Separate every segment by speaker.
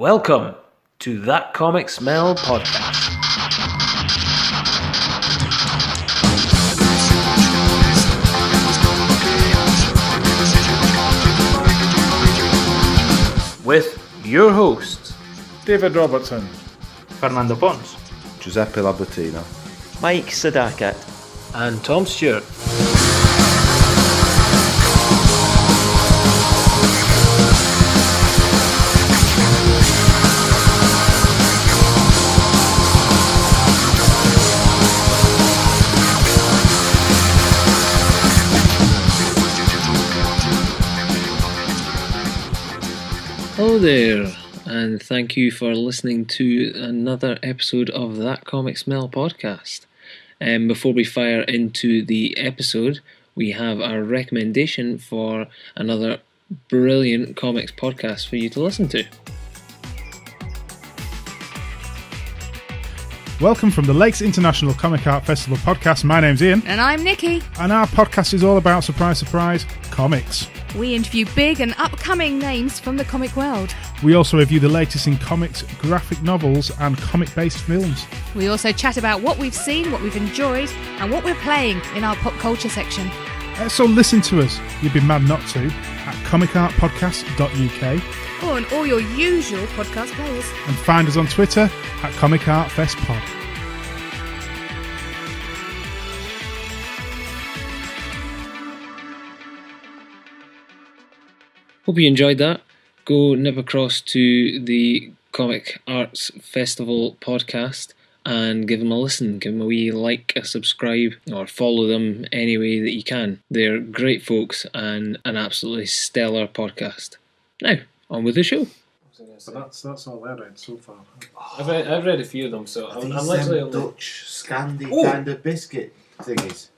Speaker 1: Welcome to That Comic Smell podcast. With your hosts,
Speaker 2: David Robertson,
Speaker 3: Fernando Pons,
Speaker 4: Giuseppe Labertino,
Speaker 5: Mike Sadakat,
Speaker 1: and Tom Stewart. Hello there, and thank you for listening to another episode of That Comic Smell podcast. Before we fire into the episode, we have our recommendation for another brilliant comics podcast for you to listen to.
Speaker 2: welcome from the Lakes International Comic Art Festival podcast. My name's Ian.
Speaker 6: And I'm Nikki.
Speaker 2: And our podcast is all about, surprise, surprise, comics.
Speaker 6: We interview big and upcoming names from the comic world.
Speaker 2: We also review the latest in comics, graphic novels, and comic-based films.
Speaker 6: We also chat about what we've seen, what we've enjoyed, and what we're playing in our pop culture section.
Speaker 2: So listen to us, you'd be mad not to, at comicartpodcast.uk.
Speaker 6: Or on all your usual podcast players.
Speaker 2: And find us on Twitter at Comic Art Fest Pod.
Speaker 1: Hope you enjoyed that. Go nip across to the Comic Arts Festival podcast and give them a listen. Give them a wee like, a subscribe, or follow them any way that you can. They're great folks and an absolutely stellar podcast. Now, on with the show.
Speaker 2: But that's all I read so far.
Speaker 1: I've read a few of them, so I'm literally only...
Speaker 4: Dutch Scandi kind of biscuit thingies.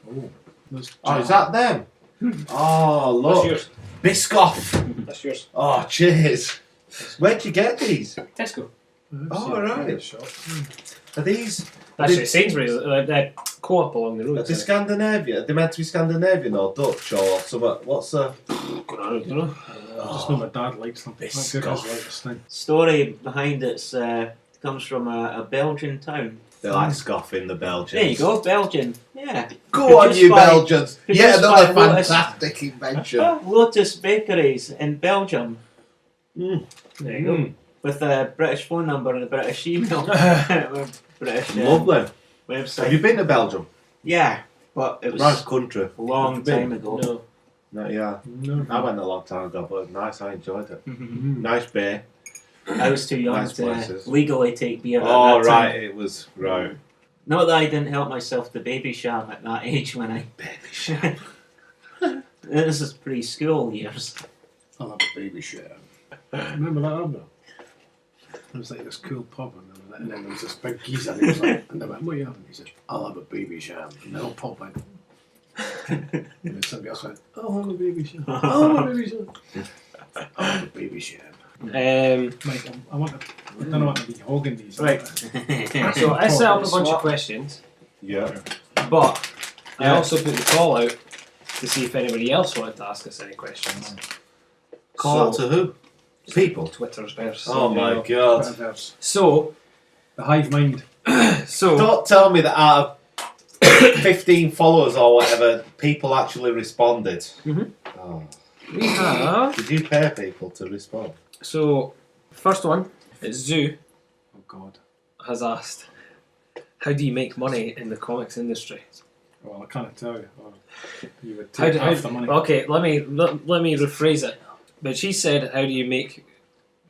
Speaker 2: Oh,
Speaker 4: Is that them? Oh, look.
Speaker 1: That's yours.
Speaker 4: Biscoff.
Speaker 1: That's yours.
Speaker 4: Oh, cheers. Where'd you get these?
Speaker 1: Tesco.
Speaker 4: Oh, right. Are these...
Speaker 1: Actually, Sainsbury's, they're co-op along the road.
Speaker 4: Are they Scandinavian? Are they meant to be Scandinavian or Dutch or something? What's the...
Speaker 1: I don't know.
Speaker 2: I just know my dad likes them.
Speaker 4: Biscoff.
Speaker 5: Story behind it comes from a Belgian town.
Speaker 4: They like scoffing the Belgians.
Speaker 5: There you go, Belgian. Yeah.
Speaker 4: Go on, you Belgians.
Speaker 5: could
Speaker 4: Yeah,
Speaker 5: just
Speaker 4: another
Speaker 5: buy Lotus.
Speaker 4: fantastic invention.
Speaker 5: Lotus Bakeries in Belgium
Speaker 1: There you go.
Speaker 5: with a British phone number and a British email. British
Speaker 4: Lovely.
Speaker 5: website.
Speaker 4: Have you been to Belgium?
Speaker 5: Yeah, but it was
Speaker 4: Nice country.
Speaker 5: a long time ago.
Speaker 1: No.
Speaker 4: No, yeah. I went a long time ago, but it was nice. I enjoyed it. Nice beer.
Speaker 5: I was too young
Speaker 4: Nice
Speaker 5: to
Speaker 4: places.
Speaker 5: legally take beer at
Speaker 4: Oh,
Speaker 5: that time.
Speaker 4: right. It was... Right.
Speaker 5: Not that I didn't help myself to baby sham at that age when I...
Speaker 4: Baby sham.
Speaker 5: This is pre-school years.
Speaker 7: I'll have a baby shower. Remember that album? It was like this cool pub, and then there was this big geezer, and he was like, and they went, what are you having? He said, I'll have a baby shower. And they all pop in. And then somebody else went, I'll have a baby shower. I'll have a baby shower. I'll have a baby shower.
Speaker 2: Mike, I don't know what to be hogging these.
Speaker 1: Right. So I set up a bunch of questions,
Speaker 4: Yeah.
Speaker 1: but I also put the call out to see if anybody else wanted to ask us any questions.
Speaker 4: Call out to who? People.
Speaker 1: Twitter's verse.
Speaker 4: Oh my god.
Speaker 1: So,
Speaker 2: The hive mind.
Speaker 1: so
Speaker 4: Don't tell me that out of 15 followers or whatever, people actually responded.
Speaker 1: Mhm.
Speaker 4: Oh.
Speaker 1: we have.
Speaker 4: Did you pay people to respond?
Speaker 1: So, first one is Zoo
Speaker 2: Oh god.
Speaker 1: has asked, "How do you make money in the comics industry?"
Speaker 2: Well, I can't tell you. Oh, you would
Speaker 1: How
Speaker 2: take
Speaker 1: do,
Speaker 2: half the money.
Speaker 1: Okay, let me rephrase it. But she said, "How do you make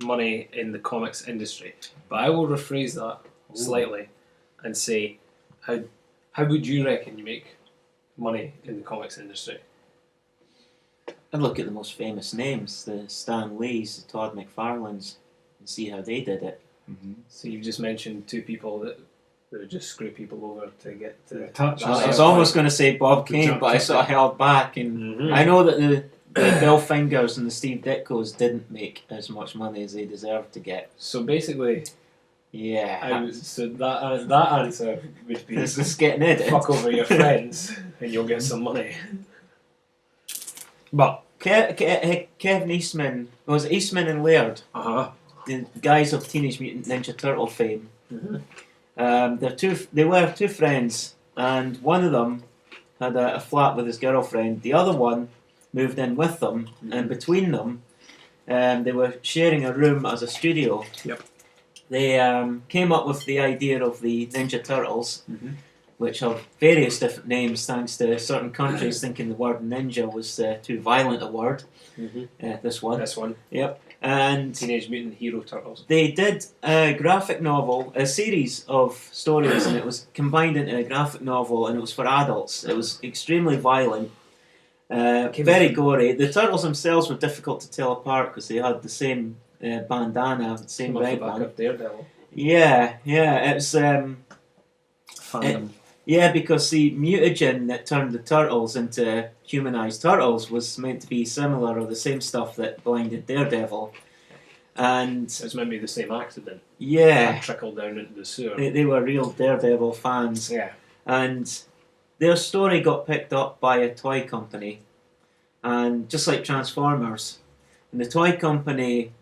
Speaker 1: money in the comics industry?" But I will rephrase that slightly and say, "How would you reckon you make money in the comics industry?"
Speaker 5: I'd look at the most famous names, the Stan Lees, the Todd McFarlanes, and see how they did it.
Speaker 1: So you've just mentioned two people that would just screw people over to get to.
Speaker 2: Touch.
Speaker 5: I was almost going to say Bob Kane, but I sort of held back. And I know that the Bill Fingers and the Steve Ditkos didn't make as much money as they deserved to get.
Speaker 1: So basically,
Speaker 5: Yeah.
Speaker 1: so that answer would be
Speaker 5: This is getting it.
Speaker 1: fuck over your friends and you'll get some money. But
Speaker 5: Kevin Eastman, was it Eastman and Laird?
Speaker 1: uh-huh.
Speaker 5: the guys of Teenage Mutant Ninja Turtle fame. They were two friends, and one of them had a flat with his girlfriend. The other one moved in with them, and between them, they were sharing a room as a studio.
Speaker 3: Yep.
Speaker 5: They came up with the idea of the Ninja Turtles, which have various different names thanks to certain countries thinking the word ninja was too violent a word. This one. Yep. And
Speaker 3: Teenage Mutant Hero Turtles.
Speaker 5: they did a graphic novel, a series of stories, and it was combined into a graphic novel, and it was for adults. It was extremely violent, very gory. The turtles themselves were difficult to tell apart because they had the same bandana, the same
Speaker 3: Came off the
Speaker 5: red
Speaker 3: back
Speaker 5: one.
Speaker 3: of Daredevil.
Speaker 5: Yeah, it was.
Speaker 7: Fandom.
Speaker 5: Yeah, because the mutagen that turned the turtles into humanized turtles was meant to be similar or the same stuff that blinded Daredevil. And
Speaker 3: It was meant to be the same accident.
Speaker 5: yeah,
Speaker 3: It trickled down into the sewer.
Speaker 5: they were real Daredevil fans.
Speaker 3: Yeah.
Speaker 5: And their story got picked up by a toy company. And just like Transformers, and the toy company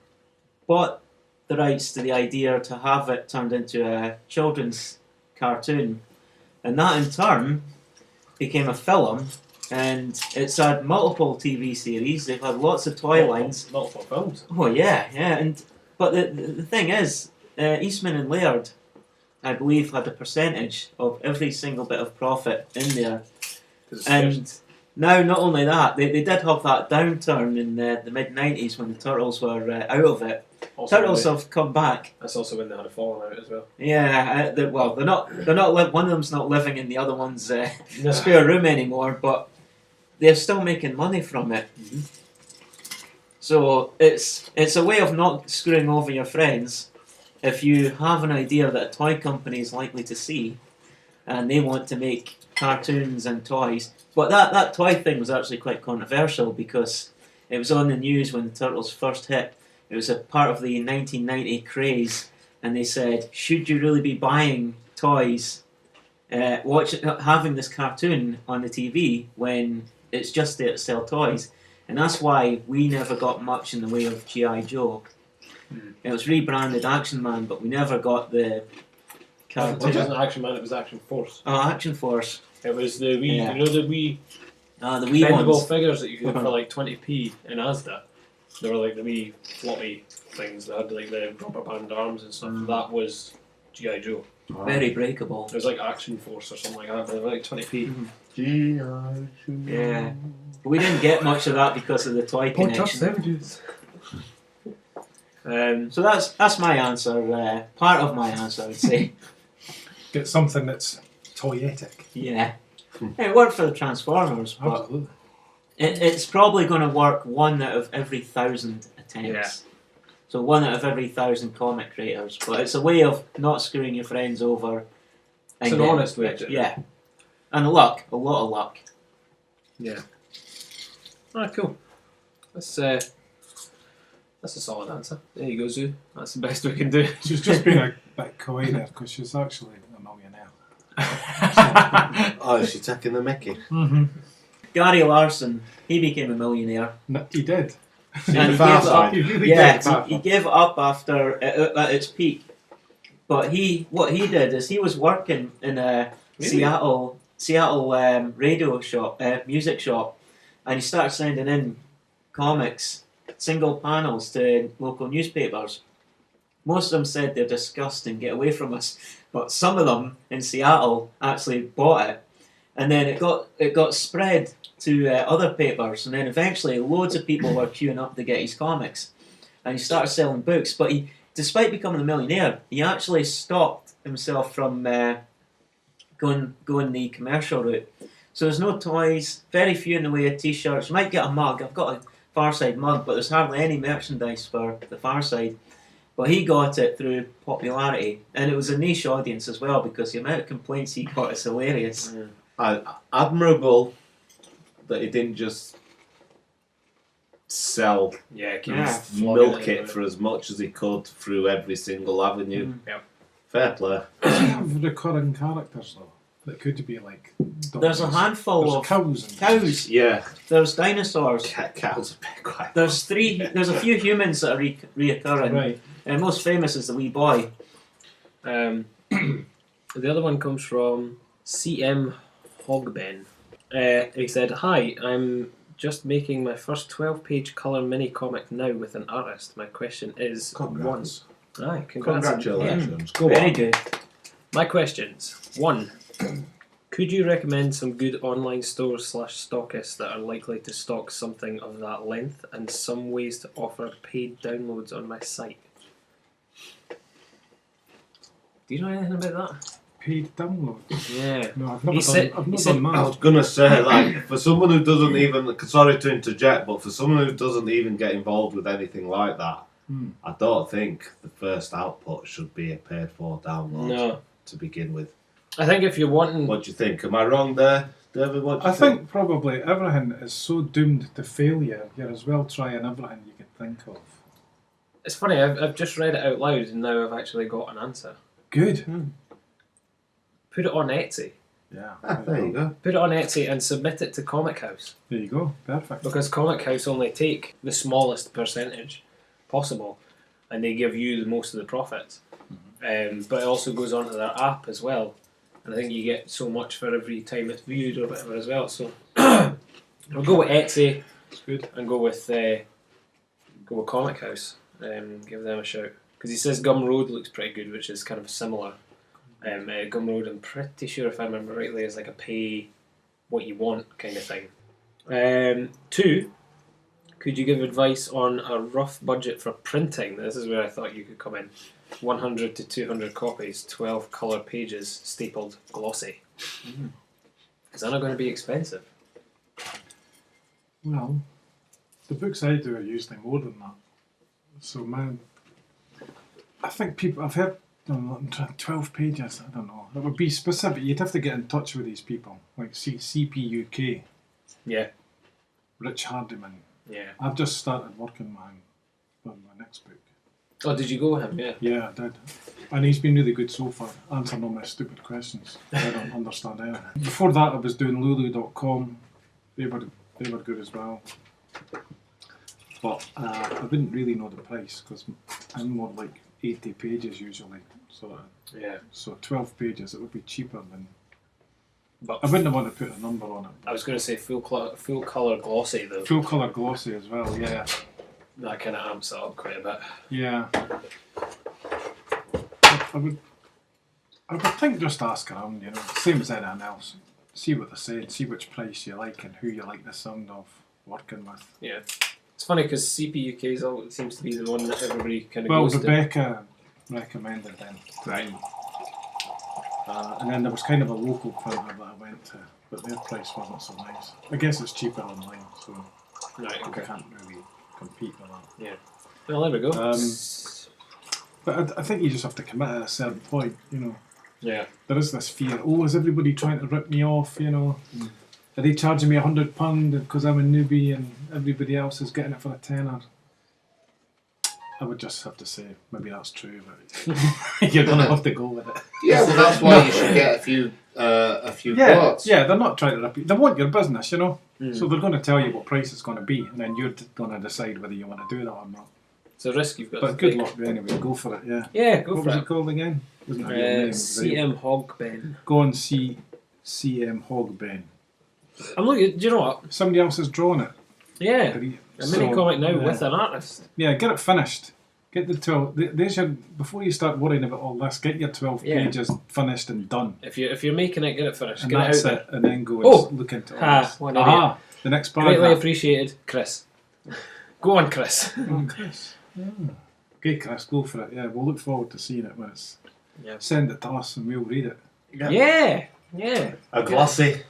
Speaker 5: bought the rights to the idea to have it turned into a children's cartoon. And that in turn became a film, and it's had multiple TV series. They've had lots of toy lines.
Speaker 3: Multiple films.
Speaker 5: Oh yeah. But the thing is, Eastman and Laird, I believe, had a percentage of every single bit of profit in there. And now, not only that, they did have that downturn in the mid '90s when the Turtles were out of it. Turtles have come back.
Speaker 3: That's also when they had a falling out as well.
Speaker 5: Yeah, they're not. One of them's not living in the other one's spare room anymore, but they're still making money from it. So it's a way of not screwing over your friends if you have an idea that a toy company is likely to see, and they want to make cartoons and toys. But that toy thing was actually quite controversial because it was on the news when the Turtles first hit. It was a part of the 1990 craze, and they said, should you really be buying toys, having this cartoon on the TV when it's just there to sell toys? And that's why we never got much in the way of G.I. Joe. It was rebranded Action Man, but we never got the
Speaker 3: It
Speaker 5: cartoon.
Speaker 3: wasn't Action Man, it was Action Force.
Speaker 5: Oh, Action Force.
Speaker 3: It was the wee,
Speaker 5: Yeah.
Speaker 3: you know the wee
Speaker 5: The wee
Speaker 3: bendable
Speaker 5: ones.
Speaker 3: figures that you could get for like 20p in Asda. They were like the wee floppy things that had like the rubber band arms and stuff. That was G.I. Joe.
Speaker 5: Very breakable.
Speaker 3: It was like Action Force or something like that, but they were like 20p.
Speaker 5: Yeah. But we didn't get much of that because of the toy connection. So that's my answer. Part of my answer, I would say.
Speaker 2: Get something that's toyetic.
Speaker 5: Yeah. It worked for the Transformers, but
Speaker 2: Absolutely.
Speaker 5: it's probably going to work 1 out of every 1,000 attempts.
Speaker 3: Yeah.
Speaker 5: So 1 out of every 1,000 comic creators. But it's a way of not screwing your friends over.
Speaker 3: It's
Speaker 5: and
Speaker 3: an
Speaker 5: getting
Speaker 3: honest way
Speaker 5: rich.
Speaker 3: to do it.
Speaker 5: Yeah. And a lot of luck.
Speaker 3: Yeah. Alright, cool. That's a solid answer. There you go, Zoo. That's the best we can do.
Speaker 2: She's just been a bit coy there because she's actually a millionaire.
Speaker 4: Oh, is she taking the mickey?
Speaker 2: Mm-hmm.
Speaker 5: Gary Larson, he became a millionaire.
Speaker 2: No, he did.
Speaker 5: And he gave it
Speaker 4: Far
Speaker 5: up.
Speaker 2: He really
Speaker 5: Yeah,
Speaker 2: did.
Speaker 5: he gave it up after at its peak. But what he did is he was working in a Seattle radio shop, music shop, and he started sending in comics, single panels to local newspapers. Most of them said they're disgusting, get away from us. But some of them in Seattle actually bought it, and then it got spread to other papers, and then eventually loads of people were queuing up to get his comics, and he started selling books. But he, despite becoming a millionaire, he actually stopped himself from going the commercial route. So there's no toys, very few in the way of t-shirts. You might get a mug. I've got a Farside mug, but there's hardly any merchandise for the Farside. But he got it through popularity, and it was a niche audience as well because the amount of complaints he got is hilarious.
Speaker 4: Admirable that he didn't just sell, milk it for as much as he could through every single avenue.
Speaker 3: Yep.
Speaker 4: Fair play.
Speaker 2: Does he have recurring characters though? That could be like.
Speaker 5: There's a handful
Speaker 2: There's
Speaker 5: of
Speaker 2: cows. And
Speaker 5: cows.
Speaker 4: Yeah,
Speaker 5: There's dinosaurs.
Speaker 4: cows are big quite.
Speaker 5: There's a few humans that are reoccurring.
Speaker 2: Right.
Speaker 5: Most famous is the wee boy.
Speaker 3: The other one comes from CM Hogben. He said, "Hi, I'm just making my first 12-page colour mini comic now with an artist. My question is
Speaker 4: Congrats.
Speaker 3: Aye, congrats.
Speaker 4: Congratulations. Go
Speaker 5: Very
Speaker 4: on.
Speaker 5: good.
Speaker 3: My questions. 1. Could you recommend some good online stores / stockists that are likely to stock something of that length, and some ways to offer paid downloads on my site?" Do you know anything about that?
Speaker 2: Paid download.
Speaker 3: Yeah.
Speaker 2: No, I've
Speaker 3: He
Speaker 2: never
Speaker 3: said-
Speaker 2: done. I've
Speaker 3: he
Speaker 2: not
Speaker 3: said-
Speaker 2: done
Speaker 4: I
Speaker 2: that.
Speaker 4: was gonna say, like, for someone who doesn't even, sorry to interject, but for someone who doesn't even get involved with anything like that, I don't think the first output should be a paid for download
Speaker 3: No.
Speaker 4: to begin with.
Speaker 3: I think if you're wanting...
Speaker 4: What do you think? Am I wrong there, David? What do you
Speaker 2: I think probably everything is so doomed to failure. You're as well trying everything you can think of.
Speaker 3: It's funny, I've just read it out loud and now I've actually got an answer.
Speaker 2: Good.
Speaker 3: Put it on Etsy.
Speaker 2: Yeah.
Speaker 4: There you go.
Speaker 3: Put it on Etsy and submit it to Comic House.
Speaker 2: There you go. Perfect.
Speaker 3: Because Comic House only take the smallest percentage possible and they give you the most of the profits. But it also goes onto their app as well. And I think you get so much for every time it's viewed or whatever as well. So I'll go with Etsy.
Speaker 2: It's good.
Speaker 3: And go with Comic House. Give them a shout. Because he says Gumroad looks pretty good, which is kind of similar. Gumroad, I'm pretty sure if I remember rightly, is like a pay what you want kind of thing. 2, could you give advice on a rough budget for printing? This is where I thought you could come in. 100 to 200 copies, 12 colour pages, stapled, glossy. Is that not going to be expensive?
Speaker 2: Well, the books I do are usually more than that. So, man, I think people, I've heard 12 pages, I don't know. It would be specific. You'd have to get in touch with these people, like CP UK,
Speaker 3: Yeah.
Speaker 2: Rich Hardiman.
Speaker 3: Yeah.
Speaker 2: I've just started working on my next book.
Speaker 3: Oh, did you go with him? Yeah.
Speaker 2: Yeah, I did. And he's been really good so far, answering all my stupid questions. I don't understand anything. Before that, I was doing Lulu.com. They were good as well. But I wouldn't really know the price because I'm more like 80 pages usually.
Speaker 3: Yeah.
Speaker 2: So 12 pages, it would be cheaper than.
Speaker 3: But
Speaker 2: I wouldn't want to put a number on it.
Speaker 3: I was going to say full colour glossy though.
Speaker 2: Full colour glossy as well, yeah.
Speaker 3: That kind of amps it up quite a bit.
Speaker 2: Yeah. I would think just ask around, you know, same as anything else. See what they're saying, see which price you like and who you like the sound of working with.
Speaker 3: Yeah. It's funny because CP UK seems to be the one that everybody kind of
Speaker 2: Well,
Speaker 3: goes
Speaker 2: Rebecca recommended them.
Speaker 3: Right.
Speaker 2: And then there was kind of a local printer that I went to, but their price wasn't so nice. I guess it's cheaper online, so
Speaker 3: to. Right,
Speaker 2: I
Speaker 3: okay.
Speaker 2: can't really compete with that.
Speaker 3: Yeah. Well, there we go.
Speaker 2: But I think you just have to commit at a certain point, you know.
Speaker 3: Yeah.
Speaker 2: There is this fear, oh, is everybody trying to rip me off, you know? Are they charging me £100 because I'm a newbie and everybody else is getting it for a tenner? I would just have to say, maybe that's true, but you're going to have to go with it.
Speaker 4: Yeah, well, that's why you should get a few quotes.
Speaker 2: Yeah, they're not trying to rip you. They want your business, you know? So they're going to tell you what price it's going to be, and then you're going to decide whether you want to do that or not.
Speaker 3: It's a risk you've got
Speaker 2: But
Speaker 3: to
Speaker 2: good
Speaker 3: take.
Speaker 2: luck anyway, go for it, yeah.
Speaker 3: Yeah, go
Speaker 2: What
Speaker 3: for
Speaker 2: was
Speaker 3: it.
Speaker 2: it called again? Wasn't it a real name? It was real.
Speaker 3: CM Hogben.
Speaker 2: Go and see CM Hogben.
Speaker 3: I'm looking. Do you know what?
Speaker 2: Somebody else has drawn it.
Speaker 3: Yeah. A mini comic now
Speaker 2: yeah.
Speaker 3: with an artist.
Speaker 2: Yeah, get it finished. Get the 12. There's your, before you start worrying about all this, get your 12
Speaker 3: Yeah.
Speaker 2: pages finished and done.
Speaker 3: If you're making it, get it finished.
Speaker 2: And
Speaker 3: get
Speaker 2: that's
Speaker 3: it out
Speaker 2: it. And then go and
Speaker 3: Oh!
Speaker 2: look into all
Speaker 3: Ha,
Speaker 2: this.
Speaker 3: what an
Speaker 2: Aha! The next
Speaker 3: there. Greatly
Speaker 2: paragraph.
Speaker 3: appreciated, Chris. Go on, Chris.
Speaker 2: Oh, Chris. Yeah. Okay, Chris, go for it. Yeah, we'll look forward to seeing it when it's.
Speaker 3: Yeah.
Speaker 2: Send it to us and we'll read it.
Speaker 3: Yeah. Yeah.
Speaker 4: A glossy.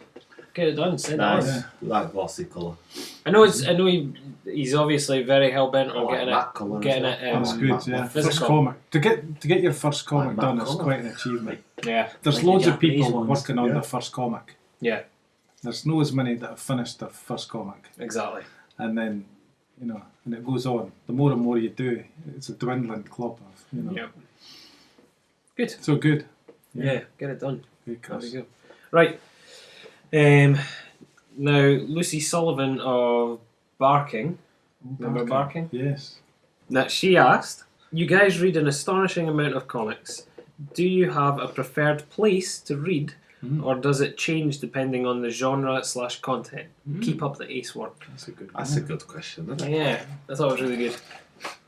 Speaker 3: Get it done. Send it
Speaker 4: Nice.
Speaker 3: on.
Speaker 2: Yeah.
Speaker 4: Like glossy colour.
Speaker 3: I know he's obviously very hell bent on
Speaker 4: like
Speaker 3: getting
Speaker 4: that
Speaker 3: it.
Speaker 4: colour as
Speaker 3: Getting
Speaker 4: well.
Speaker 3: it.
Speaker 2: That's good, yeah.
Speaker 3: physical.
Speaker 2: First comic. To get your first comic
Speaker 4: that
Speaker 2: done is
Speaker 4: colour.
Speaker 2: quite an achievement.
Speaker 3: Yeah.
Speaker 2: There's
Speaker 5: Like the
Speaker 2: loads of
Speaker 5: Japanese
Speaker 2: people
Speaker 5: ones.
Speaker 2: working on
Speaker 4: Yeah.
Speaker 2: their first comic.
Speaker 3: Yeah.
Speaker 2: There's no as many that have finished their first comic.
Speaker 3: Exactly.
Speaker 2: And then, you know, and it goes on. The more and more you do, it's a dwindling club of, you know.
Speaker 3: Yep. Good.
Speaker 2: So good.
Speaker 3: Yeah. Get it done.
Speaker 2: Good,
Speaker 3: There
Speaker 2: Chris.
Speaker 3: we go. Right. Now Lucy Sullivan of Barking. Remember Barking?
Speaker 2: Yes.
Speaker 3: Now she asked, You guys read an astonishing amount of comics. Do you have a preferred place to read, or does it change depending on the genre/content? Keep up the ace work.
Speaker 4: That's a good question, isn't it?
Speaker 3: Yeah, I thought it was really good.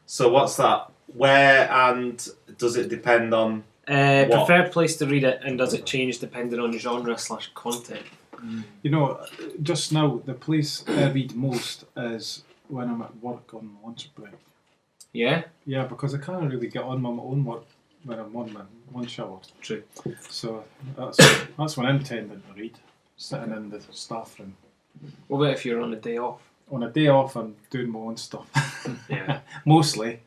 Speaker 4: So what's that? Where and does it depend on? What?
Speaker 3: Preferred place to read it, and does it change depending on genre/content?
Speaker 2: You know, just now, the place I read most is when I'm at work on lunch break.
Speaker 3: Yeah?
Speaker 2: Yeah, because I can't really get on my own work when I'm on my lunch hour.
Speaker 3: True.
Speaker 2: So that's when I'm tending to read, sitting in the staff room.
Speaker 3: What about if you're on a day off?
Speaker 2: On a day off, I'm doing my own stuff.
Speaker 3: Yeah.
Speaker 2: Mostly.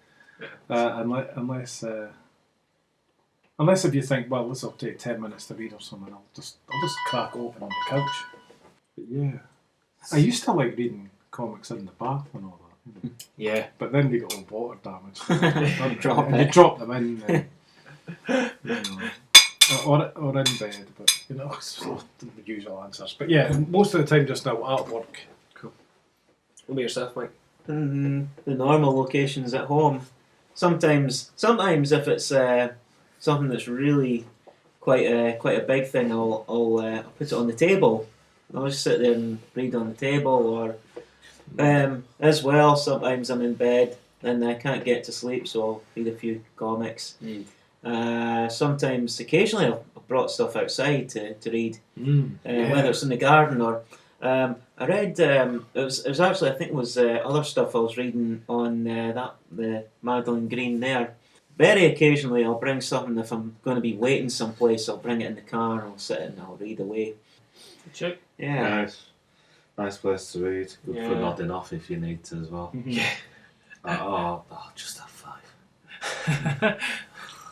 Speaker 2: Unless if you think, well, this will take 10 minutes to read or something, I'll just crack open on the couch. But yeah. I used to like reading comics in the bath and all that.
Speaker 3: Yeah.
Speaker 2: But then you get all water damage.
Speaker 5: You
Speaker 2: you drop them in, or in bed. But so the usual answers. But yeah, most of the time just now at work.
Speaker 3: Cool. What about yourself, Mike?
Speaker 5: The normal locations at home. Sometimes if it's something that's really quite a big thing, I'll put it on the table. I'll just sit there and read on the table, or as well, sometimes I'm in bed and I can't get to sleep, so I'll read a few comics. Sometimes, occasionally, I've brought stuff outside to read, whether it's in the garden or. I read it was actually, I think it was other stuff I was reading on the Magdalene Green there. Very occasionally, I'll bring something if I'm going to be waiting someplace. I'll bring it in the car. I'll sit and I'll read away.
Speaker 3: Check.
Speaker 5: Yeah.
Speaker 4: Nice place to read. Good for
Speaker 3: Yeah.
Speaker 4: nodding off if you need to as well.
Speaker 3: Yeah.
Speaker 4: Just have 5.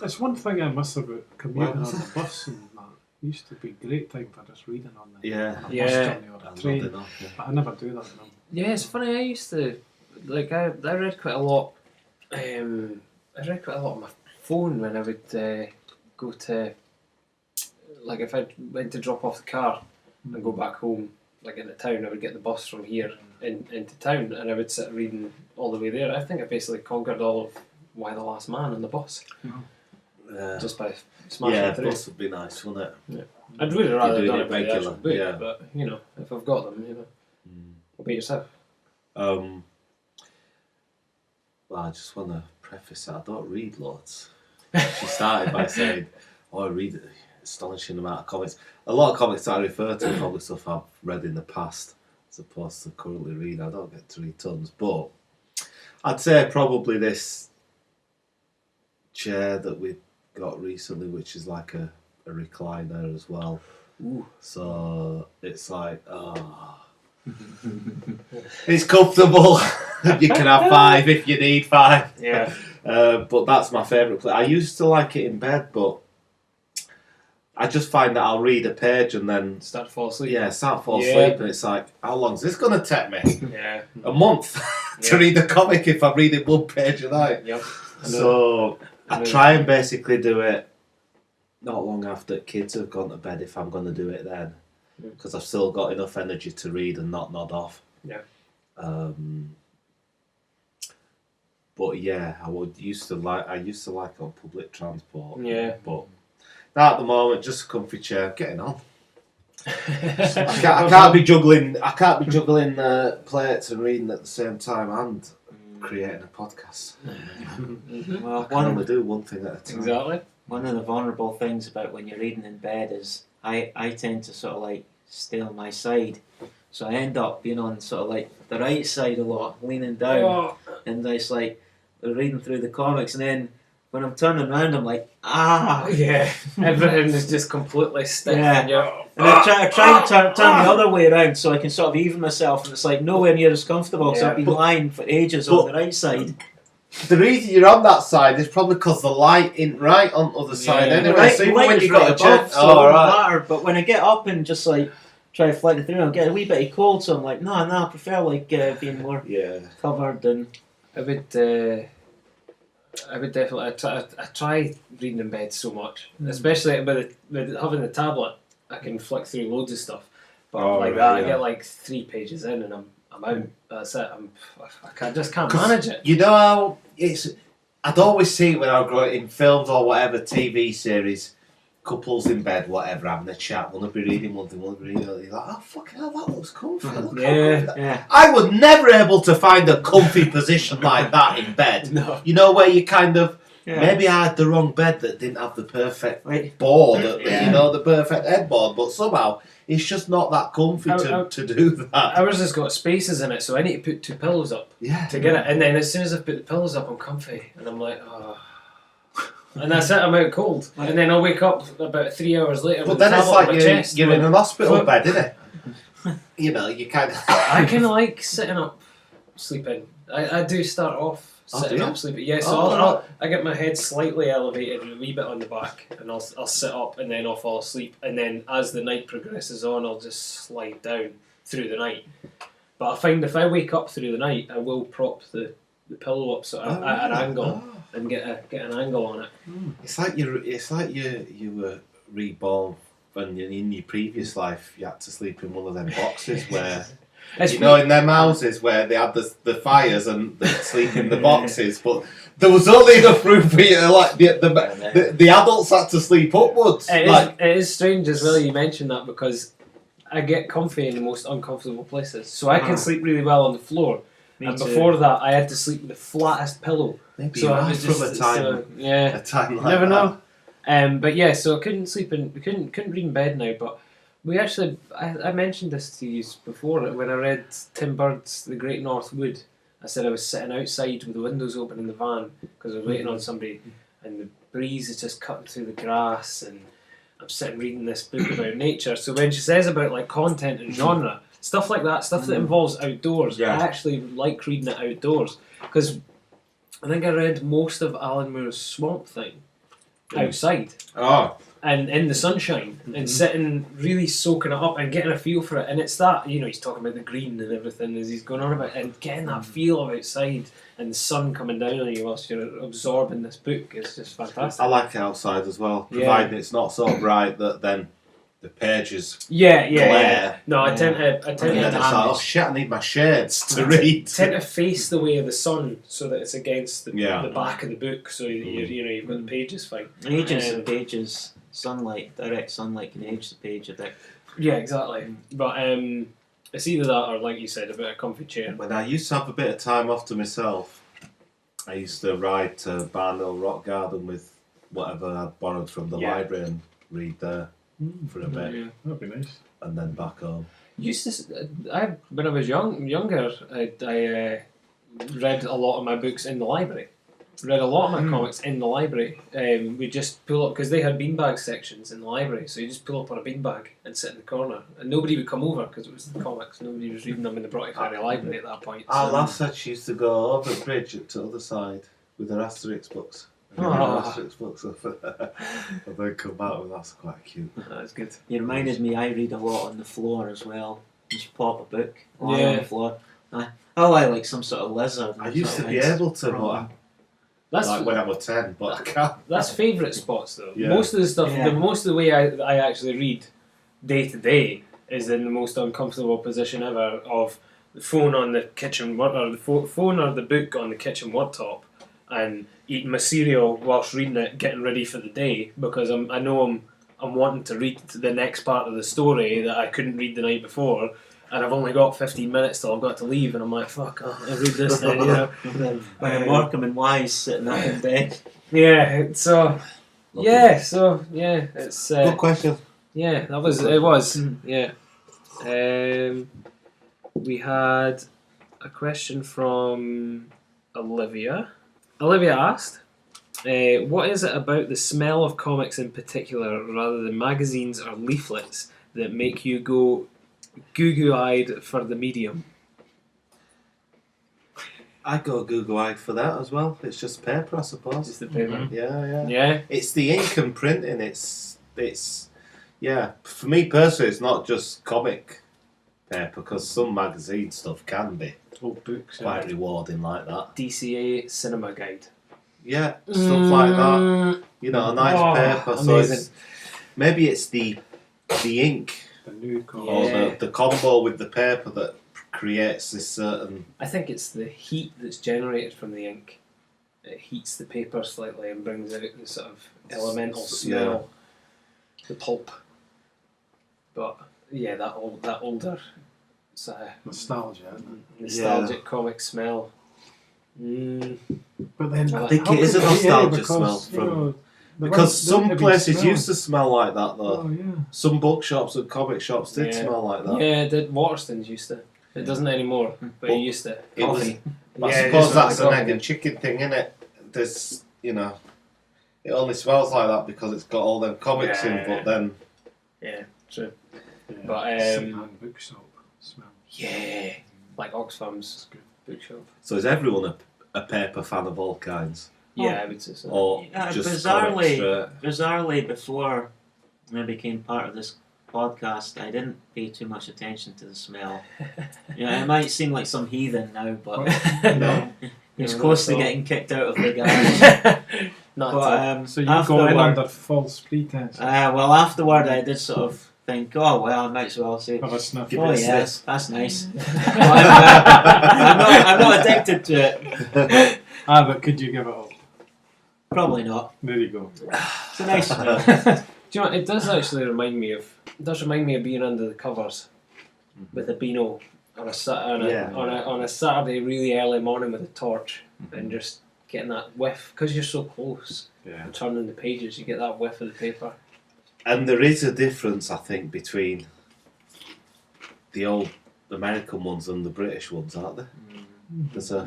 Speaker 2: It's one thing I miss about commuting on the bus and that. It used to be a great time for just reading on the on a bus journey or a train.
Speaker 4: Nodding off, yeah.
Speaker 2: But I never do that now.
Speaker 3: Yeah, it's funny. I used to I read quite a lot. I read quite a lot on my phone when I would go to, like, if I went to drop off the car and go back home, like in the town, I would get the bus from here into town, and I would sit reading all the way there. I think I basically conquered all of Why the Last Man on the bus just by smashing through.
Speaker 4: Bus would be nice, wouldn't it?
Speaker 3: Yeah. I'd really rather
Speaker 4: doing
Speaker 3: done
Speaker 4: it
Speaker 3: it by the actual
Speaker 4: regular,
Speaker 3: book,
Speaker 4: yeah.
Speaker 3: but if I've got them, What about yourself?
Speaker 4: Well, I just want to preface that I don't read loads. She started by saying, I read an astonishing amount of comics. A lot of comics that I refer to are probably stuff I've read in the past as opposed to currently read. I don't get to read tons, but I'd say probably this chair that we got recently, which is like a recliner as well.
Speaker 3: Ooh.
Speaker 4: So it's like, it's comfortable. You can have 5 if you need 5.
Speaker 3: Yeah.
Speaker 4: But that's my favourite place. I used to like it in bed, but I just find that I'll read a page and then
Speaker 3: Start to fall asleep.
Speaker 4: start to fall asleep, and it's like, how long is this going to take me?
Speaker 3: Yeah.
Speaker 4: A month to read a comic if I'm reading 1 page a night.
Speaker 3: Yep.
Speaker 4: So I try and basically do it not long after kids have gone to bed if I'm going to do it then, because I've still got enough energy to read and not nod off.
Speaker 3: Yeah.
Speaker 4: But yeah, I used to like on public transport.
Speaker 3: Yeah.
Speaker 4: But now at the moment, just a comfy chair, getting on. I can't be juggling plates and reading at the same time and creating a podcast.
Speaker 5: Well,
Speaker 4: I can only do one thing at a time.
Speaker 3: Exactly.
Speaker 5: One of the vulnerable things about when you're reading in bed is I tend to sort of like stay on my side. So I end up being on sort of like the right side a lot, leaning down. And it's like reading through the comics, and then when I'm turning around, I'm like,
Speaker 3: Yeah. Everything is just completely stiff.
Speaker 5: Yeah.
Speaker 3: And you're,
Speaker 5: And I try and turn the other way around so I can sort of even myself, and it's like nowhere near as comfortable. So
Speaker 3: Yeah.
Speaker 5: I've been lying for ages on the right side.
Speaker 4: The reason you're on that side is probably because the light ain't right on the other side
Speaker 3: Yeah.
Speaker 4: anyway.
Speaker 5: Right,
Speaker 4: So even
Speaker 5: light
Speaker 4: when
Speaker 5: is
Speaker 4: you got
Speaker 5: right
Speaker 4: a jet,
Speaker 5: above, so it doesn't matter. But when I get up and just like try to flick it through, I'll get a wee bit of cold. So I'm like, no, I prefer like being more covered and.
Speaker 3: I would definitely. I try reading in bed so much, especially with having the tablet. I can flick through loads of stuff, but I get like 3 pages in and I'm out. That's it. I just can't manage it.
Speaker 4: You know how I'd always see it when I was growing in films or whatever TV series. Couples in bed, whatever, having a chat. One will be reading one thing, one will be reading another. You're like, oh fucking hell, that looks comfy. Look how comfy that.
Speaker 5: Yeah.
Speaker 4: I was never able to find a comfy position like that in bed.
Speaker 3: No.
Speaker 4: You know, where you kind of
Speaker 5: Yeah.
Speaker 4: maybe I had the wrong bed that didn't have the perfect
Speaker 5: Right.
Speaker 4: board,
Speaker 5: Yeah.
Speaker 4: you know, the perfect headboard, but somehow it's just not that comfy to do that.
Speaker 3: Ours has got spaces in it, so I need to put 2 pillows up
Speaker 4: Yeah.
Speaker 3: to get it. And then as soon as I put the pillows up, I'm comfy, and I'm like, oh. And that's it. I'm out cold, and then I'll wake up about 3 hours later.
Speaker 4: But
Speaker 3: with
Speaker 4: then
Speaker 3: a
Speaker 4: it's
Speaker 3: tablet on
Speaker 4: like
Speaker 3: my chest.
Speaker 4: you're in an hospital
Speaker 3: Flip.
Speaker 4: bed, isn't it? You kind of.
Speaker 3: I kind of like sitting up, sleeping. I do start off
Speaker 4: Oh,
Speaker 3: sitting
Speaker 4: do you?
Speaker 3: up, sleeping. Yeah, so
Speaker 4: Oh,
Speaker 3: I get my head slightly elevated, a wee bit on the back, and I'll sit up, and then I'll fall asleep. And then as the night progresses on, I'll just slide down through the night. But I find if I wake up through the night, I will prop the pillow up so at an angle and get an angle on it.
Speaker 4: It's like you were reborn when in your previous life you had to sleep in one of them boxes where
Speaker 3: It's
Speaker 4: you know in them houses where they had the fires and they sleep in the boxes, but there was only enough room for you to, like the adults had to sleep upwards.
Speaker 3: It is strange as well you mentioned that, because I get comfy in the most uncomfortable places. So I can sleep really well on the floor.
Speaker 5: Me
Speaker 3: And
Speaker 5: too.
Speaker 3: before that, I had to sleep with the flattest pillow.
Speaker 4: Maybe
Speaker 3: So
Speaker 4: you
Speaker 3: I
Speaker 4: are
Speaker 3: was
Speaker 4: from
Speaker 3: just
Speaker 4: a time
Speaker 3: a
Speaker 4: like
Speaker 3: never
Speaker 4: that.
Speaker 3: know. But yeah, so I couldn't sleep in. We couldn't read in bed now. But we actually, I mentioned this to you before when I read Tim Bird's The Great North Wood. I said I was sitting outside with the windows open in the van because I was waiting on somebody, and the breeze is just cutting through the grass, and I'm sitting reading this book about nature. So when she says about like content and genre, stuff like that, stuff that involves outdoors,
Speaker 4: Yeah.
Speaker 3: I actually like reading it outdoors, because I think I read most of Alan Moore's Swamp Thing outside
Speaker 4: Oh,
Speaker 3: and in the sunshine and sitting really soaking it up and getting a feel for it. And it's that, you know, he's talking about the green and everything as he's going on about it, and getting that feel of outside and the sun coming down on you whilst you're absorbing this book is just fantastic.
Speaker 4: I like it outside as well,
Speaker 3: Yeah.
Speaker 4: providing it's not so bright that then the pages
Speaker 3: Yeah.
Speaker 4: glare.
Speaker 3: No, I
Speaker 5: Yeah.
Speaker 3: tend to
Speaker 4: And then it's like, oh
Speaker 5: damage.
Speaker 4: shit, I need my shades to read.
Speaker 3: tend to face the way of the sun so that it's against the
Speaker 4: Yeah.
Speaker 3: back of the book, so you've got the pages fine.
Speaker 5: Ages and pages. Sunlight, direct sunlight can age the page a bit.
Speaker 3: Yeah, exactly. But it's either that or, like you said, a bit of comfy chair.
Speaker 4: When I used to have a bit of time off to myself, I used to ride to Barnhill Rock Garden with whatever I'd borrowed from the
Speaker 3: Yeah.
Speaker 4: library and read there for a bit,
Speaker 3: Yeah.
Speaker 2: That'd be nice.
Speaker 4: and then back home.
Speaker 3: Used to, when I was younger, I read a lot of my books in the library. Read a lot of my comics in the library. We just pull up, because they had beanbag sections in the library, so you just pull up on a beanbag and sit in the corner, and nobody would come over because it was the comics. Nobody was reading them in the Broughton library at that point.
Speaker 4: Our
Speaker 3: so-
Speaker 4: last said she used to go over the bridge to the other side with her Asterix books. And read
Speaker 3: Oh.
Speaker 4: her Asterix books and then come back with that's quite cute.
Speaker 3: That's good.
Speaker 5: You reminded me, I read a lot on the floor as well. Just pop a book, lie
Speaker 3: Yeah.
Speaker 5: on the floor. I lie like some sort of lizard.
Speaker 4: I used to
Speaker 5: Something.
Speaker 4: be able to, but
Speaker 3: That's
Speaker 4: like when I was 10, but I can't.
Speaker 3: That's favourite spots though.
Speaker 4: Yeah.
Speaker 3: Most of the stuff,
Speaker 5: Yeah.
Speaker 3: most of the way I actually read day to day is in the most uncomfortable position ever of the phone on the kitchen or the phone or the book on the kitchen worktop, and eating my cereal whilst reading it, getting ready for the day, because I know I'm wanting to read the next part of the story that I couldn't read the night before. And I've only got 15 minutes till I've got to leave, and I'm like, fuck, I'll read this then, you know.
Speaker 5: When I'm Markham and Wise sitting up in bed.
Speaker 3: Yeah, so it's
Speaker 4: Good question.
Speaker 3: yeah, it was yeah. We had a question from Olivia. Olivia asked, what is it about the smell of comics in particular, rather than magazines or leaflets, that make you go goo-goo-eyed for the medium?
Speaker 4: I go Google-eyed for that as well. It's just paper, I suppose.
Speaker 3: Just the paper.
Speaker 4: Yeah.
Speaker 3: Yeah.
Speaker 4: It's the ink and printing. It's yeah. For me personally, it's not just comic paper, because some magazine stuff can be
Speaker 2: Oh, books.
Speaker 4: quite rewarding like that.
Speaker 3: DCA Cinema Guide.
Speaker 4: Yeah, stuff like that. You know, a nice
Speaker 3: Oh,
Speaker 4: paper. So
Speaker 3: amazing.
Speaker 4: maybe it's the ink
Speaker 2: The new comic.
Speaker 4: or
Speaker 3: Yeah.
Speaker 4: the combo with the paper that creates this certain.
Speaker 3: I think it's the heat that's generated from the ink. it heats the paper slightly and brings out the sort of elemental smell, the pulp. But yeah, that older sort of
Speaker 7: Nostalgia, isn't it?
Speaker 3: nostalgic comic smell.
Speaker 7: But then
Speaker 3: I
Speaker 4: think
Speaker 7: how
Speaker 4: it is
Speaker 7: could
Speaker 4: a nostalgia
Speaker 7: because,
Speaker 4: smell
Speaker 7: you
Speaker 4: from-
Speaker 7: know, there
Speaker 4: Because
Speaker 7: weren't
Speaker 4: some
Speaker 7: a big
Speaker 4: places
Speaker 7: smell.
Speaker 4: used to smell like that though.
Speaker 7: Oh yeah.
Speaker 4: Some bookshops and comic shops did
Speaker 3: Yeah.
Speaker 4: smell like that.
Speaker 3: Yeah, Waterstones used to. It doesn't anymore, but it used to.
Speaker 4: It was,
Speaker 3: Coffee.
Speaker 4: I
Speaker 3: Yeah,
Speaker 4: suppose
Speaker 3: just
Speaker 4: that's
Speaker 3: like
Speaker 4: an
Speaker 3: coffee.
Speaker 4: egg and chicken thing, innit? There's, you know, it only smells like that because it's got all them comics in,
Speaker 3: Yeah.
Speaker 4: but then
Speaker 3: Yeah, true.
Speaker 7: Yeah.
Speaker 3: But,
Speaker 7: Second-hand bookshop smell.
Speaker 3: Yeah, like Oxfam's bookshop.
Speaker 4: so is everyone a paper fan of all kinds,
Speaker 3: Yeah, I would say so.
Speaker 4: or
Speaker 5: Yeah,
Speaker 4: just comics straight?
Speaker 5: bizarrely, before I became part of this podcast, I didn't pay too much attention to the smell. Yeah, it might seem like some heathen now, but
Speaker 4: No.
Speaker 5: it's
Speaker 3: No,
Speaker 5: close to
Speaker 3: not at all.
Speaker 5: getting kicked out of the garage.
Speaker 3: Not
Speaker 5: But,
Speaker 3: at all.
Speaker 7: So you
Speaker 5: afterward,
Speaker 7: got in under false pretense.
Speaker 5: well, afterward, I did sort of think, oh well, I might as well say,
Speaker 7: Have a sniff.
Speaker 4: Give
Speaker 5: oh
Speaker 4: it a
Speaker 5: yes, that's nice. But I'm not addicted to it.
Speaker 7: But could you give it up?
Speaker 5: Probably not.
Speaker 7: There you go.
Speaker 5: It's a nice smell.
Speaker 3: Do you know what, it does actually remind me of being under the covers with a Beano on a Saturday really early morning with a torch and just getting that whiff, because you're so close
Speaker 4: Yeah.
Speaker 3: and turning the pages, you get that whiff of the paper.
Speaker 4: And there is a difference, I think, between the old American ones and the British ones, aren't there? There's a
Speaker 7: I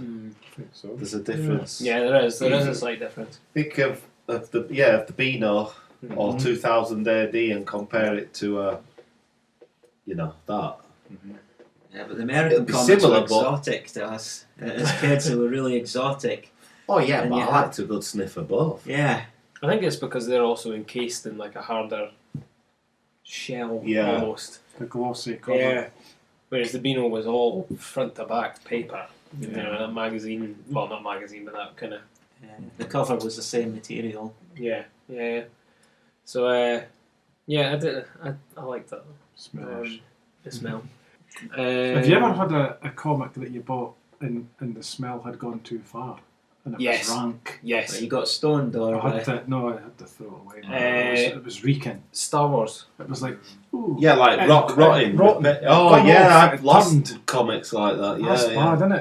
Speaker 7: think so.
Speaker 4: there's a difference.
Speaker 3: Yeah, there is a slight difference.
Speaker 4: Think of the Beano or 2000 AD and compare it to that.
Speaker 5: Yeah, but the American
Speaker 4: It'll be
Speaker 5: comics
Speaker 4: similar,
Speaker 5: were
Speaker 4: but-
Speaker 5: exotic to us. As kids, they were really exotic.
Speaker 4: Oh yeah,
Speaker 5: And
Speaker 4: but
Speaker 5: you
Speaker 4: I
Speaker 5: had-
Speaker 4: liked a good sniff of both.
Speaker 5: Yeah.
Speaker 3: I think it's because they're also encased in like a harder shell
Speaker 4: Yeah.
Speaker 3: almost.
Speaker 7: The glossy cover.
Speaker 3: Yeah. Whereas the Beano was all front to back paper. You know, that magazine, well, not magazine, but that kind of.
Speaker 5: The cover was the same material.
Speaker 3: Yeah. So, yeah, I liked that.
Speaker 7: Smellers.
Speaker 3: The smell.
Speaker 7: Have you ever had a comic that you bought and the smell had gone too far? And it
Speaker 3: Yes.
Speaker 7: was rank?
Speaker 3: Yes.
Speaker 5: But you got stoned or
Speaker 7: I had to throw it away. It was reeking.
Speaker 3: Star Wars.
Speaker 7: It was like, ooh.
Speaker 4: Yeah, like rotting.
Speaker 7: Rotten.
Speaker 4: Oh
Speaker 7: Gone
Speaker 4: yeah,
Speaker 7: off,
Speaker 4: I've
Speaker 7: it
Speaker 4: lost
Speaker 7: turned.
Speaker 4: comics like that. Yeah,
Speaker 7: That's
Speaker 4: yeah.
Speaker 7: bad, isn't it?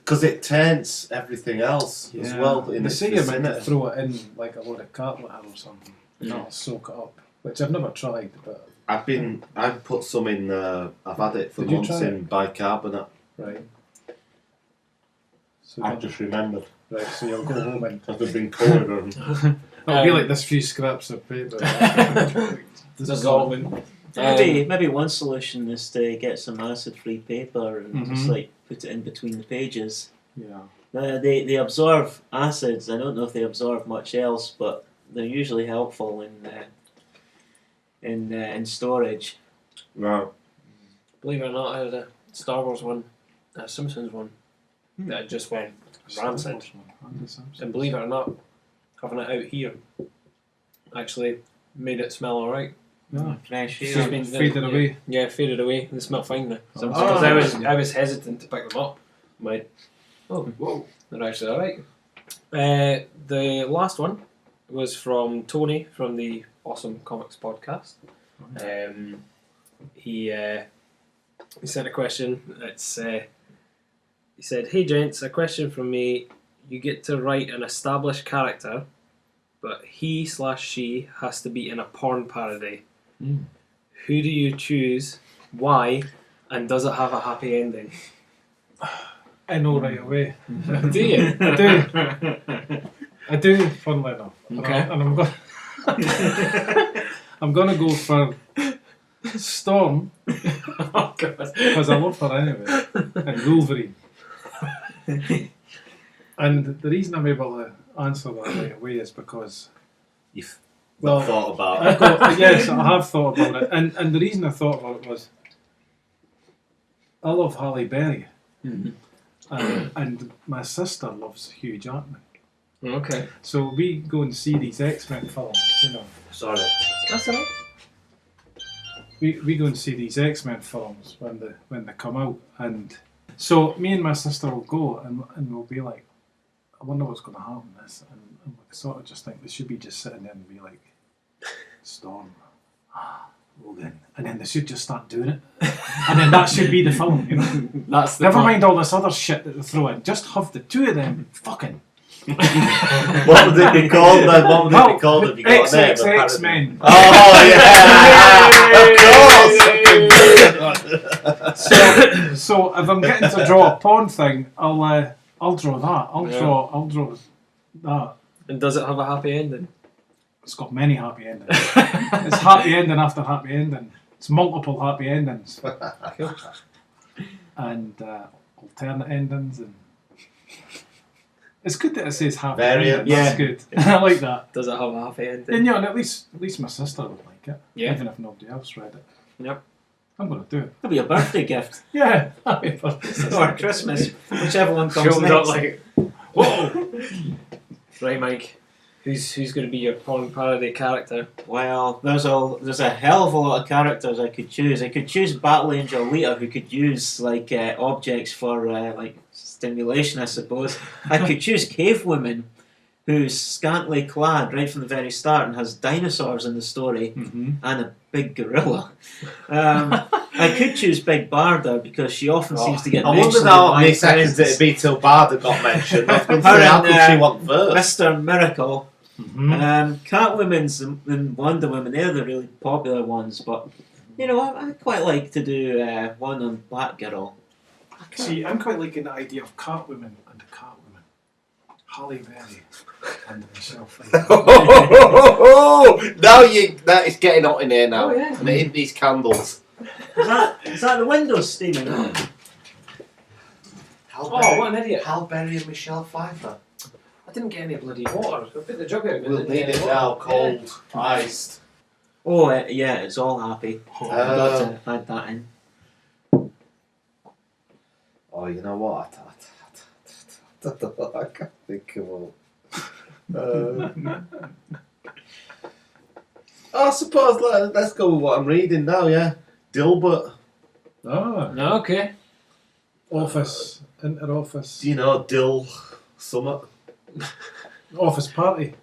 Speaker 4: Because it taints everything else as well. In
Speaker 7: They
Speaker 4: its
Speaker 7: say you're meant to
Speaker 4: vicinity.
Speaker 7: throw it in like a load of cat litter or something, and that'll soak it up. Which I've never tried, but
Speaker 4: I've put some in. I've had it for
Speaker 7: Did you
Speaker 4: months
Speaker 7: try
Speaker 4: in bicarbonate.
Speaker 7: right. So
Speaker 4: I've just remembered.
Speaker 7: right, so you'll go home and
Speaker 4: I've been covered on.
Speaker 7: it'll be like this few scraps of paper.
Speaker 3: Dissolving.
Speaker 5: maybe one solution is to get some acid-free paper and just like put it in between the pages.
Speaker 7: Yeah.
Speaker 5: They absorb acids. I don't know if they absorb much else, but they're usually helpful in storage.
Speaker 4: Right.
Speaker 3: Believe it or not, I had a Star Wars one, a Simpsons one, that just went rancid. And believe it or not, having it out here actually made it smell alright.
Speaker 7: Yeah.
Speaker 5: Fresh
Speaker 3: It's
Speaker 5: air.
Speaker 3: just been
Speaker 7: Faded away.
Speaker 3: Yeah, faded away. They smell fine now.
Speaker 7: Oh.
Speaker 3: Because I was hesitant to pick them up. I'm like, oh, whoa, they're actually alright. The last one was from Tony from the Awesome Comics podcast. He sent a question. It's he said, "Hey gents, a question from me. You get to write an established character, but he/she has to be in a porn parody. Who do you choose? Why? And does it have a happy ending?"
Speaker 7: I know right away.
Speaker 3: Do you?
Speaker 7: I do. I do, funnily enough.
Speaker 3: Okay.
Speaker 7: And I'm going I'm gonna go for Storm
Speaker 3: Oh god.
Speaker 7: because I love her anyway, and Wolverine. And the reason I'm able to answer that right away is because
Speaker 4: You've
Speaker 7: Well,
Speaker 4: not thought about
Speaker 7: I've
Speaker 4: it.
Speaker 7: got, yes, I have thought about it, and the reason I thought about it was I love Halle Berry, and my sister loves Hugh Jackman.
Speaker 3: Okay.
Speaker 7: So we go and see these X-Men films, you know.
Speaker 4: Sorry.
Speaker 3: That's alright.
Speaker 7: We go and see these X-Men films when they come out, and so me and my sister will go and we'll be like,
Speaker 2: I wonder what's going to happen this, and I sort of just think they should be just sitting there and be like, Storm, Logan, and then they should just start doing it, and then that should be the film, you know.
Speaker 3: That's the
Speaker 2: Never
Speaker 3: point.
Speaker 2: mind all this other shit that they throw in. Just have the two of them fucking.
Speaker 4: What would it be called then? What would it be called if you got a name?
Speaker 2: XXX Men.
Speaker 4: Oh yeah!
Speaker 2: So if I'm getting to draw a porn thing, I'll draw that. I'll draw that.
Speaker 3: And does it have a happy ending?
Speaker 2: It's got many happy endings. It's happy ending after happy ending. It's multiple happy endings.
Speaker 3: Cool.
Speaker 2: And alternate endings, and it's good that it says happy
Speaker 4: Variant.
Speaker 2: ending. That's good. I like that.
Speaker 3: Does it have a happy ending?
Speaker 2: And, and at least my sister would like it,
Speaker 3: Yeah.
Speaker 2: even if nobody else read it.
Speaker 3: Yep.
Speaker 2: I'm going to do it.
Speaker 5: It'll be a birthday gift.
Speaker 2: Yeah, happy birthday.
Speaker 5: Or Christmas, whichever one comes
Speaker 3: Showed
Speaker 5: next.
Speaker 3: up like, whoa! Right, Mike. Who's going to be your porn parody character?
Speaker 5: Well, there's a hell of a lot of characters I could choose. I could choose Battle Angel Lita, who could use like objects for like stimulation, I suppose. I could choose Cave Woman, who's scantily clad right from the very start and has dinosaurs in the story and a big gorilla. I could choose Big Barda because she often seems to get
Speaker 4: I
Speaker 5: mentioned.
Speaker 4: wondered how
Speaker 5: in
Speaker 4: many
Speaker 5: my
Speaker 4: seconds
Speaker 5: friends.
Speaker 4: it'd be till Barda got mentioned. I was going to
Speaker 5: Her
Speaker 4: say, how
Speaker 5: and,
Speaker 4: could she want first?
Speaker 5: Mr. Miracle. Catwoman's and Wonder Woman, they're the really popular ones, but you know, I quite like to do one on Batgirl.
Speaker 2: See, I'm quite liking the idea of Catwoman and the Catwoman. Halle Berry and Michelle Pfeiffer.
Speaker 4: Now that is getting hot in here now.
Speaker 5: Oh, yeah.
Speaker 4: And in these candles.
Speaker 5: Is that the windows steaming?
Speaker 3: Oh, what an idiot.
Speaker 4: Halle Berry and Michelle Pfeiffer.
Speaker 3: I didn't get any bloody water. I put the jug out.
Speaker 4: We'll need it now, cold, iced.
Speaker 5: Oh, yeah, it's all happy. Got to add that in.
Speaker 4: Oh, you know what? I can't think of all. I suppose let's go with what I'm reading now, yeah. Dilbert.
Speaker 2: Ah,
Speaker 3: No, okay.
Speaker 2: Office, Inter-Office,
Speaker 4: Do you know Dill Summit?
Speaker 2: Office Party.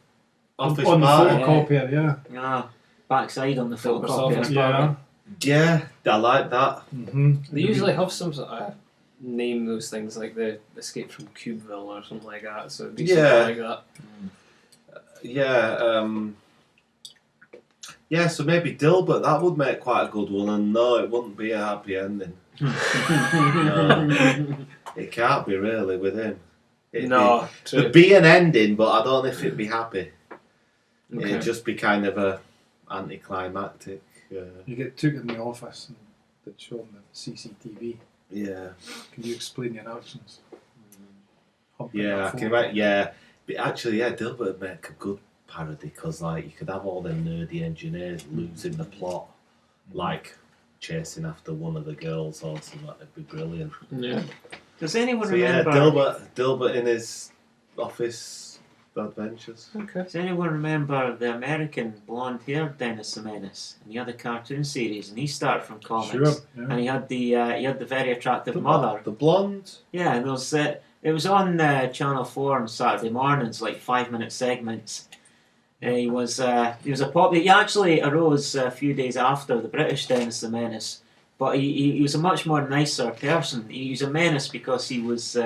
Speaker 4: Office
Speaker 2: on
Speaker 4: Party.
Speaker 2: the photocopier, yeah.
Speaker 5: Backside on the
Speaker 3: Focus
Speaker 5: photocopier.
Speaker 3: office.
Speaker 2: Yeah.
Speaker 4: Yeah, I like that.
Speaker 3: They usually have some sort of name those things like the Escape from Cubeville or something like that. So it'd be
Speaker 4: Yeah.
Speaker 3: something like that.
Speaker 4: Yeah, so maybe Dilbert, that would make quite a good one, and no, it wouldn't be a happy ending. No, it can't be really with him.
Speaker 3: No, true.
Speaker 4: It'd be an ending, but I don't know if it'd be happy.
Speaker 3: Okay.
Speaker 4: It'd just be kind of a anticlimactic.
Speaker 2: You get took in the office and they show them the CCTV.
Speaker 4: Yeah.
Speaker 2: Can you explain your actions?
Speaker 4: Yeah, I can imagine. Yeah, but actually, yeah, Dilbert would make a good parody because, like, you could have all the nerdy engineers losing the plot, like chasing after one of the girls or something. That'd be brilliant.
Speaker 3: Yeah.
Speaker 5: Does anyone
Speaker 4: So yeah,
Speaker 5: remember?
Speaker 4: Dilbert in his office adventures.
Speaker 3: Okay.
Speaker 5: Does anyone remember the American blonde-haired Dennis the Menace? And he had a cartoon series, and he started from comics.
Speaker 2: Sure. Yeah.
Speaker 5: And he had the very attractive mother.
Speaker 4: The blonde.
Speaker 5: Yeah, and it was on Channel 4 on Saturday mornings, like 5-minute segments. He was a popular. He actually arose a few days after the British Dennis the Menace, but he was a much more nicer person. He was a menace because he was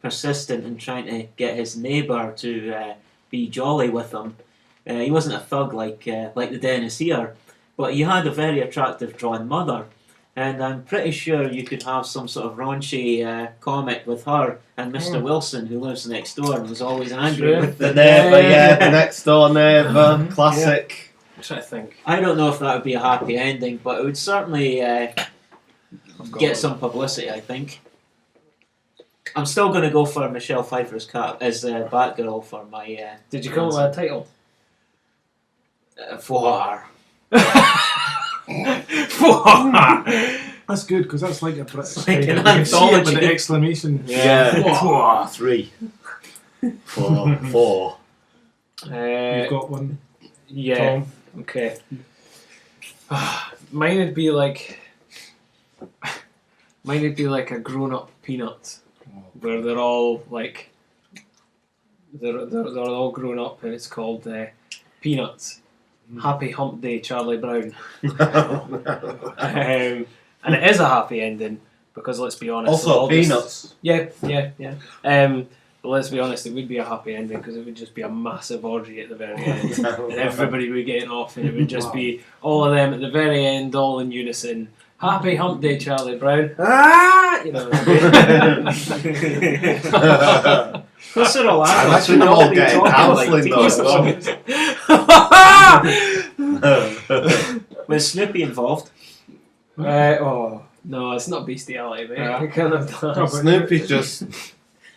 Speaker 5: persistent in trying to get his neighbour to be jolly with him. He wasn't a thug like the Dennis here, but he had a very attractive drawn mother. And I'm pretty sure you could have some sort of raunchy comic with her and Mr. Wilson, who lives next door and was always angry
Speaker 3: Sure.
Speaker 5: with
Speaker 4: The
Speaker 5: the
Speaker 4: neighbour, yeah, the next door neighbour, classic.
Speaker 3: I'm trying to think.
Speaker 5: I don't know if that would be a happy ending, but it would certainly get some publicity, I think. I'm still going to go for Michelle Pfeiffer's as Batgirl for my...
Speaker 3: Did you come up with a title?
Speaker 5: for
Speaker 2: That's good because that's like a British.
Speaker 5: Like
Speaker 2: title.
Speaker 5: an
Speaker 2: You can see it with
Speaker 5: anthology.
Speaker 2: the exclamation.
Speaker 4: Yeah. 3. 4.
Speaker 2: You've got one.
Speaker 3: Yeah.
Speaker 2: Tom.
Speaker 3: Okay. Mine would be like a grown-up peanut. where they're all like they're all grown up, and it's called Peanuts. Happy Hump Day, Charlie Brown. And it is a happy ending because let's be honest.
Speaker 4: Also, Peanuts.
Speaker 3: Yeah. But let's be honest, it would be a happy ending because it would just be a massive orgy at the very end, and everybody would be getting off, and it would just be all of them at the very end, all in unison. Happy Hump Day, Charlie Brown. Ah, you know.
Speaker 5: What's it all
Speaker 4: I'm
Speaker 5: out?
Speaker 4: actually all getting counselling though as well.
Speaker 5: Was Snoopy involved?
Speaker 3: Oh no, it's not bestiality, mate. I can't have that.
Speaker 4: Snoopy's just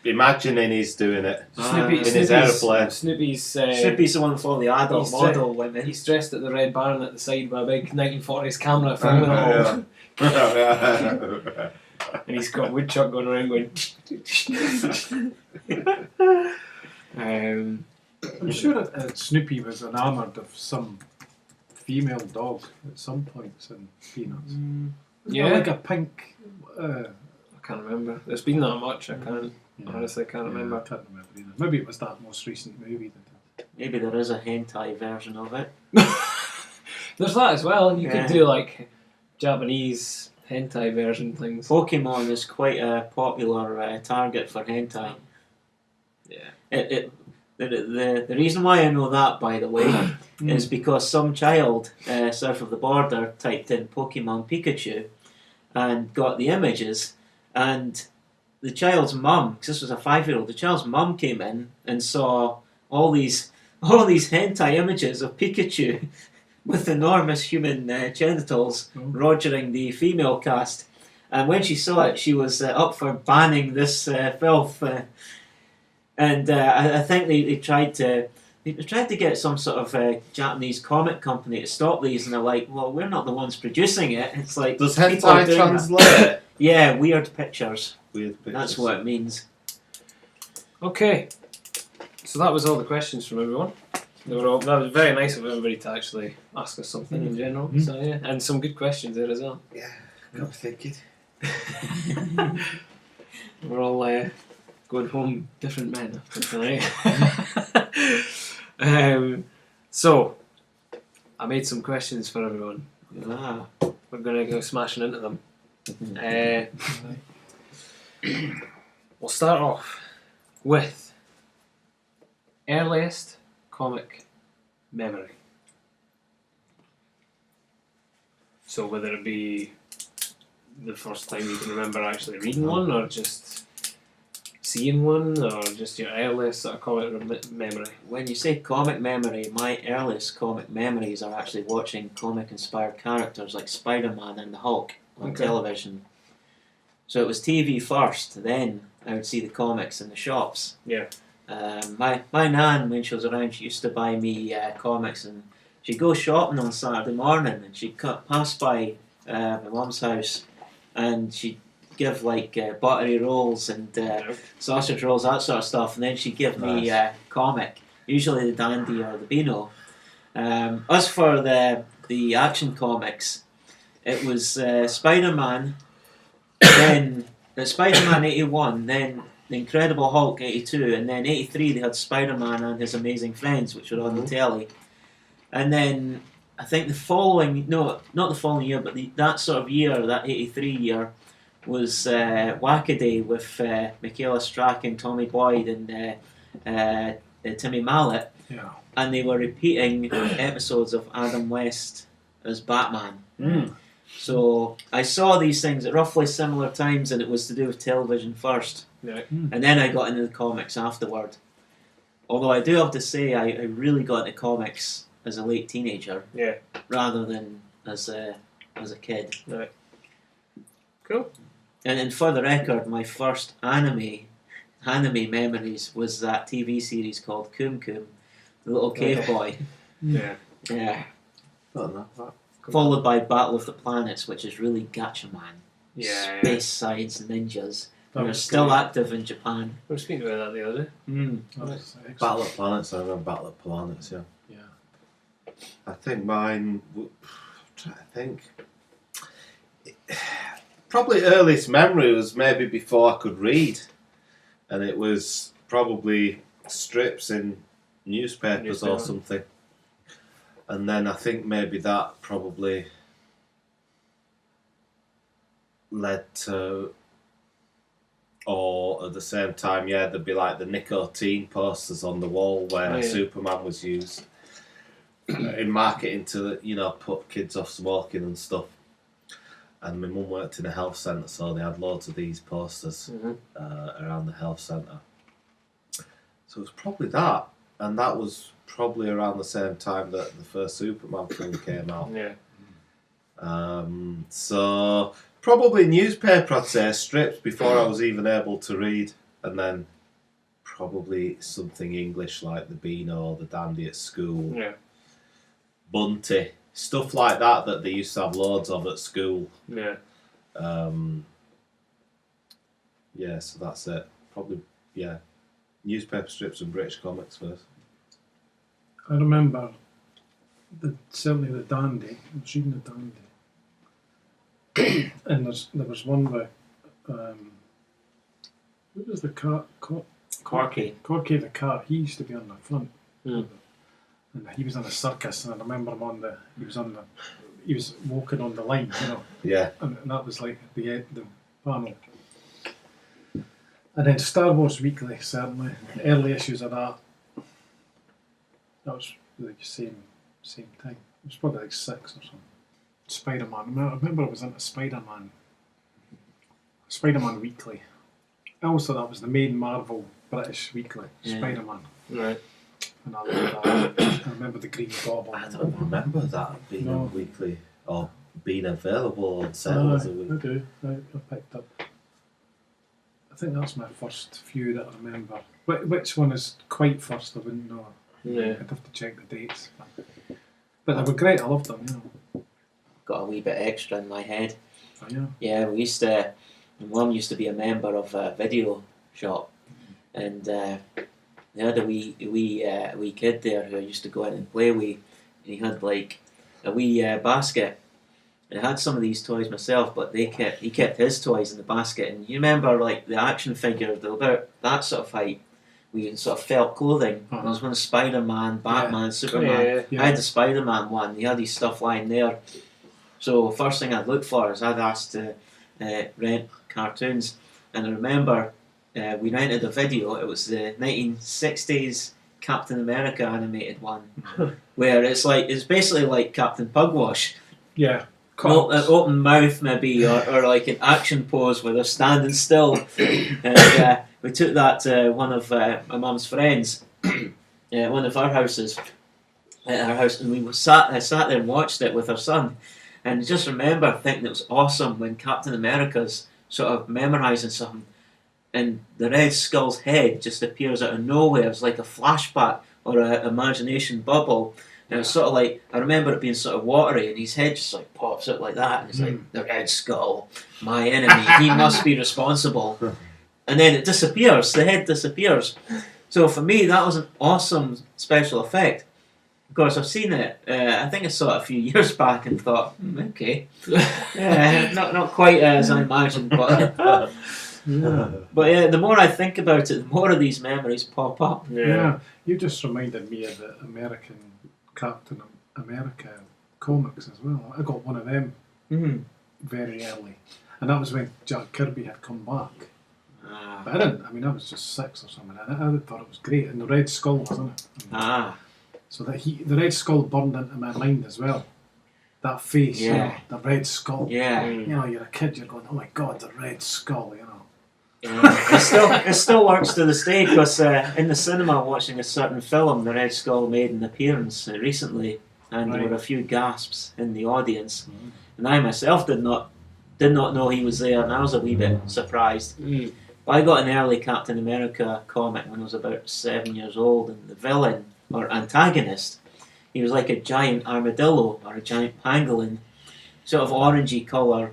Speaker 4: imagining he's doing it in his aeroplane.
Speaker 3: Snoopy's
Speaker 5: Snoopy's the one for the adult
Speaker 3: he's
Speaker 5: model women.
Speaker 3: He's dressed at the Red Baron at the side with a big 1940s camera filming it all. And he's got Woodchuck going around going.
Speaker 2: I'm sure that Snoopy was enamoured of some female dog at some points in Peanuts.
Speaker 3: Yeah,
Speaker 2: like a pink.
Speaker 3: I can't remember. There's been that much. I can't. Honestly, can't remember.
Speaker 2: I can't remember either. Maybe it was that most recent movie.
Speaker 5: Maybe there is a hentai version of it.
Speaker 3: There's that as well. You could do like Japanese hentai version things.
Speaker 5: Pokemon is quite a popular target for hentai.
Speaker 3: Yeah.
Speaker 5: The reason why I know that, by the way, is because some child south of the border typed in Pokemon Pikachu and got the images, and the child's mum, because this was a 5-year-old, the child's mum came in and saw all these hentai images of Pikachu with enormous human genitals rogering the female cast. And when she saw it, she was up for banning this filth. And I think they tried to get some sort of Japanese comic company to stop these, and they're like, well, we're not the ones producing it. It's like,
Speaker 4: does
Speaker 5: people are
Speaker 4: hentai
Speaker 5: doing
Speaker 4: translate?
Speaker 5: that. Yeah, weird pictures.
Speaker 4: Weird pictures.
Speaker 5: That's what it means.
Speaker 3: Okay, so that was all the questions from everyone. That was very nice of everybody to actually ask us something in general. So yeah, and some good questions there as well.
Speaker 4: Yeah, got thinking.
Speaker 3: We're all going home different men after tonight. So I made some questions for everyone. We're gonna go smashing into them. We'll start off with earliest comic memory. So whether it be the first time you can remember actually reading one, or just seeing one, or just your earliest sort of comic memory.
Speaker 5: When you say comic memory, my earliest comic memories are actually watching comic-inspired characters like Spider-Man and the Hulk on television. So it was TV first, then I would see the comics in the shops.
Speaker 3: Yeah.
Speaker 5: My nan, when she was around, she used to buy me comics, and she'd go shopping on Saturday morning, and she'd pass by my mum's house, and she'd give like buttery rolls and sausage rolls, that sort of stuff, and then she'd give me a comic, usually the Dandy or the Beano. As for the action comics, it was Spider-Man, then Spider-Man 81, then The Incredible Hulk 82, and then 83 they had Spider-Man and His Amazing Friends, which were on the telly. And then I think the following, no, not the following year, but that sort of year, that 83 year, was Wackaday with Michaela Strachan, Tommy Boyd, and Timmy Mallet.
Speaker 2: Yeah.
Speaker 5: And they were repeating episodes of Adam West as Batman. So I saw these things at roughly similar times, and it was to do with television first. And then I got into the comics afterward. Although I do have to say, I really got into comics as a late teenager, rather than as a kid.
Speaker 3: Right. Cool.
Speaker 5: And for the record, my first anime memories was that TV series called Kum Kum, the little cave boy.
Speaker 3: Yeah.
Speaker 5: Followed by Battle of the Planets, which is really Gatchaman.
Speaker 3: Yeah.
Speaker 5: Space Sides Ninjas. They're still active in Japan.
Speaker 3: We were speaking about that the other day.
Speaker 4: Battle of Planets, I remember Battle of Planets, yeah. I think mine, I'm trying to think. Probably earliest memory was maybe before I could read. and it was probably strips in newspapers or something. And then I think maybe that probably led to, or at the same time, there'd be like the nicotine posters on the wall where Superman was used in marketing to, put kids off smoking and stuff. And my mum worked in a health centre, so they had loads of these posters around the health centre. So it was probably that, and that was probably around the same time that the first Superman film came out.
Speaker 3: Yeah.
Speaker 4: So probably newspaper, I'd say, strips before I was even able to read, and then probably something English like the Beano or the Dandy at school.
Speaker 3: Yeah.
Speaker 4: Bunty, stuff like that they used to have loads of at school.
Speaker 3: Yeah.
Speaker 4: So that's it. Probably, newspaper strips and British comics first.
Speaker 2: I remember certainly the Dandy. I was reading the Dandy. And there was one where what was the cat?
Speaker 5: Corky.
Speaker 2: Corky the cat. He used to be on the front.
Speaker 3: Mm.
Speaker 2: And he was in a circus, and I remember him he was walking on the line,
Speaker 4: Yeah.
Speaker 2: and that was like the panel. And then Star Wars Weekly, certainly early issues of that. That was like the same thing. It was probably like 6 or something. Spider-Man. I remember I was into Spider-Man Weekly. I always thought that was the main Marvel British weekly. Spider-Man.
Speaker 3: Right.
Speaker 2: And I loved that. I remember the Green Goblin.
Speaker 4: I don't remember that being a weekly or being available on sale as a week.
Speaker 2: I do. I picked up. I think that's my first few that I remember. Which one is quite first? I wouldn't know.
Speaker 3: Yeah.
Speaker 2: I'd have to check the dates. But they were great. I loved them.
Speaker 5: Got a wee bit extra in my head.
Speaker 2: Oh, yeah.
Speaker 5: Yeah, we used to. My mum used to be a member of a video shop, and they had a wee kid there who I used to go in and play with. And he had like a wee basket. And I had some of these toys myself, but he kept his toys in the basket. And you remember like the action figures, they're about that sort of height. We sort of felt clothing. There was one Spider-Man, Batman, Superman.
Speaker 2: Yeah.
Speaker 5: I had the Spider-Man one. He had his stuff lying there. So first thing I'd look for is I'd ask to rent cartoons, and I remember we rented a video. It was the 1960s Captain America animated one, where it's basically like Captain Pugwash.
Speaker 2: Yeah.
Speaker 5: An open mouth maybe, or like an action pose where they're standing still. And we took that to one of my mum's friends, one of our houses, at her house, and we sat there and watched it with her son. And I just remember thinking it was awesome when Captain America's sort of memorising something, and the Red Skull's head just appears out of nowhere. It's like a flashback or an imagination bubble. And it was sort of like, I remember it being sort of watery, and his head just like pops out like that, and it's like, the Red Skull, my enemy, he must be responsible. And then it disappears, the head disappears. So for me, that was an awesome special effect. Of course, I've seen it, I think I saw it a few years back and thought, okay. Not quite as I imagined, but... But the more I think about it, the more of these memories pop up.
Speaker 2: Yeah. You just reminded me of the American Captain America comics as well. I got one of them very early, and that was when Jack Kirby had come back. But I didn't. I mean, I was just 6 or something. I thought it was great, and the Red Skull was in it. So that the Red Skull burned into my mind as well. That face, the Red Skull.
Speaker 5: Yeah.
Speaker 2: You know, you're a kid. You're going, oh my God, the Red Skull. You know.
Speaker 5: It still works to this day, because in the cinema watching a certain film, the Red Skull made an appearance recently, and there were a few gasps in the audience, and I myself did not know he was there, and I was a wee bit surprised. But I got an early Captain America comic when I was about 7 years old, and the villain or antagonist, he was like a giant armadillo or a giant pangolin, sort of orangey colour,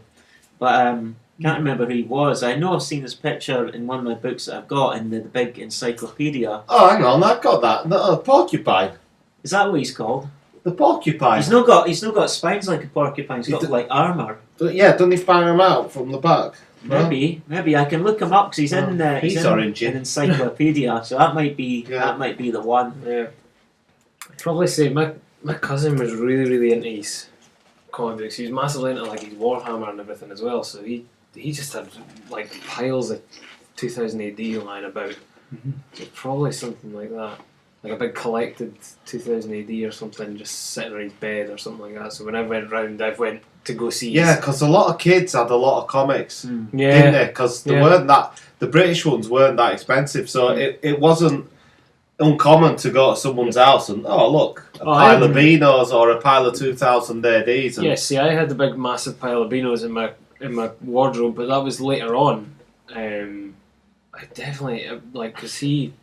Speaker 5: but can't remember who he was. I know I've seen his picture in one of my books that I've got in the big encyclopedia.
Speaker 4: Oh, hang on, I've got that. The porcupine.
Speaker 5: Is that what he's called?
Speaker 4: The porcupine.
Speaker 5: He's not got spines like a porcupine. He's got like armour.
Speaker 4: Yeah, doesn't he fire him out from the back?
Speaker 5: Maybe I can look him up because he's in
Speaker 4: he's
Speaker 5: an
Speaker 4: orangey.
Speaker 5: encyclopedia, so that might be
Speaker 4: Yeah.
Speaker 5: the one.
Speaker 3: Yeah. I'd probably say my cousin was really into his comic books. He was massively into like his Warhammer and everything as well. So he just had like piles of 2000 AD lying about. So probably something like that, like a big collected 2000 AD or something, just sitting on his bed or something like that. So when I went round, I went to go see.
Speaker 4: Yeah, because a lot of kids had a lot of comics, didn't
Speaker 3: Yeah.
Speaker 4: they? Because they weren't that. The British ones weren't that expensive, so it wasn't uncommon to go to someone's house and look, a pile of Beanos or a pile of 2000 ADs. And
Speaker 3: Yeah, see, I had a big, massive pile of Beanos in my wardrobe, but that was later on. I definitely because he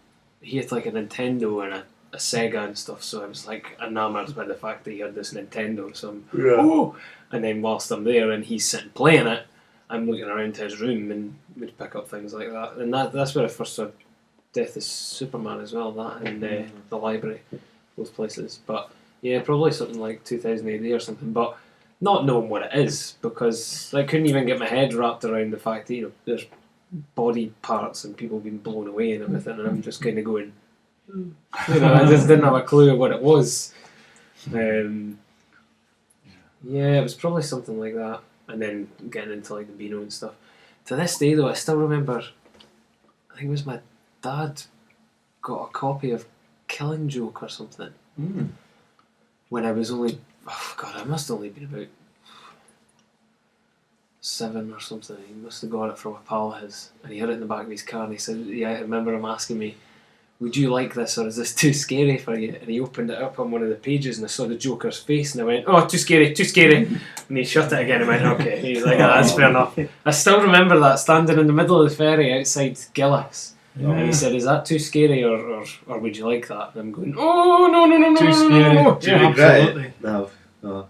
Speaker 3: had like a Nintendo and a Sega and stuff, so I was like enamoured by the fact that he had this Nintendo. So oh! And then whilst I'm there and he's sitting playing it, I'm looking around to his room and would pick up things like that. And that's where I first saw Death is Superman as well. That and the library, those places. But yeah, probably something like 2000 AD or something. But not knowing what it is, because I couldn't even get my head wrapped around the fact that there's body parts and people being blown away and everything, and I'm just kind of going, I just didn't have a clue what it was. Yeah, it was probably something like that, and then getting into like the Beano and stuff. To this day, though, I still remember. I think it was my dad got a copy of Killing Joke or something when I was only. Oh God, I must have only been about 7 or something. He must have got it from a pal of his, and he had it in the back of his car. And he said, "Yeah, I remember him asking me, would you like this, or is this too scary for you?" And he opened it up on one of the pages, and I saw the Joker's face, and I went, "Oh, too scary, too scary." And he shut it again and went, "Okay." He's like, "Oh, that's fair enough." I still remember that, standing in the middle of the ferry outside Gillis. And he said, "Is that too scary, or would you like that?" And I'm going, "Oh, no,
Speaker 2: Too scary.
Speaker 3: no."
Speaker 4: Do you
Speaker 3: Yeah,
Speaker 4: regret
Speaker 2: absolutely.
Speaker 4: it? No.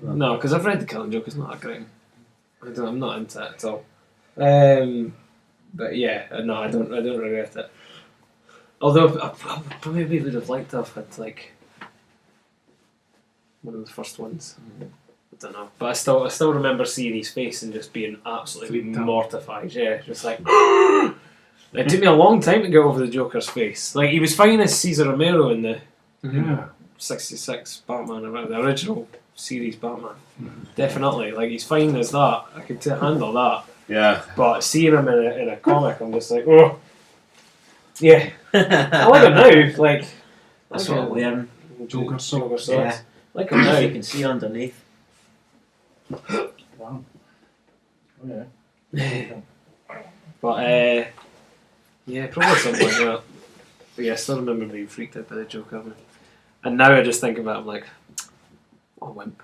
Speaker 3: no, because I've read The Killing Joke. It's not that great. I'm not into it at all. But yeah, no, I don't regret it. Although I probably would have liked to have had like one of the first ones. I don't know, but I still remember seeing his face and just being absolutely mortified. Yeah, just like. It took me a long time to get over the Joker's face. Like, he was fine as Cesar Romero in the 66 Batman, or the original series Batman. Definitely, like, he's fine as that. I could handle that.
Speaker 4: Yeah.
Speaker 3: But seeing him in a comic, I'm just like, oh, yeah. I like him now. Like,
Speaker 5: That's what I'm wearing.
Speaker 2: Joker socks.
Speaker 5: Yeah.
Speaker 3: Like him now.
Speaker 5: You can see underneath.
Speaker 2: Wow. Oh yeah.
Speaker 3: But yeah, probably something like that. But yeah, I still remember being freaked out by the Joker. And now I just think about it, I'm like, oh, wimp.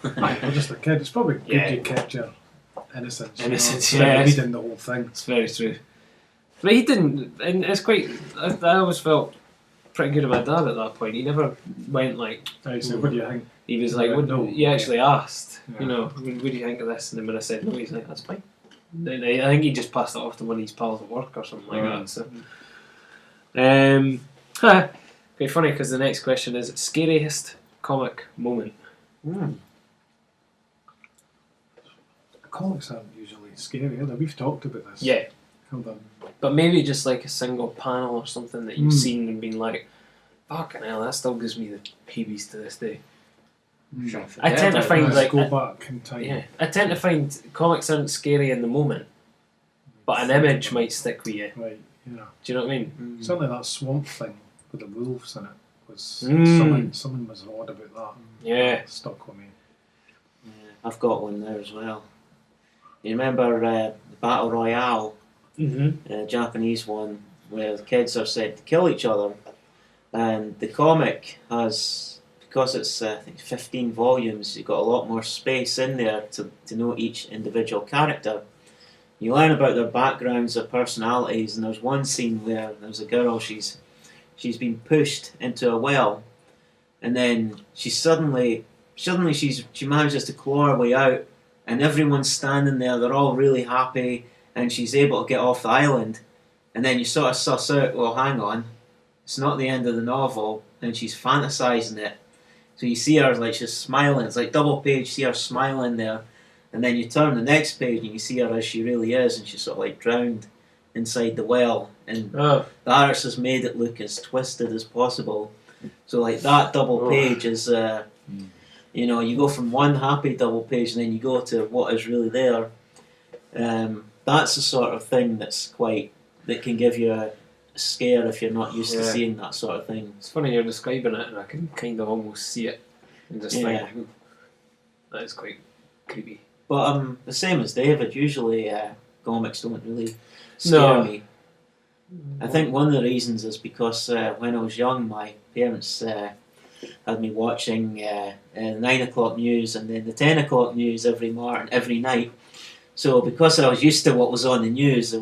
Speaker 2: You're just a kid. It's probably good
Speaker 3: Yeah.
Speaker 2: you kept your innocence.
Speaker 3: Innocence,
Speaker 2: you know,
Speaker 3: yeah.
Speaker 2: reading the whole thing.
Speaker 3: It's very true. But he didn't, and it's quite, I always felt pretty good about Dad at that point. He never went like,
Speaker 2: I said, what do you think?
Speaker 3: he was like, what,
Speaker 2: No.
Speaker 3: he actually asked,
Speaker 2: Yeah.
Speaker 3: you know, what do you think of this? And then when I said no, he's like, that's fine. And I think he just passed it off to one of his pals at work or something like that. So, quite funny because the next question is scariest comic moment.
Speaker 2: Comics aren't usually scary, are they? We've talked about this.
Speaker 3: Yeah,
Speaker 2: Hold on.
Speaker 3: but maybe just like a single panel or something that you've seen and been like, fucking hell, that still gives me the heebies to this day. I tend to find
Speaker 2: Let's
Speaker 3: like
Speaker 2: go back in time.
Speaker 3: yeah, I tend to find comics aren't scary in the moment, but an image might stick with you.
Speaker 2: Right, yeah.
Speaker 3: Do you know what I mean?
Speaker 2: Certainly that swamp thing with the wolves in it was something was odd about that.
Speaker 3: Yeah.
Speaker 2: It stuck with me.
Speaker 5: I've got one there as well. You remember the Battle Royale,
Speaker 3: Mm-hmm.
Speaker 5: Japanese one, where the kids are said to kill each other, and the comic has, because it's I think 15 volumes, you've got a lot more space in there to know each individual character. You learn about their backgrounds, their personalities, and there's one scene where there's a girl, she's been pushed into a well, and then she manages to claw her way out, and everyone's standing there, they're all really happy, and she's able to get off the island, and then you sort of suss out, well, hang on, it's not the end of the novel, and she's fantasising it. So you see her like she's smiling, it's like double page, see her smiling there, and then you turn the next page and you see her as she really is, and she's sort of like drowned inside the well, and
Speaker 3: Oh,
Speaker 5: the artist has made it look as twisted as possible. So like that double page is, you know, you go from one happy double page and then you go to what is really there. That's the sort of thing that can give you a scare if you're not used to seeing that sort of thing.
Speaker 3: it's funny you're describing it, and I can kind of almost see it, and just think, that is quite creepy.
Speaker 5: But the same as David, usually comics don't really scare me. I think one of the reasons is because when I was young, my parents had me watching the 9 o'clock news and then the 10 o'clock news every night. So because I was used to what was on the news,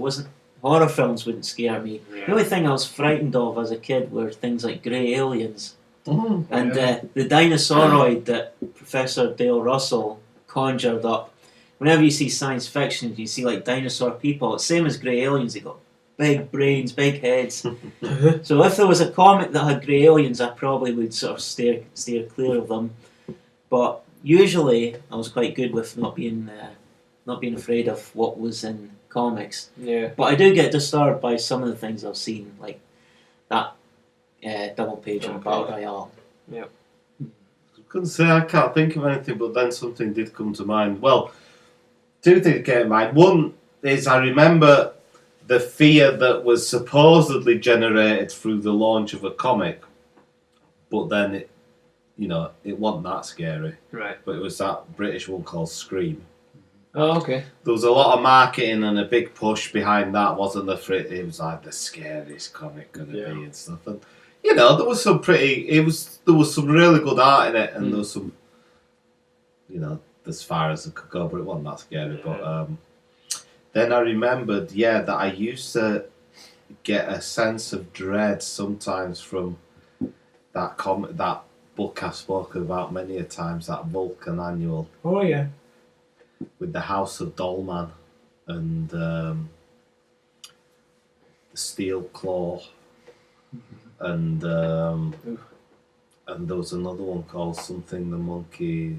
Speaker 5: horror films wouldn't scare me.
Speaker 3: Yeah.
Speaker 5: The only thing I was frightened of as a kid were things like grey aliens. And the dinosauroid that Professor Dale Russell conjured up. Whenever you see science fiction, you see like dinosaur people. It's same as grey aliens. They got big brains, big heads. So if there was a comic that had grey aliens, I probably would sort of steer clear of them. But usually, I was quite good with not being afraid of what was in comics.
Speaker 3: Yeah.
Speaker 5: But I do get disturbed by some of the things I've seen, like that double page on Battle Royale.
Speaker 3: Yeah.
Speaker 4: I couldn't say I can't think of anything, but then something did come to mind. Well, two things came to mind. One is I remember the fear that was supposedly generated through the launch of a comic, but then it wasn't that scary.
Speaker 3: Right.
Speaker 4: But it was that British one called Scream.
Speaker 3: Oh, okay.
Speaker 4: There was a lot of marketing and a big push behind that, wasn't there? It was like the scariest comic going to be and stuff. And there was some there was some really good art in it, and there was some, as far as it could go, but it wasn't that scary. But then I remembered, that I used to get a sense of dread sometimes from that book I've spoken about many a times, that Vulcan annual.
Speaker 3: Oh, yeah.
Speaker 4: With the House of Dollman and the Steel Claw, and there was another one called Something the Monkey,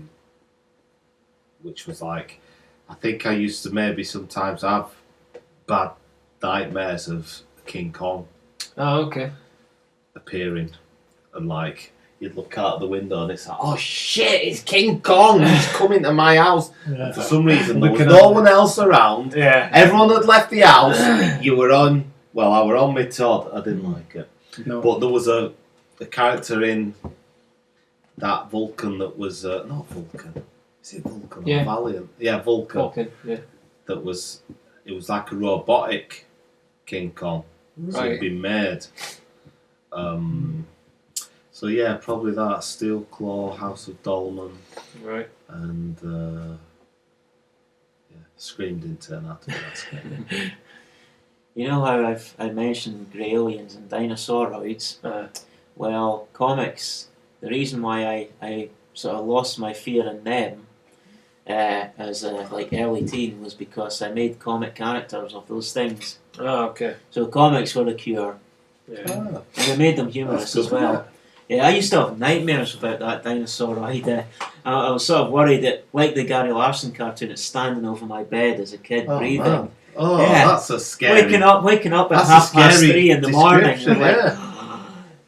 Speaker 4: which was like, I think I used to maybe sometimes have bad nightmares of King Kong
Speaker 3: Oh, okay.
Speaker 4: appearing, and like you'd look out the window and it's like, oh shit, it's King Kong, he's coming to my house. And for some reason there was no one else around.
Speaker 3: Yeah.
Speaker 4: Everyone had left the house. I were on my Todd. I didn't like it.
Speaker 2: No.
Speaker 4: But there was a character in that Vulcan that was not Vulcan. Is it Vulcan or Valiant? Yeah, Vulcan.
Speaker 3: Vulcan, yeah.
Speaker 4: It was like a robotic King Kong. So it'd been made. So yeah, probably that Steel Claw, House of Dolman,
Speaker 3: Right.
Speaker 4: and Scream didn't turn out to be that scary.
Speaker 5: You know how I mentioned grey aliens and dinosauroids? Well, comics, the reason why I sort of lost my fear in them as a early teen was because I made comic characters of those things.
Speaker 3: Oh, okay.
Speaker 5: So comics were the cure.
Speaker 3: Yeah.
Speaker 4: Ah,
Speaker 5: And I made them humorous
Speaker 4: that's
Speaker 5: as
Speaker 4: good,
Speaker 5: well. Yeah, I used to have nightmares about that dinosauroid. I was sort of worried that, like the Gary Larson cartoon, it's standing over my bed as a kid, breathing.
Speaker 4: Man. Oh,
Speaker 5: Yeah.
Speaker 4: that's a scary.
Speaker 5: Waking up at
Speaker 4: That's a
Speaker 5: 3:30 in the morning.
Speaker 4: description,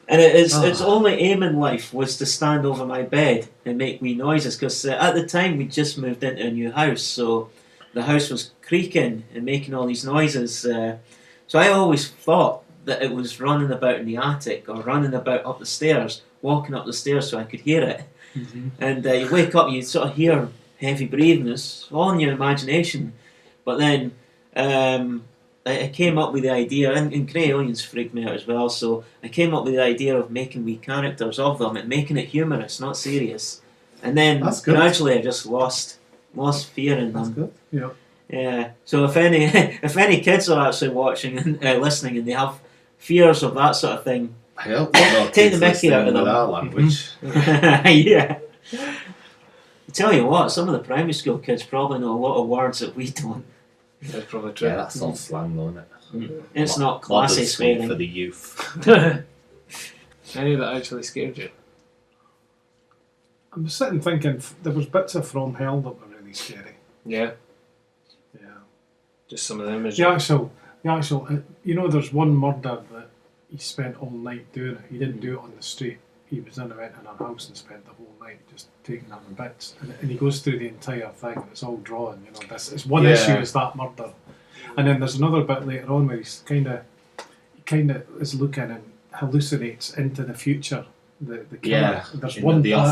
Speaker 5: And its only aim in life was to stand over my bed and make wee noises, because at the time we just moved into a new house, so the house was creaking and making all these noises. So I always thought that it was running about in the attic or running about up the stairs, walking up the stairs so I could hear it.
Speaker 2: Mm-hmm.
Speaker 5: And you wake up, you sort of hear heavy breathing. It's all in your imagination. But then I came up with the idea, and grey aliens freaked me out as well, so I came up with the idea of making wee characters of them and making it humorous, not serious. And then
Speaker 4: That's good.
Speaker 5: gradually I just lost fear in
Speaker 4: That's
Speaker 5: them.
Speaker 4: good.
Speaker 2: Yeah.
Speaker 5: Yeah. So if any kids are actually watching and listening and they have fears of that sort of thing,
Speaker 4: I hope no
Speaker 5: Take
Speaker 4: kids
Speaker 5: the mickey out of
Speaker 4: listening with
Speaker 5: them.
Speaker 4: our language.
Speaker 5: yeah. I tell you what, some of the primary school kids probably know a lot of words that we don't.
Speaker 3: That's probably true.
Speaker 4: Yeah, that's all slang, though, isn't it?
Speaker 5: It's not
Speaker 4: Modern
Speaker 5: classy
Speaker 4: speak for
Speaker 5: swearing.
Speaker 4: the youth.
Speaker 3: Any that actually scared you?
Speaker 2: I was sitting thinking there was bits of From Hell that were really scary.
Speaker 3: Yeah,
Speaker 2: Yeah.
Speaker 3: just some of the images.
Speaker 2: The actual, there's one murder that he spent all night doing it. He didn't do it on the street. He went in our house and spent the whole night just taking them in bits. And he goes through the entire thing, and it's all drawn. It's one issue is that murder, and then there's another bit later on where he's kind of is looking and hallucinates into the future. The killer. There's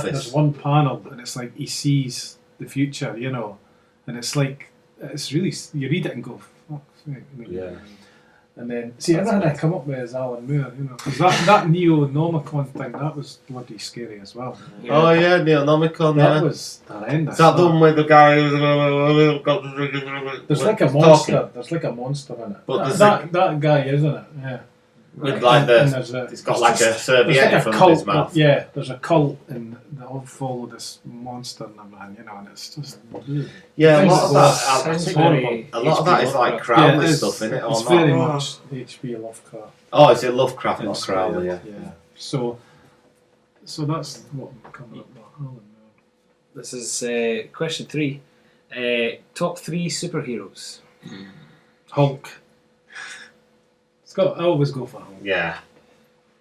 Speaker 2: there's one panel, and it's like he sees the future, and it's like it's really, you read it and go, fuck. And then everything I come up with is Alan Moore, because that Neonomicon thing, that was bloody scary as well.
Speaker 4: Yeah. Oh yeah, Neonomicon.
Speaker 2: That was horrendous.
Speaker 4: Is that the one with the guy who's
Speaker 2: there's like a monster. Talking. There's like a monster in it. But that guy, isn't it? Yeah.
Speaker 4: With like it's got like a serviette in front of his mouth.
Speaker 2: Yeah, there's a cult and they all follow this monster and everything, and it's just...
Speaker 4: Yeah, a lot of that is like Crowley stuff, isn't it?
Speaker 2: It's very much H.P. Lovecraft.
Speaker 4: Oh, is it Lovecraft, not Crowley?
Speaker 2: Yeah. So that's what I'm coming up with.
Speaker 3: This is question 3. Top 3 superheroes.
Speaker 2: Hulk. I always go for Hulk.
Speaker 4: Yeah.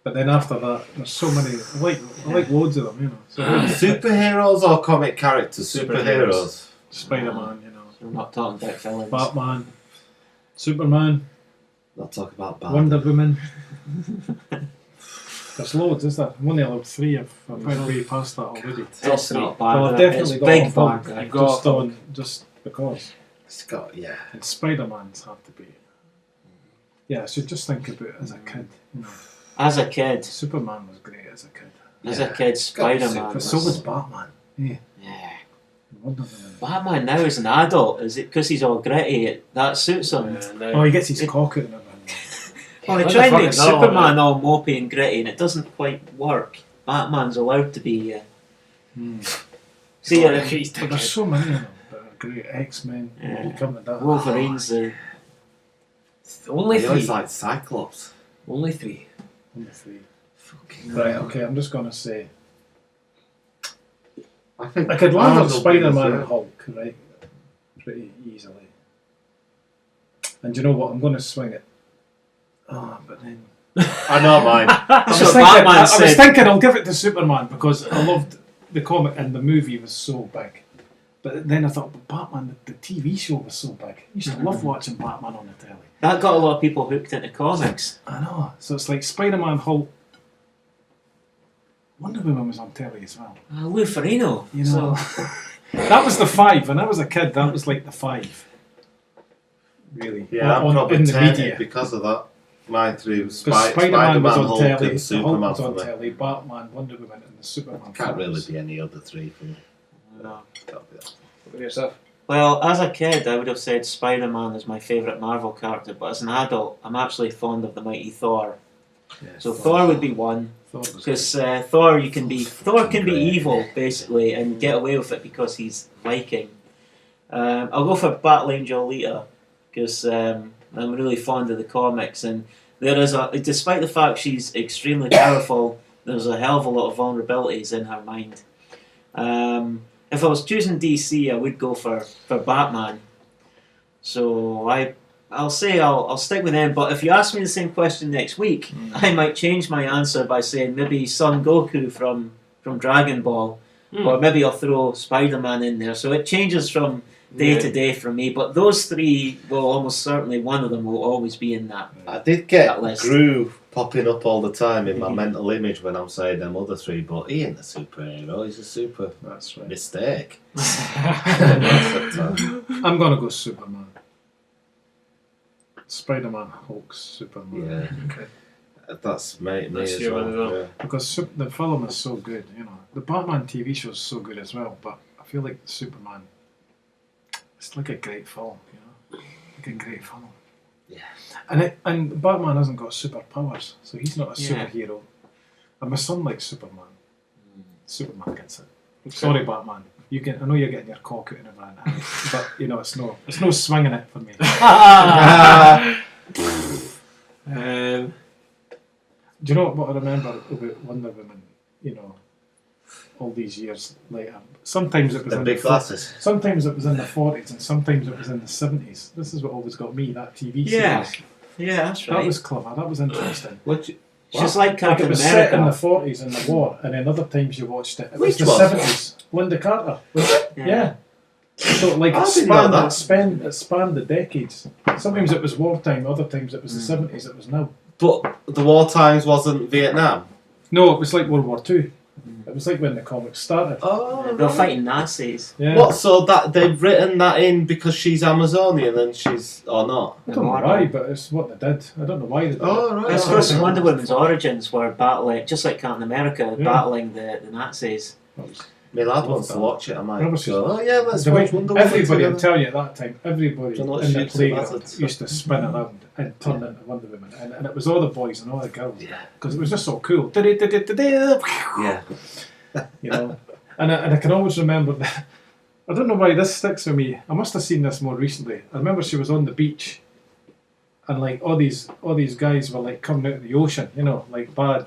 Speaker 2: But then after that, there's so many. I like loads of them, So
Speaker 4: superheroes or comic characters? Superheroes.
Speaker 2: Spider-Man,
Speaker 5: So we're not talking about villains.
Speaker 2: Batman. Superman.
Speaker 4: Not talking about Batman.
Speaker 2: Wonder Woman. There's loads, is there? I'm only allowed 3. I've went way past that already.
Speaker 5: It's not bad.
Speaker 2: Well, I've definitely got
Speaker 5: big
Speaker 2: Hulk. Just because.
Speaker 4: It's got,
Speaker 2: And Spider-Man's have to be. Yeah, so just think about it as a kid.
Speaker 5: As a kid,
Speaker 2: Superman was great as a kid.
Speaker 5: As a kid, Spider-Man.
Speaker 2: But so was Batman. Yeah.
Speaker 5: Batman now is an adult. Is it because he's all gritty? That suits him.
Speaker 2: He gets his cock out and everything.
Speaker 5: Well, they try and make Superman all mopey and gritty, and it doesn't quite work. Batman's allowed to be.
Speaker 2: But there's so many of them that are great. X-Men.
Speaker 5: Wolverine's
Speaker 3: only 3.
Speaker 4: I always like Cyclops.
Speaker 3: Only 3.
Speaker 2: Right, okay, I'm just going to say...
Speaker 4: I think
Speaker 2: I could land on Spider-Man and Hulk, right? Pretty easily. And you know what? I'm going to swing it. But then...
Speaker 4: I know mine.
Speaker 2: I was thinking I'll give it to Superman because I loved the comic and the movie was so big. But then I thought, but Batman, the TV show was so big. I used to love watching Batman on the telly.
Speaker 5: That got a lot of people hooked into comics.
Speaker 2: I know. So it's like Spider-Man, Hulk. Wonder Woman was on telly as well.
Speaker 5: Lou Ferrigno.
Speaker 2: That was the 5. When I was a kid, that was like the 5. Really.
Speaker 4: Yeah, I'm probably in the media because of that. Mine 3 was Spider-Man was on
Speaker 2: Hulk
Speaker 4: telly,
Speaker 2: and
Speaker 4: Superman
Speaker 2: Hulk was on
Speaker 4: for me.
Speaker 2: telly, Batman, Wonder Woman, and the Superman.
Speaker 4: Can't really be any other 3 for me.
Speaker 5: No.
Speaker 3: What about yourself?
Speaker 5: Well, as a kid, I would have said Spider-Man is my favourite Marvel character, but as an adult, I'm actually fond of the mighty Thor. Yeah, so Thor would be one, because Thor can be evil basically and get away with it because he's Viking. I'll go for Battle Angel Alita because I'm really fond of the comics, and despite the fact she's extremely powerful, there's a hell of a lot of vulnerabilities in her mind. If I was choosing DC, I would go for Batman. So I'll say I'll stick with them. But if you ask me the same question next week, I might change my answer by saying maybe Son Goku from Dragon Ball, or maybe I'll throw Spider-Man in there. So it changes from day to day for me. But those 3 will almost certainly, one of them will always be in that.
Speaker 4: I did get Gru popping up all the time in my mental image when I'm saying them other 3, but he ain't a superhero, he's a super mistake.
Speaker 2: I'm going to go Superman. Spider-Man, Hulk, Superman.
Speaker 4: Yeah. Okay. That's me as well. Yeah.
Speaker 2: Because the film is so good, The Batman TV show is so good as well, but I feel like Superman, it's like a great film, Like a great film.
Speaker 4: Yeah.
Speaker 2: And Batman hasn't got superpowers, so he's not a superhero. And my son likes Superman. Superman gets it. Okay. Sorry, Batman. I know you're getting your cock out and everything, but it's no swinging it for me. Do you know what I remember about Wonder Woman? all these years later. Sometimes it was
Speaker 4: The
Speaker 2: in
Speaker 4: big glasses.
Speaker 2: Sometimes it was in the 40s and sometimes it was in the 70s. This is what always got me, that TV series.
Speaker 5: Yeah. Yeah, that's right.
Speaker 2: That was clever, that was interesting.
Speaker 4: Which,
Speaker 5: It's just like
Speaker 2: Like
Speaker 5: Captain
Speaker 2: it was set in the
Speaker 5: America.
Speaker 2: 40s in the war, and then other times you watched it. It was
Speaker 4: Which
Speaker 2: the
Speaker 4: was?
Speaker 2: 70s. Linda Carter. Was it? Yeah. So like
Speaker 4: I
Speaker 2: it
Speaker 4: didn't know
Speaker 2: spanned,
Speaker 4: that.
Speaker 2: it spanned the decades. Sometimes it was wartime, other times it was the 70s, it was now.
Speaker 4: but the war times wasn't Vietnam.
Speaker 2: No, it was like World War II. It was like when the comics started.
Speaker 4: Oh,
Speaker 5: They're fighting Nazis.
Speaker 2: Yeah.
Speaker 4: What? So that they've written that in because she's Amazonian and she's or not?
Speaker 2: I don't know why, but it's what they did. I don't know why they did
Speaker 4: Oh,
Speaker 2: it.
Speaker 4: right.
Speaker 5: It's
Speaker 4: Oh,
Speaker 5: because
Speaker 4: okay.
Speaker 5: Wonder Woman's origins were battling, just like Captain America,
Speaker 2: Yeah.
Speaker 5: battling the Nazis.
Speaker 2: That was-
Speaker 4: My lad wants to watch it. I might
Speaker 2: Remember
Speaker 4: go, oh yeah, let's
Speaker 2: The
Speaker 4: watch
Speaker 2: way-
Speaker 4: Wonder Woman
Speaker 2: everybody, I'm
Speaker 4: together.
Speaker 2: telling you, at that time, everybody
Speaker 4: Don't know what
Speaker 2: in the
Speaker 4: shoots
Speaker 2: playground
Speaker 4: and hazards.
Speaker 2: used to spin around and turn into Wonder Woman, and it was all the boys and all the girls
Speaker 4: Yeah.
Speaker 2: because it was just so cool.
Speaker 4: Yeah.
Speaker 2: You know, and I can always remember that. I don't know why this sticks with me. I must have seen this more recently. I remember she was on the beach, and like all these guys were like coming out of the ocean, you know, like bad,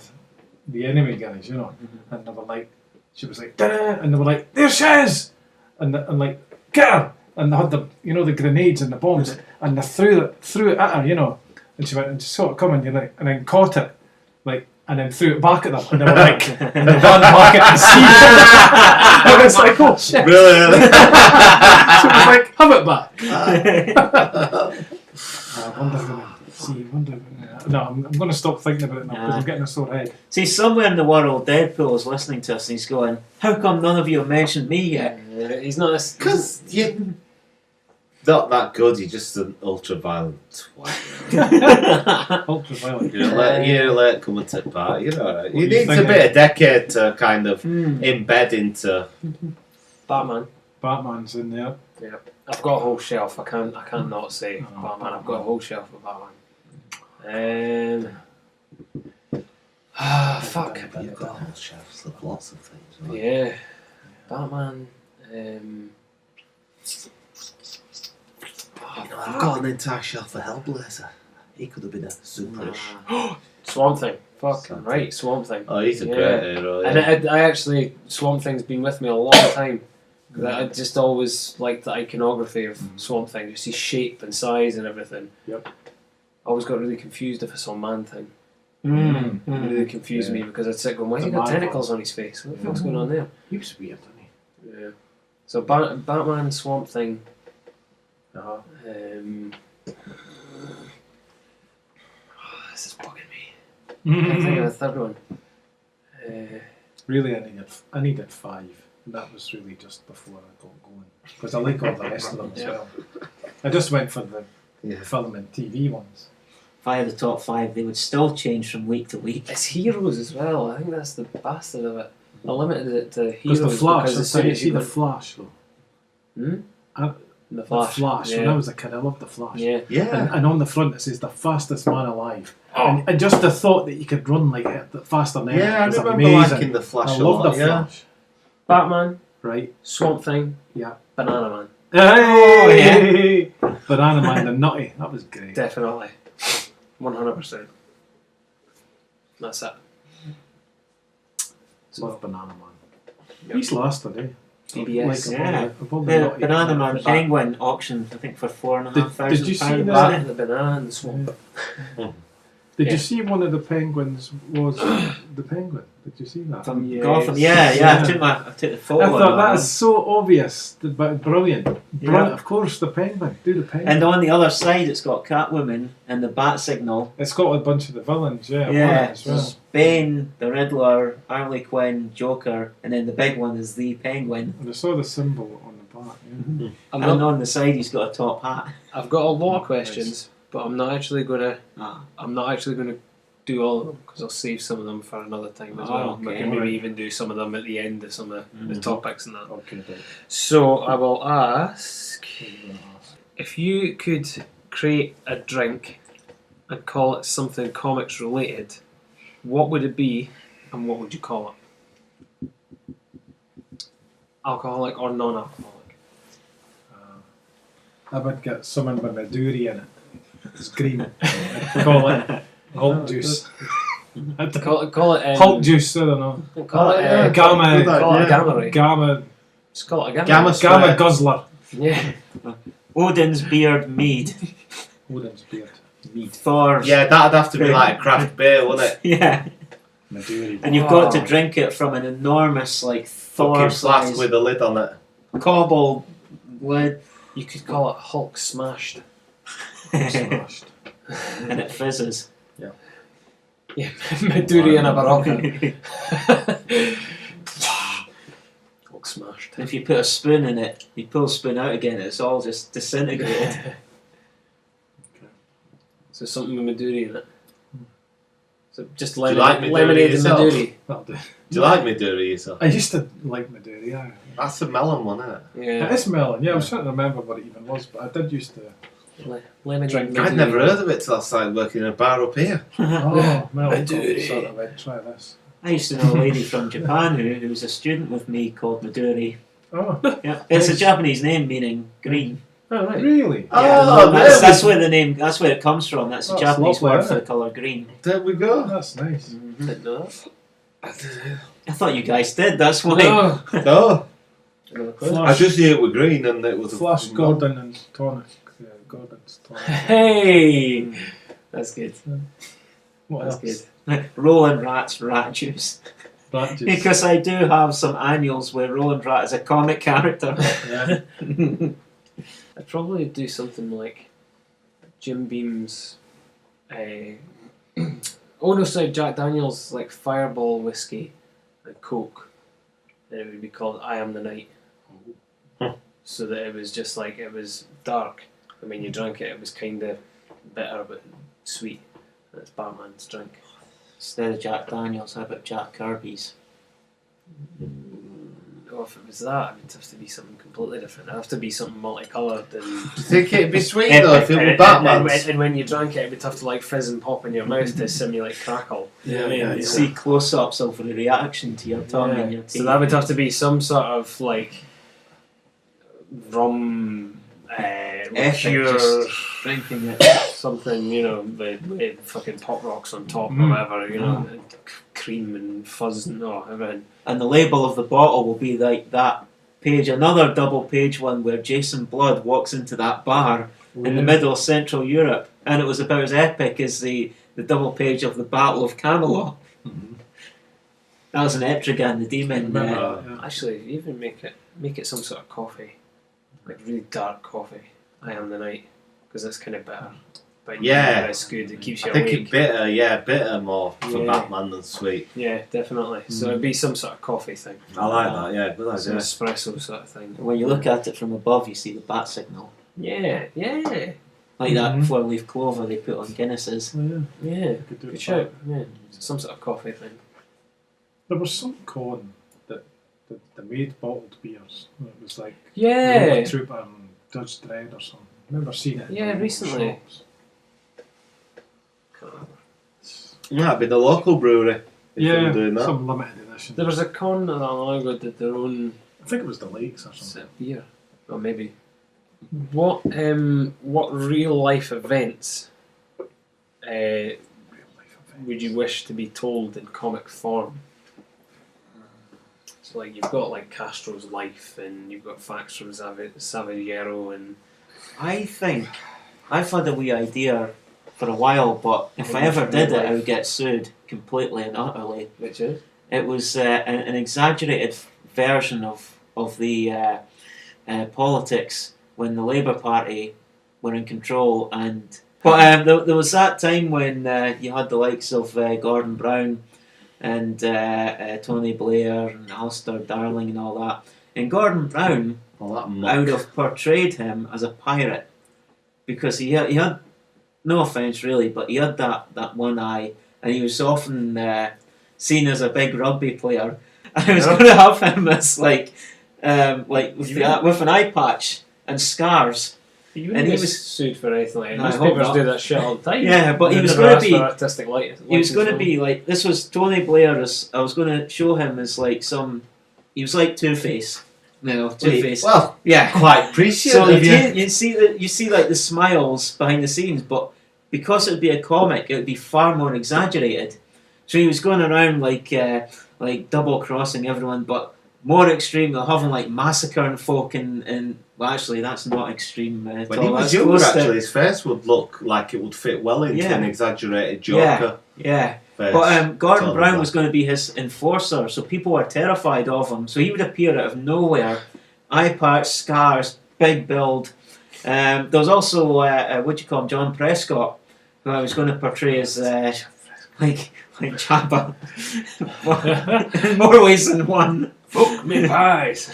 Speaker 2: the enemy guys, you know, and they were like, she was like, da-da, and they were like, there she is, and like, get her, and they had the, you know, the grenades and the bombs, and they threw it at her, you know, and she went and she saw it coming, you know, and then caught it, like. And then threw it back at them, and they were like, and they ran back at the sea. And it's like, oh shit!
Speaker 4: Really?
Speaker 2: So it was like, have it back. Wonder Woman. See, Wonder Woman. No, I'm going to stop thinking about it now because I'm getting a sore head.
Speaker 5: See, somewhere in the world, Deadpool is listening to us and he's going, how come none of you have mentioned me yet?
Speaker 3: He's not a...
Speaker 4: Because you're not that good. You're just an ultra-violent twat.
Speaker 2: Ultraviolet.
Speaker 4: You're late come and take part. You're alright.
Speaker 2: What
Speaker 4: You
Speaker 2: do you
Speaker 4: need a
Speaker 2: think?
Speaker 4: bit of decade to kind of embed into.
Speaker 3: Batman.
Speaker 2: Batman's in there.
Speaker 3: Yeah. I've got a whole shelf. I can't not say
Speaker 2: Oh,
Speaker 3: Batman. I've got a whole shelf of Batman. Fuck.
Speaker 4: You've got whole shelves of lots of things. Right?
Speaker 3: Yeah. Batman.
Speaker 4: I've got an entire shelf of Hellblazer. He could have been a superish.
Speaker 3: Swamp Thing. Fuck.
Speaker 4: Swamp
Speaker 3: Right, Swamp Thing.
Speaker 4: Oh, he's a
Speaker 3: Yeah.
Speaker 4: great hero. Yeah.
Speaker 3: And I actually, Swamp Thing's been with me a long time. 'Cause I just always liked the iconography of Swamp Thing, just his shape and size and everything.
Speaker 2: Yep.
Speaker 3: I always got really confused if I saw Man Thing.
Speaker 5: Mm.
Speaker 3: It really confused me because I'd sit going, why has he
Speaker 2: The
Speaker 3: got
Speaker 2: man
Speaker 3: tentacles on his face? What the fuck's going on there?
Speaker 7: He was weird, wasn't he?
Speaker 3: Yeah. So Batman, Swamp Thing.
Speaker 2: Uh-huh.
Speaker 3: This is bugging me. I think of a third one.
Speaker 2: Really, I needed 5. And that was really just before I got going. Because I like all the rest of them as
Speaker 3: Yeah.
Speaker 2: well. I just went for the
Speaker 4: Yeah.
Speaker 2: film and TV ones.
Speaker 5: If I had the top 5, they would still change from week to week.
Speaker 3: It's heroes as well. I think that's the bastard of it. I limited it to heroes
Speaker 2: Because the Flash,
Speaker 3: because
Speaker 2: I
Speaker 3: as soon
Speaker 2: you
Speaker 3: as
Speaker 2: see
Speaker 3: you
Speaker 2: the
Speaker 3: go-
Speaker 2: Flash though.
Speaker 3: Hmm? The
Speaker 2: The
Speaker 3: Flash.
Speaker 2: Flash.
Speaker 3: Yeah.
Speaker 2: When I was a kid, I loved the Flash.
Speaker 3: Yeah.
Speaker 4: Yeah.
Speaker 2: And on the front it says the fastest man alive.
Speaker 3: Oh.
Speaker 2: And just the thought that you could run like faster than
Speaker 4: Yeah, I
Speaker 2: was
Speaker 4: remember
Speaker 2: amazing.
Speaker 4: liking the Flash
Speaker 2: I
Speaker 4: a
Speaker 2: love
Speaker 4: lot,
Speaker 2: the
Speaker 4: yeah.
Speaker 2: Flash.
Speaker 3: Batman,
Speaker 2: Right.
Speaker 3: Swamp Thing,
Speaker 2: Yeah.
Speaker 3: Banana Man.
Speaker 2: Hey! Banana Man the Nutty. That was great.
Speaker 3: Definitely. 100%. That's it.
Speaker 2: Love Banana Man. He's lasted, eh?
Speaker 3: BBS.
Speaker 2: Like,
Speaker 5: Yeah.
Speaker 2: of all the
Speaker 5: The
Speaker 2: Nutty-
Speaker 5: Banana Man
Speaker 2: the-
Speaker 5: Penguin auction, I think, for £4,500.
Speaker 2: Did you see
Speaker 5: wasn't
Speaker 2: that?
Speaker 5: it?
Speaker 3: The banana and the swamp.
Speaker 2: Did
Speaker 3: Yeah.
Speaker 2: you see one of the penguins was the penguin? Did you see that?
Speaker 5: From
Speaker 3: Yes.
Speaker 5: Gotham. Yeah.
Speaker 2: Yeah.
Speaker 5: I took the photo.
Speaker 2: I thought
Speaker 5: of
Speaker 2: that
Speaker 5: that
Speaker 2: is so obvious, but brilliant. Brilliant. Of course, the penguin. Do the penguin.
Speaker 5: And on the other side, it's got Catwoman and the Bat Signal.
Speaker 2: It's got a bunch of the villains, yeah.
Speaker 5: Yeah,
Speaker 2: on it as well.
Speaker 5: there's Bane, the Riddler, Harley Quinn, Joker, and then the big one is the Penguin.
Speaker 2: And I saw the symbol on the back. Yeah.
Speaker 3: I'm
Speaker 5: And
Speaker 3: not,
Speaker 5: on the side, he's got a top hat.
Speaker 3: I've got a lot of questions, but I'm not actually gonna.
Speaker 5: Ah.
Speaker 3: I'm not actually gonna do all of them because I'll save some of them for another time as
Speaker 5: Oh,
Speaker 3: well. We
Speaker 5: okay.
Speaker 3: can maybe
Speaker 2: Right.
Speaker 3: even do some of them at the end of some of the topics and that.
Speaker 2: Okay, right.
Speaker 3: So I will ask if you could create a drink and call it something comics related. What would it be, and what would you call it? Alcoholic or non-alcoholic?
Speaker 2: I would get someone with Maduri in it. It's green. I'd call it Hulk juice.
Speaker 3: Call it
Speaker 2: Hulk juice, I don't know.
Speaker 3: Call it
Speaker 4: yeah.
Speaker 2: Gamma,
Speaker 4: Good
Speaker 3: call it a
Speaker 4: idea.
Speaker 3: gamma ray.
Speaker 2: gamma,
Speaker 3: Just call it a gamma.
Speaker 4: Gamma
Speaker 3: ray.
Speaker 4: spray.
Speaker 2: gamma guzzler.
Speaker 3: Yeah.
Speaker 5: Odin's beard mead.
Speaker 2: Odin's beard. Mead.
Speaker 5: Thor's.
Speaker 4: Yeah, that'd have to be like a craft beer, wouldn't it?
Speaker 5: Yeah.
Speaker 2: Madury.
Speaker 5: And you've got to drink it from an enormous, like,
Speaker 4: Fucking
Speaker 5: Thor
Speaker 4: flask
Speaker 5: size
Speaker 4: with a lid on it.
Speaker 5: cobble lid.
Speaker 3: You could call it Hulk smashed.
Speaker 2: Smashed.
Speaker 5: And it fizzes.
Speaker 3: Yeah, Maduri and a Barocca. Hulk smashed.
Speaker 5: And if you put a spoon in it, you pull the spoon out again, it's all just disintegrated.
Speaker 3: So something with Maduri in it. So just
Speaker 4: you like Maduri
Speaker 3: lemonade and
Speaker 4: yourself?
Speaker 3: Maduri.
Speaker 2: That'll do.
Speaker 4: Do you like Maduri yourself?
Speaker 2: I used to like Madury, yeah.
Speaker 4: That's a melon one, isn't it?
Speaker 3: Yeah.
Speaker 2: It is melon, yeah. I was trying to remember what it even was, but I did used to.
Speaker 3: Lemonade
Speaker 2: Drink.
Speaker 3: and
Speaker 4: I'd
Speaker 3: Maduri.
Speaker 4: never heard of it till I started working in a bar up here.
Speaker 2: Oh, melon.
Speaker 3: Madury.
Speaker 2: Sort of like, try this.
Speaker 5: I used to know a lady from Japan who was a student with me called Maduri.
Speaker 2: Oh,
Speaker 5: Yeah, it's a
Speaker 2: Nice.
Speaker 5: Japanese name meaning green.
Speaker 3: Oh, right.
Speaker 2: really?
Speaker 4: Oh,
Speaker 5: That's where the name. That's where it comes from. That's a
Speaker 2: That's
Speaker 5: Japanese
Speaker 2: lovely,
Speaker 5: word
Speaker 2: isn't
Speaker 5: for
Speaker 2: it?
Speaker 5: the colour green.
Speaker 4: There we go.
Speaker 2: That's nice.
Speaker 3: Didn't know that.
Speaker 5: I thought you guys did. That's why.
Speaker 3: No.
Speaker 4: No,
Speaker 3: No clue.
Speaker 4: I
Speaker 2: Flash,
Speaker 4: just knew it was green and it was
Speaker 2: Flash Gordon and tonic. Yeah, Gordon's tonic.
Speaker 3: Hey! That's good.
Speaker 2: What
Speaker 3: That's
Speaker 2: else?
Speaker 3: good.
Speaker 5: Roland Rat's rat juice.
Speaker 2: That just,
Speaker 5: Because I do have some annuals where Roland Rat is a comic character.
Speaker 2: yeah.
Speaker 3: I'd probably do something like Jim Beam's. Oh no, sorry, Jack Daniels like Fireball whiskey and Coke. Then it would be called I Am the Night. So that it was just like it was dark, and when you drank it, it was kind of bitter but sweet. That's Batman's drink.
Speaker 5: Instead of Jack Daniels, how about Jack Kirby's?
Speaker 3: Oh, if it was that, it would have to be something completely different. It'd have to be something multicoloured and.
Speaker 4: Do you think it'd be sweet though if it were Batman's?
Speaker 3: And when you drank it, it would have to like fizz and pop in your mouth to simulate crackle. You know what I mean?
Speaker 2: Yeah,
Speaker 5: You
Speaker 2: yeah.
Speaker 5: see close-ups of the reaction to your tongue and your teeth.
Speaker 3: So that would have to be some sort of like rum liqueur,
Speaker 5: just drinking it.
Speaker 3: something, you know, with fucking pop rocks on top or
Speaker 2: Mm.
Speaker 3: whatever, you know, and cream and fuzz and everything.
Speaker 5: And the label of the bottle will be like that page, another double page one where Jason Blood walks into that bar in the middle of Central Europe, and it was about as epic as the double page of the Battle of Camelot. That was an Etrigan, the demon.
Speaker 2: Remember, yeah.
Speaker 3: Actually, even make it some sort of coffee, like really dark coffee. I Am the Night, because that's kind of better. But
Speaker 4: Yeah.
Speaker 3: it's good. It keeps you
Speaker 4: I think
Speaker 3: awake.
Speaker 4: it's bitter, bitter more for
Speaker 3: Yeah.
Speaker 4: Batman than sweet.
Speaker 3: Yeah, definitely. So it'd be some sort of coffee thing,
Speaker 4: I like that, yeah, good
Speaker 3: some
Speaker 4: idea.
Speaker 3: espresso sort of thing.
Speaker 5: When you look at it from above, you see the bat signal.
Speaker 3: Yeah, yeah,
Speaker 5: Like that
Speaker 2: Mhm.
Speaker 5: four-leaf clover they put on Guinnesses.
Speaker 2: Yeah,
Speaker 3: yeah.
Speaker 2: could do
Speaker 3: Good
Speaker 2: it
Speaker 3: shout. Yeah, some sort of coffee thing.
Speaker 2: There was some con that they made bottled beers. It was like
Speaker 3: Yeah,
Speaker 2: Roller Trooper and Judge Dredd or something. I remember seeing it. in
Speaker 3: Yeah,
Speaker 2: the local
Speaker 3: recently.
Speaker 2: shops.
Speaker 4: Yeah, it'd be the local brewery. If they were
Speaker 2: Yeah,
Speaker 4: doing that.
Speaker 2: some limited edition.
Speaker 3: there was a con that long ago did their own
Speaker 2: I think it was the Lakes or
Speaker 3: set
Speaker 2: something.
Speaker 3: of beer, or maybe. What real life events would you wish to be told in comic form? So like you've got like Castro's life, and you've got facts from Savillero, and
Speaker 5: I think I've had a wee idea for a while, but if I ever did it, I would get sued completely and utterly.
Speaker 3: which is
Speaker 5: It was an exaggerated version of the politics when the Labour Party were in control, and but there was that time when you had the likes of Gordon Brown and Tony Blair and Alistair Darling and all that, and Gordon Brown,
Speaker 4: All that
Speaker 5: I
Speaker 4: muck.
Speaker 5: would have portrayed him as a pirate because he had no offence really, but he had that one eye, and he was often seen as a big rugby player. I was going to have him as like with an eye patch and scars.
Speaker 3: you
Speaker 5: And
Speaker 3: wouldn't
Speaker 5: he
Speaker 3: get
Speaker 5: was-
Speaker 3: sued for anything like that.
Speaker 5: No, I hope
Speaker 3: Newspapers
Speaker 5: not.
Speaker 3: do that shit all the time.
Speaker 5: Yeah, but he
Speaker 3: They
Speaker 5: was
Speaker 3: never
Speaker 5: going to
Speaker 3: ask
Speaker 5: be.
Speaker 3: for artistic
Speaker 5: He was going to
Speaker 3: license,
Speaker 5: be like, this was Tony Blair. I was going to show him as like he was like Two-Face. No, Two-Face.
Speaker 4: Well,
Speaker 5: Yeah.
Speaker 4: quite appreciative
Speaker 5: So
Speaker 4: of you.
Speaker 5: you see like the smiles behind the scenes, but because it would be a comic, it would be far more exaggerated. So he was going around like double crossing everyone, but more extreme. They're having like massacring folk and well, actually, that's not extreme at
Speaker 4: When
Speaker 5: all.
Speaker 4: he was
Speaker 5: That's
Speaker 4: younger,
Speaker 5: close to-
Speaker 4: actually, his face would look like it would fit well into
Speaker 5: Yeah.
Speaker 4: an exaggerated Joker
Speaker 5: Yeah.
Speaker 4: face.
Speaker 5: But Gordon
Speaker 4: Totally
Speaker 5: Brown
Speaker 4: black.
Speaker 5: was going to be his enforcer, so people were terrified of him. So he would appear out of nowhere, eye patch, scars, big build. There was also what do you call him, John Prescott, who I was going to portray as like Jabba, in more ways than one.
Speaker 3: Fuck me pies.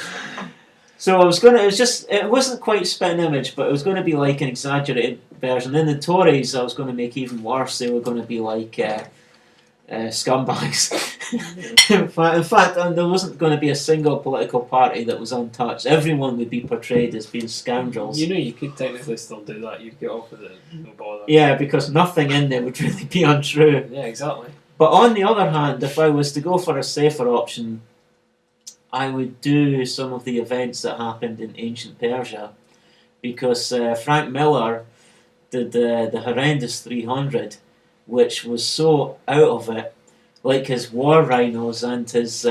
Speaker 5: So I was going to. It wasn't quite spitting image, but it was going to be like an exaggerated version. Then the Tories, I was going to make even worse. They were going to be like scumbags. in fact, there wasn't going to be a single political party that was untouched. Everyone would be portrayed as being scoundrels.
Speaker 3: You know, you could technically still do that. You'd get off with it, no bother.
Speaker 5: Yeah, because nothing in there would really be untrue.
Speaker 3: Yeah, exactly.
Speaker 5: But on the other hand, if I was to go for a safer option, I would do some of the events that happened in ancient Persia, because Frank Miller did the horrendous 300, which was so out of it, like his war rhinos and his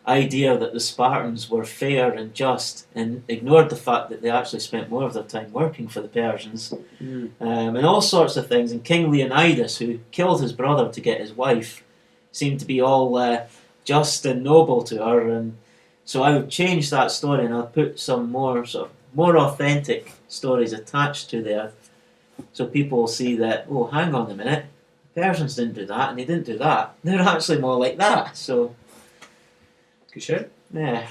Speaker 5: idea that the Spartans were fair and just, and ignored the fact that they actually spent more of their time working for the Persians, and all sorts of things. And King Leonidas, who killed his brother to get his wife, seemed to be all just and noble to her, and so I would change that story and I'd put some more authentic stories attached to there, so people will see that, oh, hang on a minute, the Persians didn't do that and they didn't do that. They're actually more like that. So,
Speaker 3: Good shit.
Speaker 5: yeah.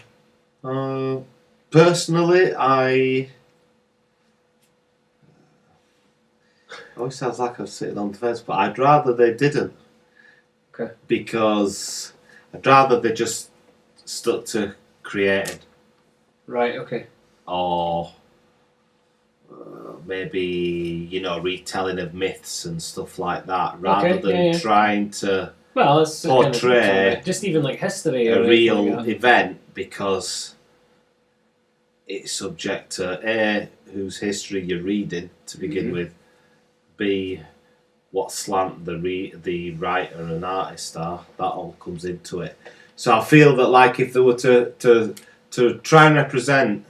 Speaker 4: Personally, I always sounds like I'm sitting on the fence, but I'd rather they didn't.
Speaker 3: Okay.
Speaker 4: Because I'd rather they just stuck to creating,
Speaker 3: Right, okay.
Speaker 4: or maybe retelling of myths and stuff like that, rather
Speaker 3: Okay,
Speaker 4: than
Speaker 3: yeah.
Speaker 4: trying to
Speaker 3: Well, that's
Speaker 4: Portray
Speaker 3: just even like history
Speaker 4: a
Speaker 3: or
Speaker 4: real
Speaker 3: anything like that.
Speaker 4: event, because it's subject to A, whose history you're reading to begin with, B, what slant the writer and artist are. That all comes into it. So I feel that, like, if they were to try and represent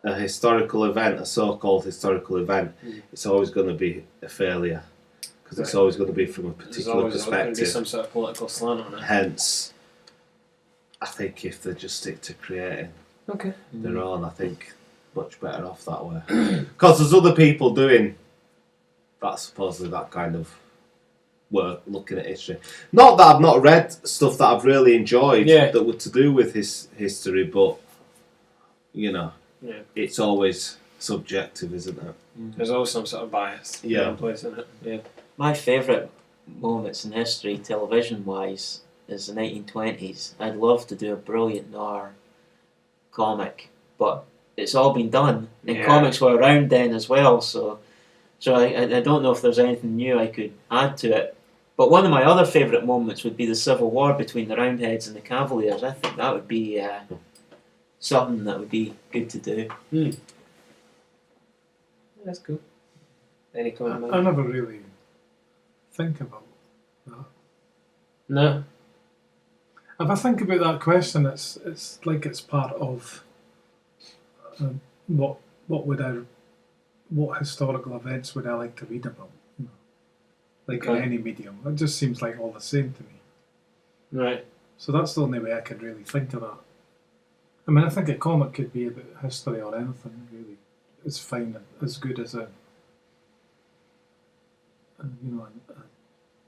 Speaker 4: a historical event, a so-called historical event, it's always going to be a failure, because it's
Speaker 3: Right.
Speaker 4: always going to be from a
Speaker 3: There's
Speaker 4: particular
Speaker 3: always going to be
Speaker 4: perspective.
Speaker 3: some sort of political slant on it.
Speaker 4: Hence, I think if they just stick to creating
Speaker 3: Okay.
Speaker 4: their own, I think much better off that way. Because there's other people doing that, supposedly that kind of work, looking at history. Not that I've not read stuff that I've really enjoyed that were to do with his history, but it's always subjective, isn't it?
Speaker 3: There's always some sort of bias in place in it. Yeah.
Speaker 5: My favourite moments in history, television-wise, is the 1920s. I'd love to do a brilliant noir comic, but it's all been done, and comics were around then as well, so I don't know if there's anything new I could add to it. But one of my other favourite moments would be the civil war between the Roundheads and the Cavaliers. I think that would be something that would be good to do.
Speaker 3: That's cool. Any comment?
Speaker 2: I never really think about that.
Speaker 3: No.
Speaker 2: If I think about that question, it's like it's part of what historical events would I like to read about? Like in any medium, it just seems like all the same to me.
Speaker 3: Right.
Speaker 2: So that's the only way I could really think of that. I mean, I think a comic could be about history or anything. Really, it's fine, as good as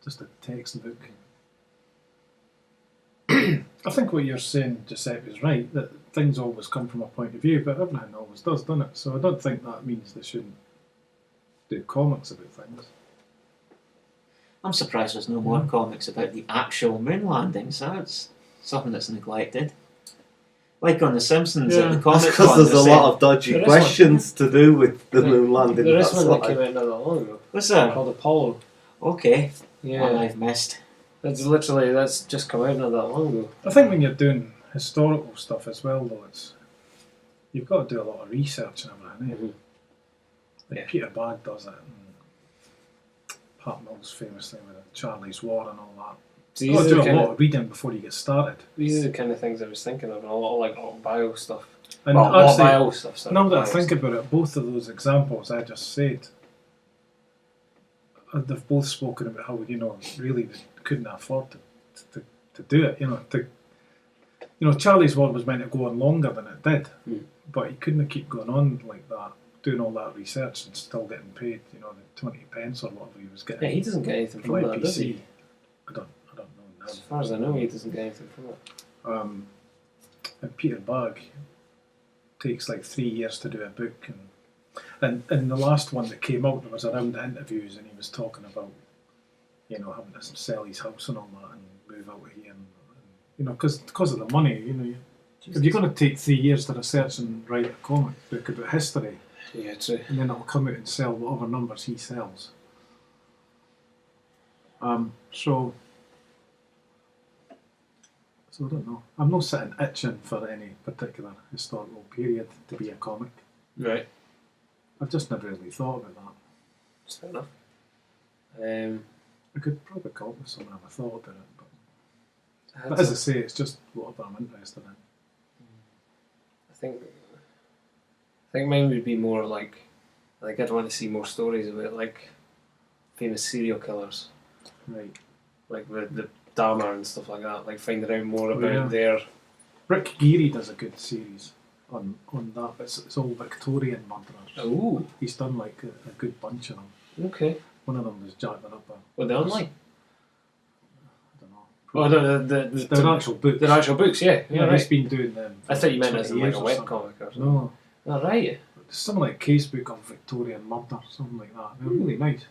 Speaker 2: just a textbook. I think what you're saying, Giuseppe, is right, that things always come from a point of view, but everything always does, doesn't it? So I don't think that means they shouldn't do comics about things.
Speaker 5: I'm surprised there's no more comics about the actual moon landings. That's something that's neglected. Like on The Simpsons, at the comic
Speaker 4: because
Speaker 5: con,
Speaker 4: there's
Speaker 5: they're
Speaker 4: a
Speaker 5: saying-
Speaker 4: lot of dodgy questions to do with the moon landing.
Speaker 3: There is
Speaker 4: that's
Speaker 3: one that
Speaker 4: why.
Speaker 3: came out not that long ago.
Speaker 5: What's that?
Speaker 3: Called Apollo.
Speaker 5: Okay.
Speaker 3: Yeah.
Speaker 5: One I've missed.
Speaker 3: That's just come out not that long ago.
Speaker 2: I think when you're doing historical stuff as well, though, you've got to do a lot of research and everything. Like Peter Bagg does it, and Pat Mills famously with Charlie's War and all that.
Speaker 3: So
Speaker 2: You've got to do a lot of reading before you get started.
Speaker 3: these are the kind of things I was thinking of, and a lot of like bio stuff.
Speaker 2: And
Speaker 3: Well, not
Speaker 2: actually,
Speaker 3: bio stuff. Sorry,
Speaker 2: now that I
Speaker 3: bio
Speaker 2: think
Speaker 3: stuff.
Speaker 2: about it, both of those examples I just said, they've both spoken about how really they couldn't afford to do it. Charlie's War was meant to go on longer than it did, but he couldn't keep going on like that, doing all that research and still getting paid, the 20 pence or whatever he was getting.
Speaker 3: Yeah, he doesn't get anything from that, does he?
Speaker 2: I don't know now.
Speaker 3: As far as I know, he doesn't get anything from it.
Speaker 2: And Peter Bagg takes like 3 years to do a book, and the last one that came out, there was a round of interviews, and he was talking about having to sell his house and all that and move out of here, and because of the money, if you're going to take 3 years to research and write a comic book about history,
Speaker 3: Yeah, true.
Speaker 2: and then it'll come out and sell whatever numbers he sells. So I don't know. I'm not sitting itching for any particular historical period to be a comic.
Speaker 3: Right.
Speaker 2: I've just never really thought about that.
Speaker 3: That's fair enough.
Speaker 2: I could probably come up with something if I thought about it.
Speaker 3: I had
Speaker 2: But as I
Speaker 3: some-
Speaker 2: say, it's just whatever I'm interested in.
Speaker 3: I think mine would be more like I'd want to see more stories about like famous serial killers,
Speaker 2: Right.
Speaker 3: like the Dahmer and stuff like that. Like finding out more
Speaker 2: Oh,
Speaker 3: about
Speaker 2: yeah.
Speaker 3: their.
Speaker 2: Rick Geary does a good series on that, but it's all Victorian murderers.
Speaker 3: Oh,
Speaker 2: He's done like a good bunch of them.
Speaker 3: okay.
Speaker 2: One of them was Jack the Ripper.
Speaker 3: Well, they're online.
Speaker 2: I don't know.
Speaker 3: Oh,
Speaker 2: They're actual books.
Speaker 3: They're actual books, yeah.
Speaker 2: Yeah,
Speaker 3: right.
Speaker 2: he's been doing them.
Speaker 3: I
Speaker 2: for
Speaker 3: thought you meant
Speaker 2: 20
Speaker 3: as in like
Speaker 2: years
Speaker 3: a
Speaker 2: or
Speaker 3: web
Speaker 2: something.
Speaker 3: comic or something.
Speaker 2: No,
Speaker 3: Oh, right.
Speaker 2: something like Casebook on Victorian murder, something like that. They're really nice.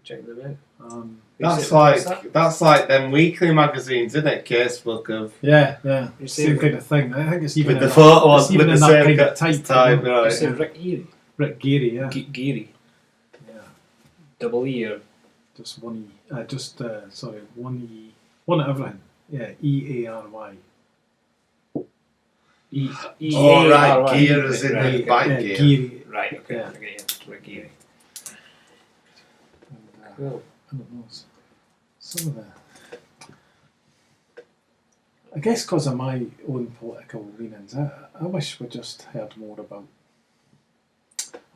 Speaker 3: Check them out.
Speaker 4: That's
Speaker 3: What's that?
Speaker 4: that's like them weekly magazines, isn't it? Casebook of
Speaker 2: Yeah.
Speaker 3: You
Speaker 2: Same
Speaker 3: say
Speaker 2: kind of thing. I think it's even
Speaker 4: with the
Speaker 2: in
Speaker 4: photos,
Speaker 2: it's even
Speaker 4: with
Speaker 2: in
Speaker 4: the
Speaker 2: that
Speaker 4: same
Speaker 2: kind of type.
Speaker 4: type,
Speaker 2: you know.
Speaker 3: You
Speaker 4: right?
Speaker 3: said Rick Geary.
Speaker 2: Rick Geary, yeah.
Speaker 3: Geary.
Speaker 2: Yeah.
Speaker 3: Double E or
Speaker 2: Just one E. One E. One at everything. Yeah, EARY.
Speaker 3: E.
Speaker 4: Oh, right,
Speaker 3: A-R-Y.
Speaker 4: gear as in
Speaker 3: Right,
Speaker 4: the
Speaker 3: okay.
Speaker 4: bike
Speaker 2: Yeah,
Speaker 4: gear.
Speaker 2: Geary.
Speaker 3: Right, okay.
Speaker 2: Yeah.
Speaker 3: I get you. Rick Geary.
Speaker 2: And,
Speaker 3: Cool.
Speaker 2: I don't know. Some of the. I guess because of my own political leanings, I wish we just heard more about.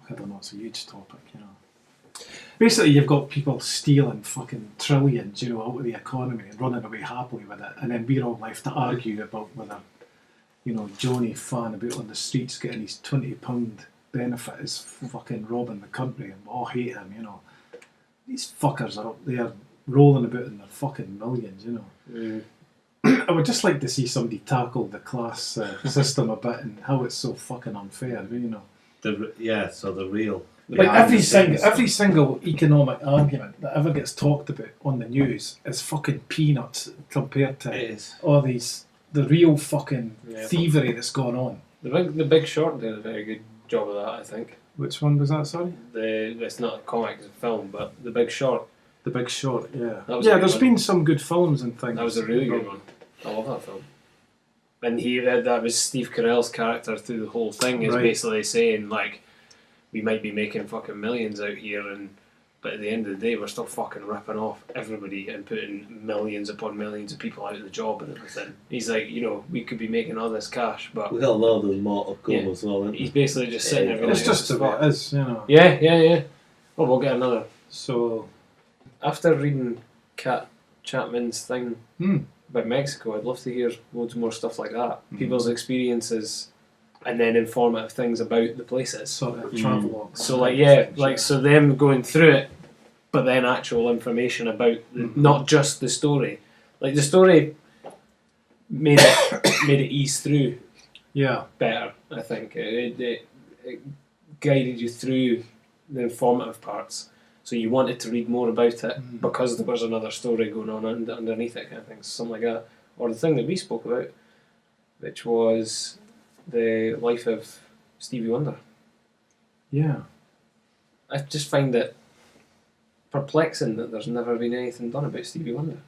Speaker 2: I don't know, it's a huge topic, Basically, you've got people stealing fucking trillions, out of the economy and running away happily with it, and then we're all left to argue about whether, Johnny Fan about on the streets getting his £20 benefit is fucking robbing the country, and we all hate him, These fuckers are up there rolling about in their fucking millions, I would just like to see somebody tackle the class system a bit and how it's so fucking unfair,
Speaker 4: So the real.
Speaker 2: Like
Speaker 4: behind
Speaker 2: every
Speaker 4: the scenes
Speaker 2: every
Speaker 4: stuff.
Speaker 2: single economic argument that ever gets talked about on the news is fucking peanuts compared to
Speaker 4: It is.
Speaker 2: all the real fucking
Speaker 3: Yeah.
Speaker 2: thievery that's going on.
Speaker 3: The Big Short did a very good job of that, I think.
Speaker 2: Which one was that, sorry?
Speaker 3: It's not a comic, it's a film, but The Big Short,
Speaker 2: The Big Short, yeah.
Speaker 3: That was a
Speaker 2: Yeah,
Speaker 3: good
Speaker 2: there's
Speaker 3: one.
Speaker 2: been some good films and things.
Speaker 3: that was a really good one. I love that film. And that was Steve Carell's character through the whole thing, is
Speaker 2: Right.
Speaker 3: basically saying, like, we might be making fucking millions out here, but at the end of the day, we're still fucking ripping off everybody and putting millions upon millions of people out of the job and everything. He's like, we could be making all this cash, but
Speaker 4: We got a load of more to come
Speaker 3: Yeah.
Speaker 4: as well, isn't
Speaker 3: he's basically just sitting there going,
Speaker 2: It's just the way it is,
Speaker 3: Yeah. Oh, we'll get another.
Speaker 2: So,
Speaker 3: After reading Kat Chapman's thing about Mexico, I'd love to hear loads more stuff like that. People's experiences and then informative things about the places.
Speaker 2: sort of travel.
Speaker 3: So so them going through it, but then actual information about not just the story. Like the story made it ease through
Speaker 2: Yeah.
Speaker 3: better. I think it guided you through the informative parts, so you wanted to read more about it because there was another story going on underneath it, kind of thing, something like that. Or the thing that we spoke about, which was the life of Stevie Wonder.
Speaker 2: Yeah.
Speaker 3: I just find it perplexing that there's never been anything done about Stevie Wonder.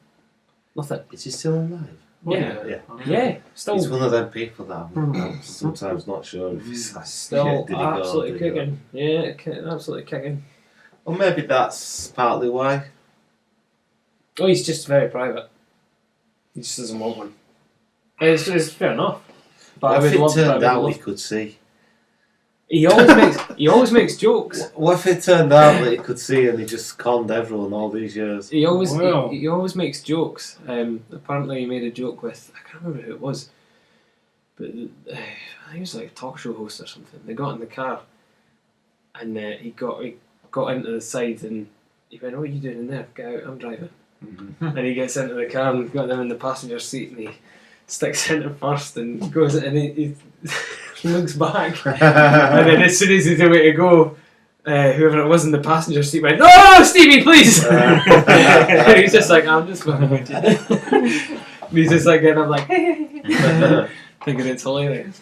Speaker 3: Nothing.
Speaker 4: Is he still alive?
Speaker 3: Yeah.
Speaker 4: Yeah.
Speaker 3: Yeah, still.
Speaker 4: He's one of them people that I'm sometimes not sure if he's like,
Speaker 3: Still
Speaker 4: shit, did he go,
Speaker 3: absolutely
Speaker 4: did he go?
Speaker 3: kicking. Yeah, absolutely kicking.
Speaker 4: Or maybe that's partly why.
Speaker 3: Oh, he's just very private. He just doesn't want one. It's fair enough. But
Speaker 4: What
Speaker 3: I
Speaker 4: if
Speaker 3: would
Speaker 4: it
Speaker 3: love
Speaker 4: turned out
Speaker 3: love-
Speaker 4: he could see?
Speaker 3: He always makes jokes.
Speaker 4: What if it turned out that he could see and he just conned everyone all these years?
Speaker 3: He always
Speaker 2: Wow.
Speaker 3: he always makes jokes. Apparently he made a joke with, I can't remember who it was, but I think he was like a talk show host or something. They got in the car and he got into the side and he went, "What are you doing in there? Get out, I'm driving." And he gets into the car and got them in the passenger seat and he sticks into first and goes and he looks back and then as soon as he's away to go, whoever it was in the passenger seat went, "No, Stevie, please!" And he's just like, "I'm just fucking with you." And he's just like, and I'm like, thinking it's hilarious.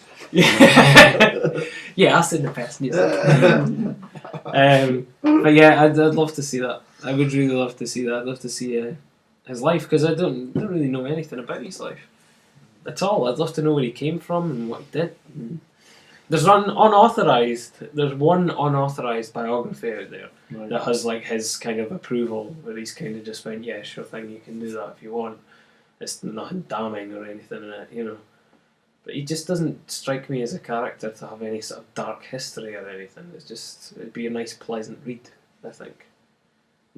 Speaker 3: Yeah, us in the passenger seat. But yeah, I'd love to see that. I would really love to see that. I'd love to see his life because I don't really know anything about his life at all. I'd love to know where he came from and what he did. There's one unauthorized biography out there that has like his kind of approval, where he's kind of just went, "Yeah, sure thing, you can do that if you want." It's nothing damning or anything in it, you know. But he just doesn't strike me as a character to have any sort of dark history or anything. It'd be a nice, pleasant read, I think.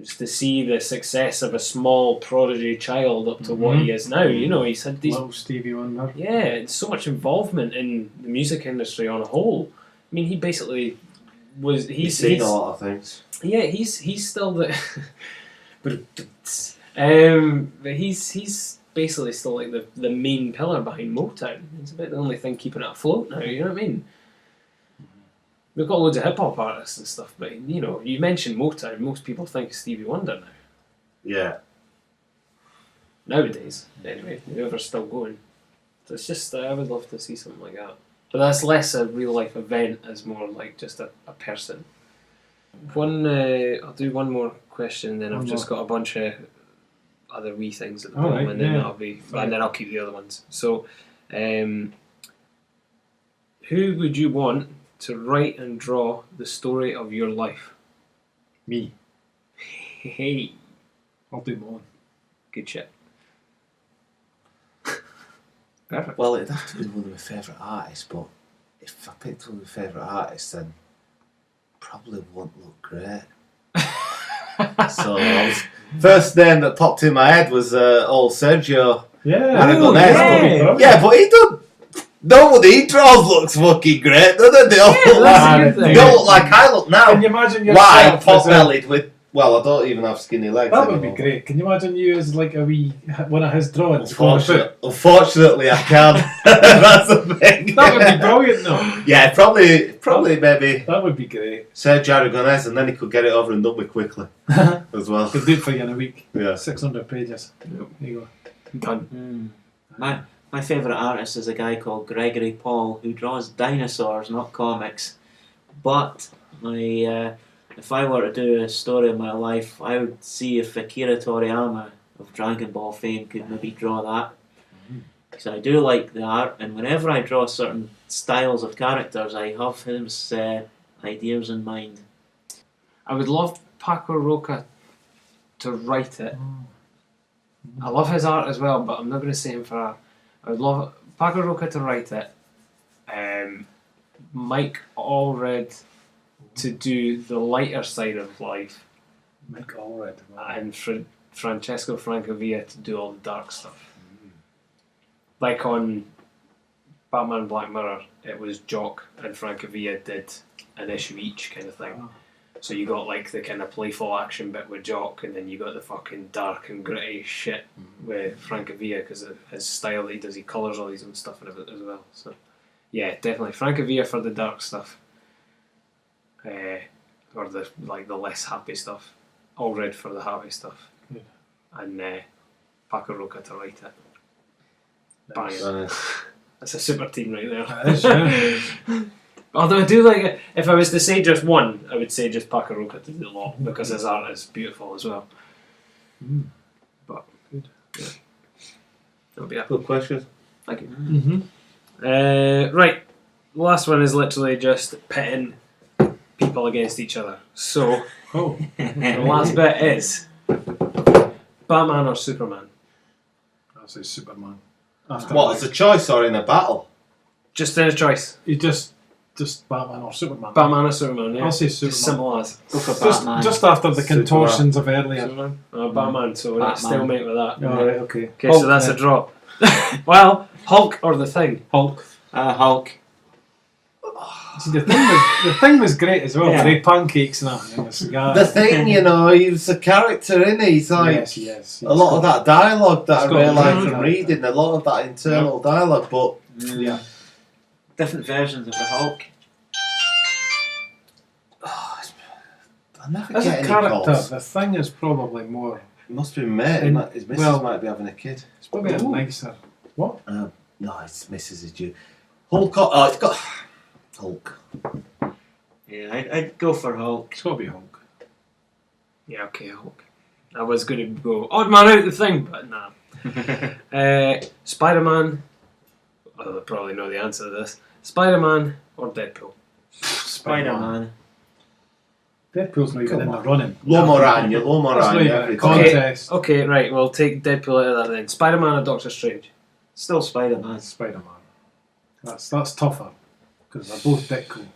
Speaker 3: Just to see the success of a small prodigy child up to what he is now. You know, he's had these...
Speaker 2: Little Stevie Wonder.
Speaker 3: Yeah, it's so much involvement in the music industry on a whole. I mean, he basically was...
Speaker 4: He's seen a lot of things.
Speaker 3: Yeah, he's still the... but he's basically still like the main pillar behind Motown. He's about the only thing keeping it afloat now, you know what I mean? We've got loads of hip-hop artists and stuff, but, you know, you mention Motown, most people think Stevie Wonder now.
Speaker 4: Yeah.
Speaker 3: Nowadays, anyway, whoever's still going. So it's just, I would love to see something like that. But that's less a real-life event, as more like just a person. I'll do one more question, and then I've just got a bunch of other wee things at the bottom,
Speaker 2: Alright,
Speaker 3: and then
Speaker 2: yeah.
Speaker 3: and then I'll keep the other ones. So, who would you want to write and draw the story of your life?
Speaker 2: Me.
Speaker 3: Hey,
Speaker 2: I'll do one.
Speaker 3: good shit. Perfect.
Speaker 4: Well, it'd have to be one of my favourite artists, but if I picked one of my favourite artists, then probably won't look great. So, first name that popped in my head was old Sergio.
Speaker 2: Yeah.
Speaker 4: Aragonés. Yeah, but he don't. Nobody he draws looks fucking great, doesn't they? All
Speaker 3: that's a good thing.
Speaker 4: they don't look like I look now.
Speaker 2: Can you imagine
Speaker 4: Wide,
Speaker 2: yourself
Speaker 4: pot
Speaker 2: as a...
Speaker 4: bellied with. Well, I don't even have skinny legs.
Speaker 2: That would be
Speaker 4: anymore.
Speaker 2: great. Can you imagine you as like a wee one of his drawings?
Speaker 4: Unfortunately, I can't. That's the thing.
Speaker 2: That would be brilliant, though.
Speaker 4: Yeah, probably maybe
Speaker 2: That would be great.
Speaker 4: Sergio Aragonés, and then he could get it over and done with quickly as well.
Speaker 2: Could do it for you in a week.
Speaker 4: Yeah.
Speaker 2: 600 pages. There you go.
Speaker 3: Done.
Speaker 5: My favourite artist is a guy called Gregory Paul who draws dinosaurs, not comics. But if I were to do a story of my life, I would see if Akira Toriyama of Dragon Ball fame could maybe draw that. Because I do like the art, and whenever I draw certain styles of characters, I have his ideas in mind.
Speaker 3: I would love Paco Roca to write it. I love his art as well, but I'm not going to say him for art. I would love Paco Roca to write it. Mike Allred to do the lighter side of life,
Speaker 2: Mike Allred.
Speaker 3: and Francesco Francavilla to do all the dark stuff. Like on Batman Black Mirror, it was Jock and Francavilla did an issue each kind of thing. So you got like the kind of playful action bit with Jock, and then you got the fucking dark and gritty shit with Francavilla because of his style that he does. He colours all his own stuff in it as well. So yeah, definitely Francavilla for the dark stuff, or the less happy stuff. Allred for the happy stuff, and Paco Roca to write it. Bang. That's a super team right there.
Speaker 2: That is, yeah.
Speaker 3: Although I do like it, if I was to say just one, I would say just Paco Roca to do the lot because his art is beautiful as well. But
Speaker 2: Good.
Speaker 3: Yeah, that'll be it.
Speaker 4: Good question.
Speaker 3: Thank you.
Speaker 2: Mm-hmm.
Speaker 3: Right, the last one is literally just pitting people people against each other. So
Speaker 2: Oh,
Speaker 3: the last bit is Batman or Superman.
Speaker 2: I'll say Superman. After
Speaker 4: What, as a choice or in a battle?
Speaker 3: Just in a choice.
Speaker 2: You just Batman or Superman.
Speaker 3: Batman or Superman, yeah.
Speaker 2: I'll say
Speaker 3: Just
Speaker 2: Superman.
Speaker 3: simple as.
Speaker 5: Go for
Speaker 2: Just,
Speaker 5: Batman.
Speaker 2: just after the
Speaker 4: Superman.
Speaker 2: contortions of earlier.
Speaker 3: Superman? Batman, so we're at
Speaker 5: Batman.
Speaker 3: stalemate with that.
Speaker 2: Alright, okay.
Speaker 3: Okay, so that's a draw. Well, Hulk or the Thing?
Speaker 2: Hulk.
Speaker 5: Hulk.
Speaker 2: See, the thing was great as well.
Speaker 5: Yeah.
Speaker 2: Great pancakes and that, and the cigar.
Speaker 4: The Thing, you know, he was a character, isn't he? He's like
Speaker 2: Yes, yes.
Speaker 4: a lot of that dialogue that I
Speaker 2: He's got
Speaker 4: realised
Speaker 2: a
Speaker 4: from
Speaker 2: character.
Speaker 4: reading, a lot of that internal dialogue, but
Speaker 2: Yeah.
Speaker 5: Different versions of the Hulk.
Speaker 4: I never
Speaker 2: As
Speaker 4: get
Speaker 2: a
Speaker 4: any
Speaker 2: character,
Speaker 4: calls.
Speaker 2: the Thing is probably more.
Speaker 4: It must be mate.
Speaker 2: In-
Speaker 4: His missus
Speaker 2: well-
Speaker 4: might be having a kid.
Speaker 2: It's probably a
Speaker 3: Ooh.
Speaker 2: nicer. What?
Speaker 4: No, his missus is due. Hulk. Oh, it's got Hulk.
Speaker 5: Yeah, I'd go for Hulk.
Speaker 2: It's got to be Hulk.
Speaker 3: Yeah, okay, Hulk. I was going to go odd man out the Thing, but nah. Spider-Man. I'll probably know the answer to this. Spider-Man or Deadpool?
Speaker 5: Spider-Man.
Speaker 2: Deadpool's not even
Speaker 4: Come
Speaker 2: in the
Speaker 4: on.
Speaker 2: running.
Speaker 4: Low Moran, you low
Speaker 2: That's not
Speaker 4: Moran
Speaker 2: even a
Speaker 4: every time.
Speaker 2: contest.
Speaker 3: Okay, right, we'll take Deadpool out of that then. Spider-Man or Doctor Strange?
Speaker 5: Still Spider-Man.
Speaker 2: Spider-Man. That's tougher because they're both Deadpool.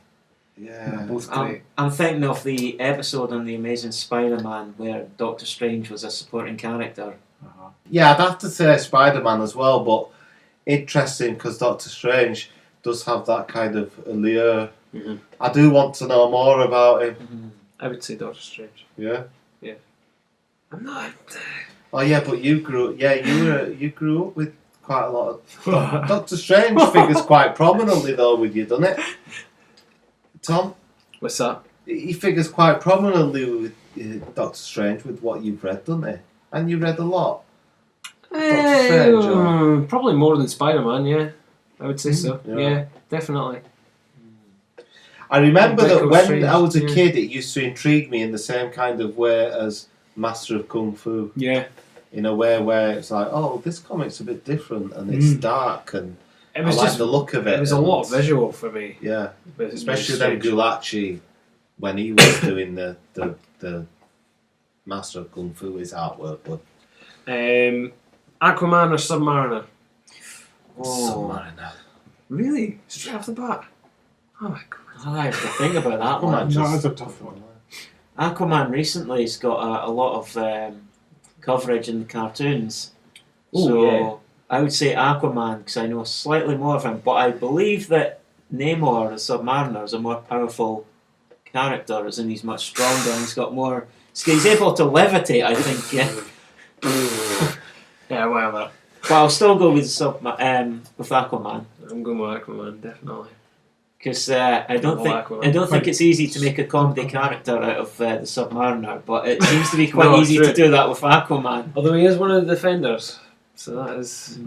Speaker 4: Yeah.
Speaker 2: They're both great.
Speaker 5: I'm thinking of the episode on The Amazing Spider-Man where Doctor Strange was a supporting character.
Speaker 2: Uh-huh.
Speaker 4: Yeah, I'd have to say Spider-Man as well, but interesting because Doctor Strange does have that kind of allure.
Speaker 3: Mhm.
Speaker 4: I do want to know more about him.
Speaker 5: Mm-hmm.
Speaker 3: I would say Doctor Strange.
Speaker 4: Yeah.
Speaker 3: I'm not.
Speaker 4: Oh yeah, but you grew. Yeah, you grew up with quite a lot of. Doctor Strange figures quite prominently though with you, doesn't it? Tom,
Speaker 3: What's that?
Speaker 4: he figures quite prominently with Doctor Strange with what you've read, doesn't he? And you read a lot. Doctor Strange, or-
Speaker 3: Probably more than Spider-Man, yeah. I would say so.
Speaker 4: Yeah.
Speaker 3: Yeah, definitely.
Speaker 4: I remember that
Speaker 3: Doctor
Speaker 4: when
Speaker 3: Strange,
Speaker 4: I was a
Speaker 3: yeah.
Speaker 4: kid, it used to intrigue me in the same kind of way as Master of Kung Fu.
Speaker 3: Yeah.
Speaker 4: In a way where it's like, oh, this comic's a bit different and it's dark and
Speaker 3: It was
Speaker 4: I like
Speaker 3: just
Speaker 4: the look of it.
Speaker 3: it was a
Speaker 4: and-
Speaker 3: lot of visual for me.
Speaker 4: Yeah,
Speaker 3: With
Speaker 4: especially
Speaker 3: Strange.
Speaker 4: then Gulachi when he was doing the Master of Kung Fu, his artwork. But
Speaker 3: Aquaman or Submariner?
Speaker 4: Submariner.
Speaker 3: Really? Straight off the bat? Oh my god.
Speaker 5: I have to think about that
Speaker 4: Come on,
Speaker 5: one.
Speaker 2: No, that's a tough one.
Speaker 5: Aquaman recently has got a lot of coverage in the cartoons.
Speaker 3: Ooh,
Speaker 5: So
Speaker 3: yeah.
Speaker 5: I would say Aquaman because I know slightly more of him, but I believe that Namor, the Submariner, is a more powerful character, as in he's much stronger and he's got more. He's able to levitate, I think. Yeah,
Speaker 3: Yeah, whatever.
Speaker 5: but I'll still go with with Aquaman
Speaker 3: I'm going with Aquaman, definitely.
Speaker 5: because I don't
Speaker 3: Oh,
Speaker 5: think
Speaker 3: Aquaman.
Speaker 5: it's easy to make a comedy character out of the Submariner, but it seems to be quite
Speaker 3: No,
Speaker 5: easy
Speaker 3: true.
Speaker 5: to do that with Aquaman.
Speaker 3: Although he is one of the defenders, so that is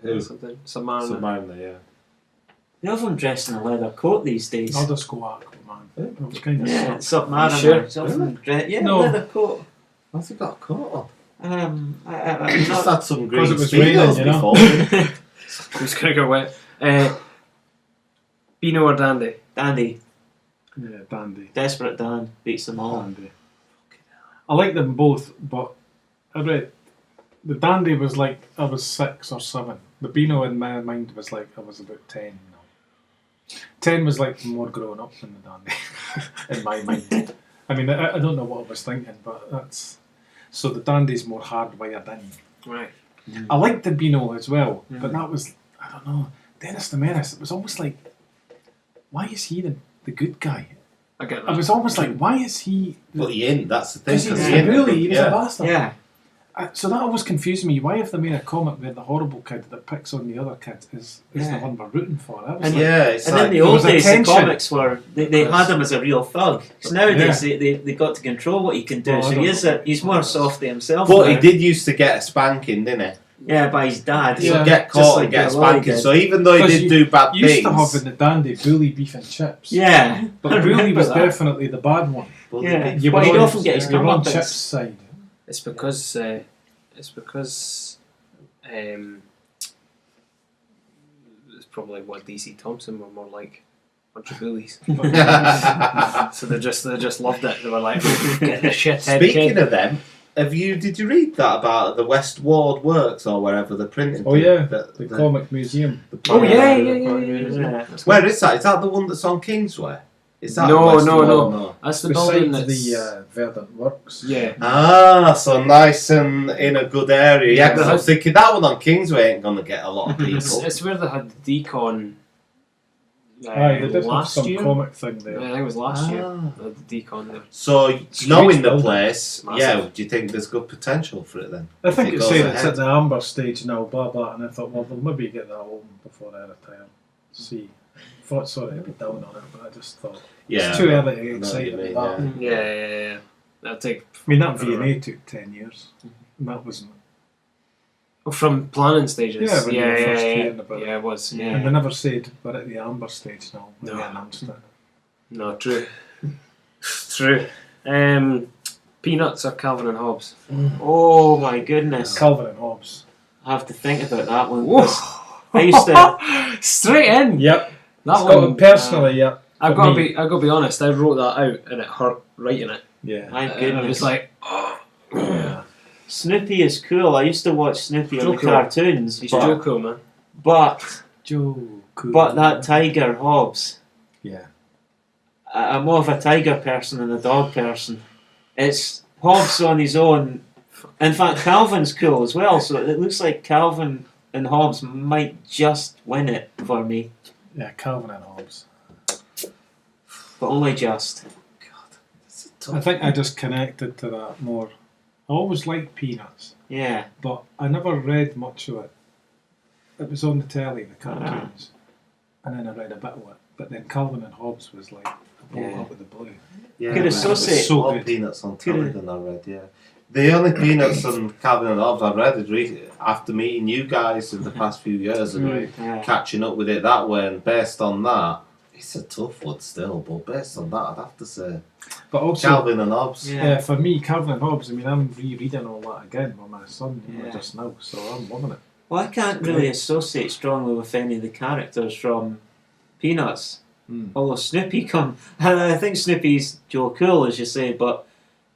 Speaker 4: Who?
Speaker 3: something. Submariner.
Speaker 4: Submariner, yeah.
Speaker 5: They have them dressed in a leather coat these days.
Speaker 2: I'll just go Aquaman. It was kind of
Speaker 5: Yeah,
Speaker 2: soft.
Speaker 5: Submariner.
Speaker 3: Sure?
Speaker 5: It's often yeah,
Speaker 2: No.
Speaker 5: leather coat.
Speaker 4: What's he got a coat on?
Speaker 5: I'm
Speaker 4: He just
Speaker 5: not,
Speaker 4: had some green
Speaker 2: it was
Speaker 4: speedos
Speaker 2: raining, you know.
Speaker 4: before.
Speaker 3: Who's gonna go wet? Beano or Dandy?
Speaker 5: Dandy,
Speaker 2: Yeah, Dandy.
Speaker 5: Desperate Dan beats them all.
Speaker 2: Dandy. I like them both, but I read the Dandy was like I was 6 or 7. The Beano in my mind was like I was about 10. You know. 10 was like more grown up than the Dandy in my mind. I mean, I don't know what I was thinking, but that's so the Dandy's more hardwired in.
Speaker 3: Right.
Speaker 2: I liked the Beano as well,
Speaker 5: Mm.
Speaker 2: but that was I don't know. Dennis the Menace. It was almost like, why is he the good guy?
Speaker 3: I get
Speaker 2: I
Speaker 3: that.
Speaker 2: was almost like, why is he?
Speaker 4: But he in, that's the thing.
Speaker 2: Because
Speaker 4: 'cause
Speaker 2: he's
Speaker 4: he in,
Speaker 2: really he was
Speaker 4: yeah.
Speaker 2: a bastard.
Speaker 5: Yeah,
Speaker 2: So that always confused me. Why have they made a comic where the horrible kid that picks on the other kid is the
Speaker 5: Yeah.
Speaker 2: one we're rooting for? That was
Speaker 5: And
Speaker 2: like,
Speaker 4: Yeah, it's
Speaker 5: and
Speaker 4: like,
Speaker 5: in the
Speaker 2: there
Speaker 5: old
Speaker 2: was a
Speaker 5: days, the
Speaker 2: tension.
Speaker 5: comics were they had him as a real thug. Because nowadays they got to control what he can do.
Speaker 2: Well, I
Speaker 5: so
Speaker 2: don't
Speaker 5: he is
Speaker 2: know.
Speaker 5: he's more softy himself.
Speaker 4: but he
Speaker 5: now.
Speaker 4: did used to get a spanking, didn't
Speaker 5: Yeah, by his dad.
Speaker 4: he?
Speaker 2: Yeah.
Speaker 4: He'd get
Speaker 5: Just
Speaker 4: caught
Speaker 5: like
Speaker 4: and get a
Speaker 5: your lad
Speaker 4: spanking.
Speaker 5: did.
Speaker 4: So even though he
Speaker 2: Because
Speaker 4: did
Speaker 2: you
Speaker 4: do bad
Speaker 2: used
Speaker 4: things,
Speaker 2: to have in the Dandy Bully beef and chips.
Speaker 5: Yeah,
Speaker 2: But
Speaker 5: I
Speaker 2: Bully
Speaker 5: remember
Speaker 2: was
Speaker 5: that.
Speaker 2: definitely the bad one.
Speaker 4: well,
Speaker 5: Yeah.
Speaker 4: he-
Speaker 2: You
Speaker 5: Well,
Speaker 2: were
Speaker 5: he'd
Speaker 2: on-
Speaker 5: often get his
Speaker 2: you were on
Speaker 5: comeuppance.
Speaker 2: Chip's side.
Speaker 3: It's because it's probably what DC Thompson were more like. bunch of bullies. So they just loved it. They were like, get the shithead
Speaker 4: Speaking
Speaker 3: kid.
Speaker 4: of them, did you read that about the West Ward Works or wherever the printing?
Speaker 2: Oh yeah,
Speaker 4: the
Speaker 2: the comic museum.
Speaker 3: Oh yeah.
Speaker 4: Where is that? Is that the one that's on Kingsway? Is that
Speaker 3: No,
Speaker 4: West
Speaker 3: no,
Speaker 4: Ward?
Speaker 3: no. That's the building
Speaker 2: Besides
Speaker 3: that's...
Speaker 2: the Verdant Works.
Speaker 3: Yeah.
Speaker 4: Ah, so nice and in a good area. Yeah, because I was
Speaker 3: They
Speaker 4: thinking that one on Kingsway ain't gonna get a lot of people.
Speaker 3: It's where they had the decon.
Speaker 2: Aye, they did have
Speaker 3: last
Speaker 2: some
Speaker 3: year.
Speaker 2: comic thing
Speaker 3: Yeah,
Speaker 2: there.
Speaker 3: I think it was last year.
Speaker 4: Ah.
Speaker 3: They had the decon there.
Speaker 4: So
Speaker 2: Strange
Speaker 4: knowing the
Speaker 2: building.
Speaker 4: place,
Speaker 3: Massive.
Speaker 4: yeah, do you think there's good potential for it then?
Speaker 2: I think
Speaker 4: It
Speaker 2: it's
Speaker 4: goes
Speaker 2: saying it's
Speaker 4: ahead.
Speaker 2: at the amber stage now, blah blah, and I thought, well, they'll maybe get that home before I retire. See, thought sorry, I'd be down on it, but I just thought
Speaker 4: Yeah,
Speaker 2: it's too early to
Speaker 4: I know
Speaker 2: get
Speaker 4: what
Speaker 2: excited
Speaker 4: you mean,
Speaker 2: about that.
Speaker 3: Yeah. That'll take...
Speaker 2: I mean, that V&A took 10 years. And that wasn't.
Speaker 3: Oh, from planning stages.
Speaker 2: Yeah, when you were first
Speaker 3: yeah.
Speaker 2: hearing about it.
Speaker 3: Yeah, it was.
Speaker 2: And
Speaker 3: Yeah.
Speaker 2: they never said we're at the amber stage now when they
Speaker 3: No.
Speaker 2: announced it.
Speaker 3: No, true. True. Peanuts or Calvin and Hobbes?
Speaker 5: Oh my goodness.
Speaker 2: Calvin and Hobbes.
Speaker 5: I have to think about that one.
Speaker 3: Whoa.
Speaker 5: 'cause I used to.
Speaker 3: Straight in.
Speaker 2: Yep.
Speaker 3: That
Speaker 2: It's got
Speaker 3: one
Speaker 2: personally, yeah.
Speaker 3: I've
Speaker 2: for
Speaker 3: got to
Speaker 2: me.
Speaker 3: be. I've got to be honest. I wrote that out, and it hurt writing it.
Speaker 2: Yeah.
Speaker 5: My
Speaker 3: And I
Speaker 5: goodness.
Speaker 3: was like,
Speaker 2: Yeah.
Speaker 5: Snoopy is cool. I used to watch Snoopy on the
Speaker 3: Joe cool.
Speaker 5: cartoons,
Speaker 3: he's
Speaker 5: but,
Speaker 3: Joe cool, man.
Speaker 5: but
Speaker 2: Joe. Cool.
Speaker 5: but that tiger Hobbs.
Speaker 2: Yeah.
Speaker 5: I'm more of a tiger person than a dog person. It's Hobbs on his own. In fact, Calvin's cool as well. So it looks like Calvin and Hobbs might just win it for me,
Speaker 2: Yeah, Calvin and Hobbes.
Speaker 5: but only just.
Speaker 2: I think I just connected to that more. I always liked Peanuts,
Speaker 5: Yeah.
Speaker 2: but I never read much of it. It was on the telly, the cartoons, and then I read a bit of it. But then Calvin and Hobbes was like a blow
Speaker 5: Yeah.
Speaker 2: up with the blue.
Speaker 4: Yeah,
Speaker 5: Could
Speaker 4: it
Speaker 5: associate-
Speaker 4: was so
Speaker 2: More
Speaker 4: good. Peanuts on
Speaker 5: Could-
Speaker 4: television I read, yeah. The only Peanuts and Calvin and Hobbes I've read is after meeting you guys in the past few years and
Speaker 2: Right.
Speaker 5: Yeah.
Speaker 4: catching up with it that way, and based on that, it's a tough one still, but based on that, I'd have to say
Speaker 2: But also,
Speaker 4: Calvin and Hobbes.
Speaker 5: Yeah.
Speaker 2: for me, Calvin and Hobbes, I mean, I'm rereading all that again with my son
Speaker 5: Yeah.
Speaker 2: just now, so I'm loving it.
Speaker 5: Well, I can't really associate strongly with any of the characters from Peanuts. Although Snoopy I think Snoopy's Joe Cool, as you say, but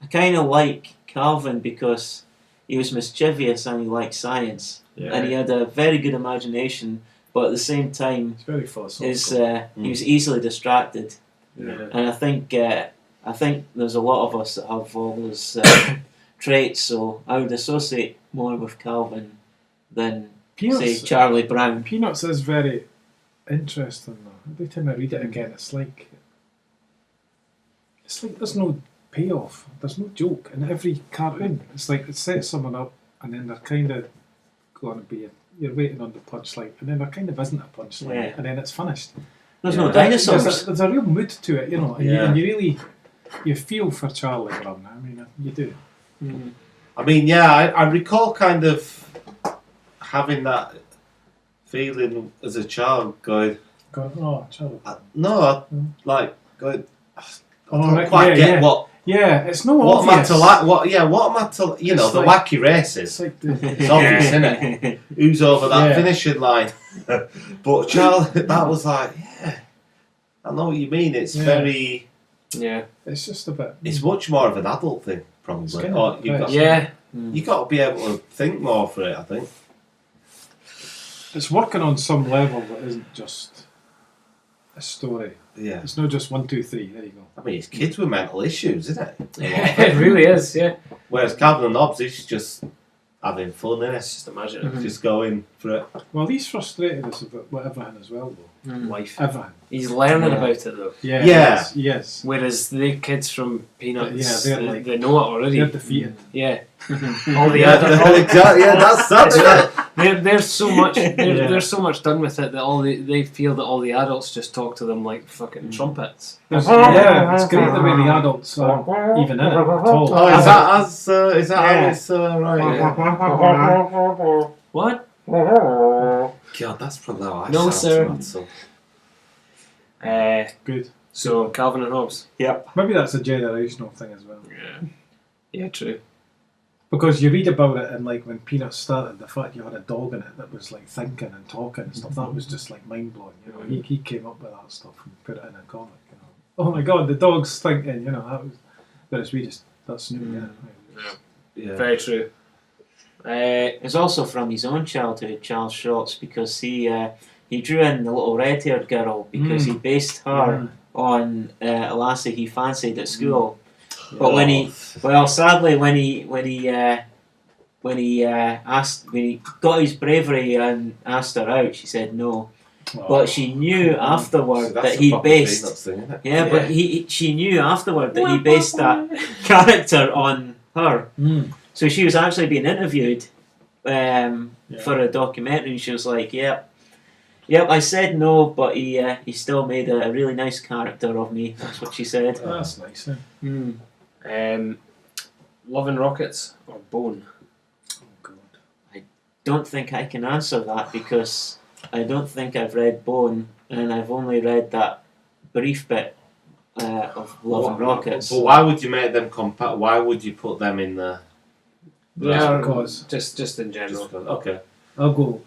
Speaker 5: I kind of like Calvin because he was mischievous and he liked science, and he had a very good imagination, but at the same time,
Speaker 2: It's very philosophical.
Speaker 5: he was easily distracted.
Speaker 2: Yeah.
Speaker 5: And I think there's a lot of us that have all those traits, so I would associate more with Calvin than
Speaker 2: Peanuts,
Speaker 5: say Charlie Brown.
Speaker 2: Peanuts is very interesting though. Every time I read it again, it's like there's no payoff. There's no joke in every cartoon. It's like it sets someone up, and then they're kind of going to be. You're waiting on the punchline, and then there kind of isn't a punchline,
Speaker 5: Yeah.
Speaker 2: and then it's finished.
Speaker 5: There's no
Speaker 2: There's
Speaker 5: dinosaurs.
Speaker 2: there's a real mood to it, you know, and,
Speaker 4: Yeah.
Speaker 2: you really you feel for Charlie Brown. I mean, you do.
Speaker 5: Mm.
Speaker 4: I mean, yeah, I recall kind of having that feeling as a child going,
Speaker 2: Going, oh, Charlie.
Speaker 4: like going, I
Speaker 2: Oh,
Speaker 4: don't
Speaker 2: right,
Speaker 4: quite
Speaker 2: yeah,
Speaker 4: get
Speaker 2: yeah.
Speaker 4: what
Speaker 2: Yeah, it's no
Speaker 4: am I
Speaker 2: obvious.
Speaker 4: to like, what am I to, you know,
Speaker 2: It's
Speaker 4: the
Speaker 2: like-
Speaker 4: wacky races.
Speaker 2: It's like the,
Speaker 4: It's obvious, isn't it? Who's over that
Speaker 2: Yeah.
Speaker 4: finishing line? But Charlie, that was like, yeah, I know what you mean. It's
Speaker 2: Yeah.
Speaker 4: very,
Speaker 3: Yeah.
Speaker 2: it's just a bit.
Speaker 4: it's much more of an adult thing,
Speaker 2: It's
Speaker 4: probably.
Speaker 2: kind
Speaker 4: Or
Speaker 2: of
Speaker 4: you've got,
Speaker 3: Yeah.
Speaker 4: you got to be able to think more for it, I think.
Speaker 2: It's working on some level that isn't just a story.
Speaker 4: Yeah.
Speaker 2: It's not just 1, 2, 3. There you go.
Speaker 4: I mean, it's kids with mental issues, isn't it?
Speaker 3: It really is. Yeah.
Speaker 4: Whereas Calvin and Hobbes is just having fun, innit?
Speaker 3: It's just imaginative.
Speaker 4: Just going for it.
Speaker 2: Well, he's frustrated us with everything as well, though.
Speaker 3: Life.
Speaker 2: Everything.
Speaker 3: He's learning
Speaker 5: Yeah.
Speaker 3: about it though.
Speaker 2: Yeah.
Speaker 4: Yeah.
Speaker 2: Yes.
Speaker 3: Whereas the kids from Peanuts,
Speaker 2: Yeah, they're like-
Speaker 3: they know it already.
Speaker 2: They're defeated.
Speaker 3: Yeah. All the
Speaker 4: Yeah,
Speaker 3: adults.
Speaker 4: exactly. Yeah, that's it.
Speaker 3: They're so much. They're,
Speaker 2: Yeah.
Speaker 3: they're so much done with it that they feel that all the adults just talk to them like fucking trumpets.
Speaker 2: Yeah, it's great the way the adults are even in it at all.
Speaker 4: Oh, is that how it's right?
Speaker 3: What?
Speaker 4: God, that's probably how I
Speaker 3: No,
Speaker 4: sound
Speaker 3: sir.
Speaker 4: to that, so.
Speaker 2: Good.
Speaker 3: So Calvin and Hobbes.
Speaker 5: Yep.
Speaker 2: Maybe that's a generational thing as well.
Speaker 3: Yeah. Yeah, true.
Speaker 2: Because you read about it, and like when Peanuts started, the fact you had a dog in it that was like thinking and talking and stuff, that was just like mind blowing. You know, he came up with that stuff and put it in a comic. You know, oh my god, the dog's thinking. You know, that was. Whereas we just that's new.
Speaker 4: Yeah.
Speaker 3: Very true.
Speaker 5: It's also from his own childhood, Charles Schultz, because he drew in the little red-haired girl because he based her on a lassie he fancied at school. But when he got his bravery and asked her out, she said no. But she knew afterward that he based. But she knew afterward that he based that character on her. So she was actually being interviewed for a documentary, and she was like, "Yep, I said no, but he still made a really nice character of me." That's what she said.
Speaker 2: That's nice.
Speaker 3: Love and Rockets or Bone?
Speaker 2: Oh god.
Speaker 5: I don't think I can answer that because I don't think I've read Bone, and I've only read that brief bit of Love and Rockets.
Speaker 4: But why would you make them Why would you put them in there?
Speaker 3: Yeah,
Speaker 2: because
Speaker 3: just in general.
Speaker 4: Okay.
Speaker 2: I'll go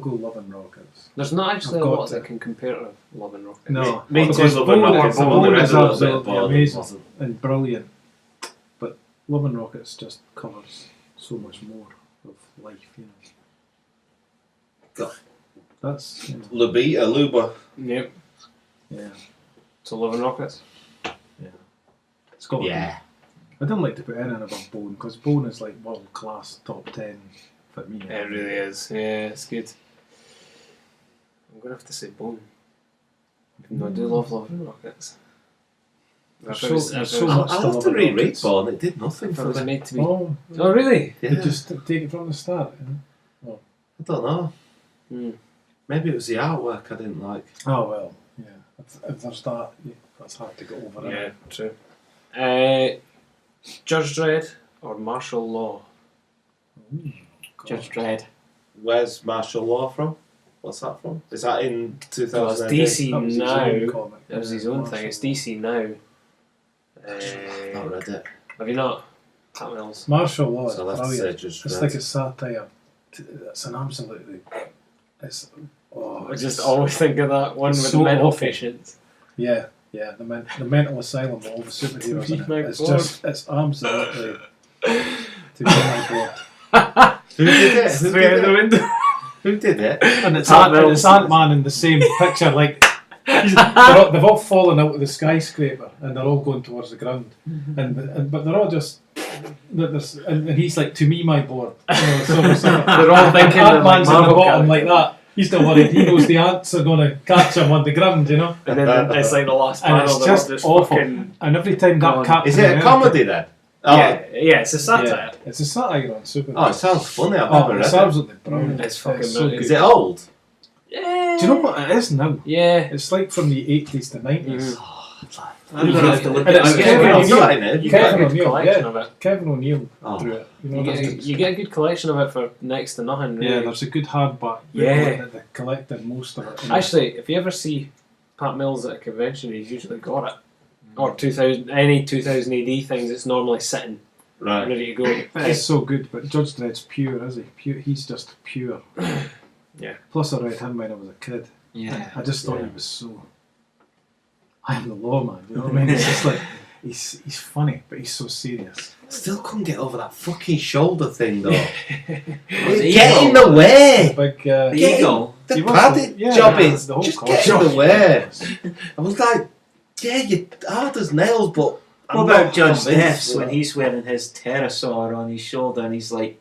Speaker 2: Love and Rockets.
Speaker 3: There's not actually
Speaker 2: I've
Speaker 3: a
Speaker 2: got
Speaker 3: lot
Speaker 2: to.
Speaker 3: that can compare to Love and Rockets.
Speaker 2: No,
Speaker 4: Me too,
Speaker 2: because
Speaker 4: Love and Rockets.
Speaker 2: Bone
Speaker 4: I
Speaker 2: is
Speaker 4: read a little bit
Speaker 2: absolutely
Speaker 4: about it,
Speaker 2: amazing
Speaker 4: wasn't-
Speaker 2: and brilliant, but Love and Rockets just covers so much more of life. You know.
Speaker 4: God.
Speaker 2: That's
Speaker 4: Luba.
Speaker 3: Yep.
Speaker 2: yeah.
Speaker 3: So Love and Rockets.
Speaker 2: It's got to be.
Speaker 4: Yeah.
Speaker 2: I don't like to put anything above Bone because Bone is like world class top 10 for me.
Speaker 3: It really is. Yeah, it's good. I'm gonna have to say Bone. Even though I do love Love and Rockets.
Speaker 2: There's
Speaker 3: If it was-
Speaker 2: so
Speaker 3: if it
Speaker 2: much
Speaker 3: was-
Speaker 4: I'll
Speaker 2: to
Speaker 4: have
Speaker 2: Love
Speaker 4: to
Speaker 2: and
Speaker 4: reread
Speaker 2: Rockets.
Speaker 4: Born. It did nothing
Speaker 3: if it
Speaker 4: for
Speaker 3: was
Speaker 4: me.
Speaker 3: made to be.
Speaker 2: Oh,
Speaker 3: Oh really?
Speaker 2: you
Speaker 4: Yeah.
Speaker 2: just take it from the start. You know?
Speaker 4: I don't know.
Speaker 3: Hmm.
Speaker 4: Maybe it was the artwork I didn't like.
Speaker 2: Oh well, yeah. If there's that, that's hard to get over.
Speaker 3: Yeah, true. Judge Dredd or Martial Law?
Speaker 5: Judge Dredd.
Speaker 4: Where's Martial Law from? What's that from? Is that in
Speaker 3: Well, it's
Speaker 4: 2008?
Speaker 3: DC
Speaker 2: That was his
Speaker 3: now.
Speaker 2: own comic.
Speaker 3: That was his own thing. It's DC now.
Speaker 4: I've not read it.
Speaker 3: Have you not? Pat Mills.
Speaker 2: Martial law is
Speaker 4: So I'll have to say
Speaker 2: brilliant.
Speaker 4: Judge
Speaker 2: It's
Speaker 4: Dredd.
Speaker 2: like a satire. It's an absolutely. It's.
Speaker 3: I just always think of that one
Speaker 2: It's
Speaker 3: with
Speaker 2: so
Speaker 3: the mental
Speaker 2: awful.
Speaker 3: patients.
Speaker 2: Yeah, the mental asylum with all the superheroes in
Speaker 3: my
Speaker 2: it. It's
Speaker 3: God.
Speaker 2: just, it's absolutely to be my god.
Speaker 4: Who did it? Who
Speaker 3: Straight
Speaker 4: did
Speaker 3: out the
Speaker 4: it?
Speaker 3: window.
Speaker 4: Who did it?
Speaker 2: And it's
Speaker 3: Pat Mills.
Speaker 2: it's Ant-Man in the same picture, like they've all fallen out of the skyscraper and they're all going towards the ground, but they're all just. And he's like, to me, my board. You know, so
Speaker 3: They're all thinking they're like
Speaker 2: Ant-Man's at the
Speaker 3: Marvel
Speaker 2: bottom like
Speaker 3: characters.
Speaker 2: that. He's not worried. He knows the ants are going to catch him on the ground, you know.
Speaker 3: And then it's like the last
Speaker 2: And
Speaker 3: panel.
Speaker 2: it's
Speaker 3: they're all
Speaker 2: just awful.
Speaker 3: fucking.
Speaker 2: And every time
Speaker 3: God.
Speaker 2: that Captain
Speaker 4: Is it a
Speaker 2: America-
Speaker 4: comedy then? Oh,
Speaker 3: Yeah, it's a satire.
Speaker 2: Yeah, it's a satire on superheroes.
Speaker 4: Oh, it sounds funny. I've
Speaker 2: Oh,
Speaker 4: never read
Speaker 2: it's
Speaker 4: it.
Speaker 2: absolutely brilliant.
Speaker 3: It's fucking
Speaker 2: so
Speaker 3: brilliant.
Speaker 2: good.
Speaker 4: Is it old?
Speaker 3: Yeah.
Speaker 2: Do you know what it is now?
Speaker 3: Yeah.
Speaker 2: It's like from the 80s to 90s.
Speaker 5: I'm going to have to look
Speaker 2: And
Speaker 5: at
Speaker 2: it's
Speaker 5: it.
Speaker 2: Kevin
Speaker 4: I've
Speaker 2: O'Neill.
Speaker 4: got it, Ned.
Speaker 3: You get a
Speaker 2: Kevin
Speaker 3: good
Speaker 2: O'Neill,
Speaker 3: collection
Speaker 2: yeah.
Speaker 3: of it.
Speaker 2: Kevin O'Neill
Speaker 4: Oh.
Speaker 2: drew it. You know,
Speaker 3: You
Speaker 2: that's
Speaker 3: get, you get a good collection of it for next to nothing, really.
Speaker 2: yeah, there's a good hardback.
Speaker 3: Yeah.
Speaker 2: They collected most of it.
Speaker 3: Actually, if you ever see Pat Mills at a convention, he's usually got it. Or 2000, any 2000 AD things, it's normally sitting
Speaker 4: Right.
Speaker 3: ready to go.
Speaker 2: It's so good, but Judge Dredd's pure, is he? Pure, he's just pure.
Speaker 3: Yeah.
Speaker 2: Plus, I read him when I was a kid.
Speaker 5: Yeah.
Speaker 2: I just thought he was so. I am the law man. You know what I mean? It's just like he's funny, but he's so serious.
Speaker 4: Still couldn't get over that fucking shoulder thing though.
Speaker 5: The
Speaker 4: Get in
Speaker 5: eagle.
Speaker 4: the way.
Speaker 2: Big.
Speaker 5: The
Speaker 4: Get
Speaker 5: eagle.
Speaker 4: The
Speaker 2: He was
Speaker 4: padded
Speaker 2: the- yeah,
Speaker 4: job
Speaker 2: yeah,
Speaker 4: is
Speaker 2: the whole
Speaker 4: just
Speaker 2: culture.
Speaker 4: get in the way. I was like, yeah, you're hard as nails, but I'm
Speaker 5: What about
Speaker 4: not
Speaker 5: Judge
Speaker 4: convinced.
Speaker 5: Deaths when he's wearing his pterosaur on his shoulder and he's like,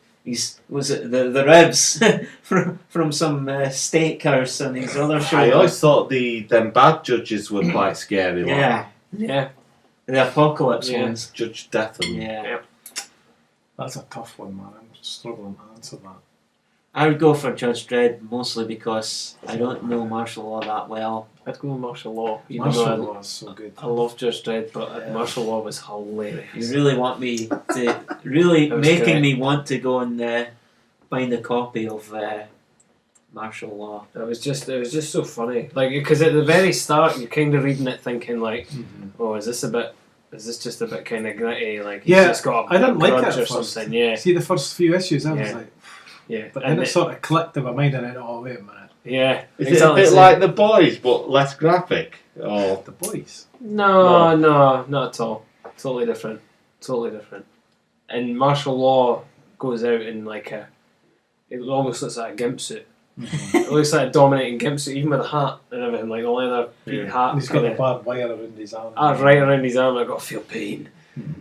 Speaker 5: was it the ribs from some steakhouse on his other
Speaker 4: I
Speaker 5: shoulder?
Speaker 4: always thought them bad judges were quite scary. Like
Speaker 5: Yeah,
Speaker 3: Yeah.
Speaker 5: the apocalypse
Speaker 3: Yeah.
Speaker 5: ones.
Speaker 4: Judge Deatham.
Speaker 5: Yeah.
Speaker 2: That's a tough one, man. I'm struggling to answer that.
Speaker 5: I would go for Judge Dredd mostly because I don't know martial law that well.
Speaker 3: I'd go with Martial Law. Even
Speaker 2: Martial
Speaker 3: though
Speaker 2: law is so good.
Speaker 3: I love Judge Dredd, but
Speaker 2: Yeah.
Speaker 3: Martial Law was hilarious.
Speaker 5: You really want me to, really
Speaker 3: That was
Speaker 5: making
Speaker 3: great.
Speaker 5: me want to go and find a copy of martial law.
Speaker 3: It was just so funny. Like, because at the very start, you're kind of reading it thinking like, oh, is this a bit Is this just a bit kind of gritty? Like he's
Speaker 2: Yeah,
Speaker 3: just got a
Speaker 2: I didn't like
Speaker 3: grudge
Speaker 2: it
Speaker 3: or
Speaker 2: at first.
Speaker 3: something. Yeah,
Speaker 2: See the first few issues, I was
Speaker 3: Yeah.
Speaker 2: like,
Speaker 3: yeah.
Speaker 2: but
Speaker 3: And
Speaker 2: then it sort of clicked in my mind, and I went, oh wait a minute,
Speaker 3: yeah,
Speaker 4: Is
Speaker 3: exactly
Speaker 4: it a bit
Speaker 3: the
Speaker 4: like
Speaker 3: same.
Speaker 4: The Boys, but less graphic? Or
Speaker 2: the boys.
Speaker 3: No, not at all. Totally different. Totally different. And martial law goes out in like it almost looks like a gimp suit. It looks like a dominating gimp suit, even with a hat and everything, like the leather hat.
Speaker 2: And he's got
Speaker 3: kinda-
Speaker 2: a barbed wire around his arm.
Speaker 3: right around his arm. I got to feel pain.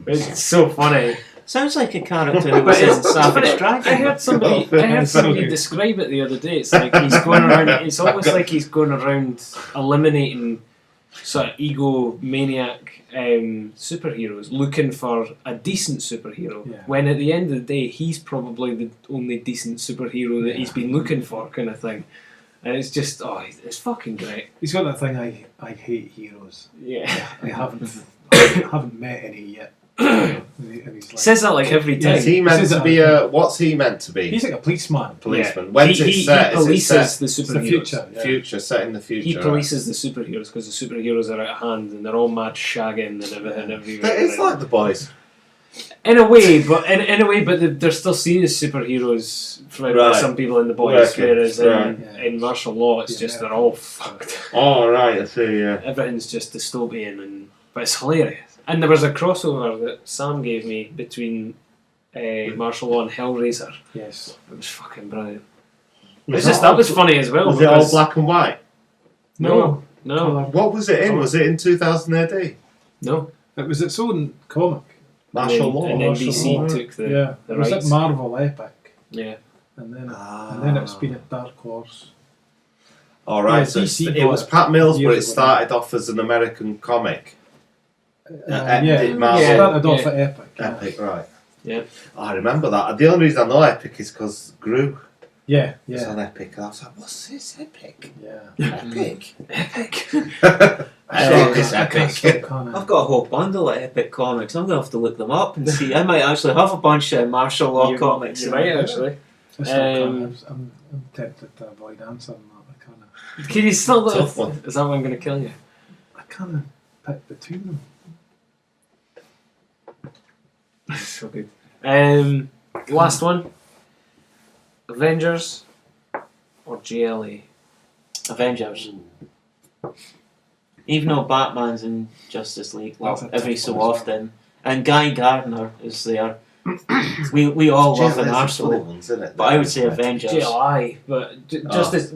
Speaker 3: It's so funny.
Speaker 5: Sounds like a character who was in Savage Dragon.
Speaker 3: I heard somebody describe it the other day. It's like he's going around. It's almost like he's going around eliminating sort of egomaniac superheroes, looking for a decent superhero.
Speaker 2: Yeah.
Speaker 3: When at the end of the day, he's probably the only decent superhero that he's been looking for, kind of thing. And it's just, it's fucking great.
Speaker 2: He's got that thing. I hate heroes.
Speaker 3: Yeah.
Speaker 2: I haven't met any yet. And he's like,
Speaker 3: Says that like every
Speaker 2: Yeah,
Speaker 3: time.
Speaker 4: is he meant
Speaker 2: This is
Speaker 4: to be a? What's he meant to be?
Speaker 2: he's like a policeman.
Speaker 4: Policeman.
Speaker 3: Yeah.
Speaker 4: When's
Speaker 3: he
Speaker 4: it set?
Speaker 3: He
Speaker 4: Is it
Speaker 3: polices
Speaker 4: set?
Speaker 3: the
Speaker 2: It's the
Speaker 3: superheroes.
Speaker 2: future. Yeah.
Speaker 4: Future, set in the future.
Speaker 3: He
Speaker 4: right.
Speaker 3: polices the superheroes because the superheroes are out of hand and they're all mad shagging and everything everywhere.
Speaker 4: It's like The Boys.
Speaker 3: in a way, but they're still seen as superheroes by
Speaker 4: Right.
Speaker 3: some people in the boys.
Speaker 4: Okay.
Speaker 3: Whereas
Speaker 4: Right.
Speaker 3: in martial law, it's just they're all fucked.
Speaker 4: Oh right, I see. Yeah.
Speaker 3: Everything's just dystopian, but it's hilarious. And there was a crossover that Sam gave me between martial law and Hellraiser.
Speaker 2: Yes.
Speaker 3: It was fucking brilliant.
Speaker 4: Was
Speaker 3: That was funny as well.
Speaker 4: Was it all
Speaker 3: because-
Speaker 4: black and white?
Speaker 3: No.
Speaker 4: What was it in? Was it in 2000 AD?
Speaker 3: No.
Speaker 2: It was its own comic.
Speaker 4: Martial
Speaker 3: and
Speaker 4: law.
Speaker 3: then
Speaker 2: Martial
Speaker 3: NBC
Speaker 2: law.
Speaker 3: took the
Speaker 2: Yeah.
Speaker 3: the
Speaker 2: It was
Speaker 3: rights.
Speaker 2: like Marvel Epic,
Speaker 3: Yeah.
Speaker 2: and then
Speaker 4: Ah.
Speaker 2: and then it's been at Dark Horse.
Speaker 4: All right,
Speaker 2: Yeah,
Speaker 4: so
Speaker 2: DC
Speaker 4: it was
Speaker 2: bought
Speaker 4: Pat Mills, but
Speaker 2: years
Speaker 4: it
Speaker 2: ago.
Speaker 4: started off as an American comic.
Speaker 2: Yeah,
Speaker 4: Did Marvel
Speaker 2: it started off
Speaker 3: Yeah.
Speaker 2: at Epic. Yeah,
Speaker 4: Epic, right?
Speaker 3: Yeah.
Speaker 4: I remember that. The only reason I know Epic is because Gru
Speaker 2: yeah,
Speaker 4: was
Speaker 2: yeah.
Speaker 4: on Epic, and I was like, "What's this Epic?
Speaker 2: yeah.
Speaker 4: Epic?
Speaker 3: Epic.
Speaker 4: It's
Speaker 2: I can't
Speaker 4: Epic."
Speaker 2: stop calling
Speaker 5: I've
Speaker 2: it.
Speaker 5: got a whole bundle of Epic comics. I'm going to have to look them up and see. I might actually have a bunch of martial law comics.
Speaker 3: You
Speaker 5: in
Speaker 3: might
Speaker 5: there.
Speaker 3: actually.
Speaker 2: I still can't.
Speaker 3: Um,
Speaker 2: I'm tempted to avoid answering that.
Speaker 3: Can you still
Speaker 4: Tough one.
Speaker 3: Is that one going to kill you?
Speaker 2: I can't pick between them.
Speaker 3: So good. Last one. Avengers or GLA?
Speaker 5: Avengers. Even though Batman's in Justice League,
Speaker 2: That's a
Speaker 5: every
Speaker 2: tough
Speaker 5: so
Speaker 2: one as
Speaker 5: often, and Guy Gardner is there. we all love an arsehole,
Speaker 4: ones, isn't it?
Speaker 5: but I would say Avengers.
Speaker 3: GLI, but Justice.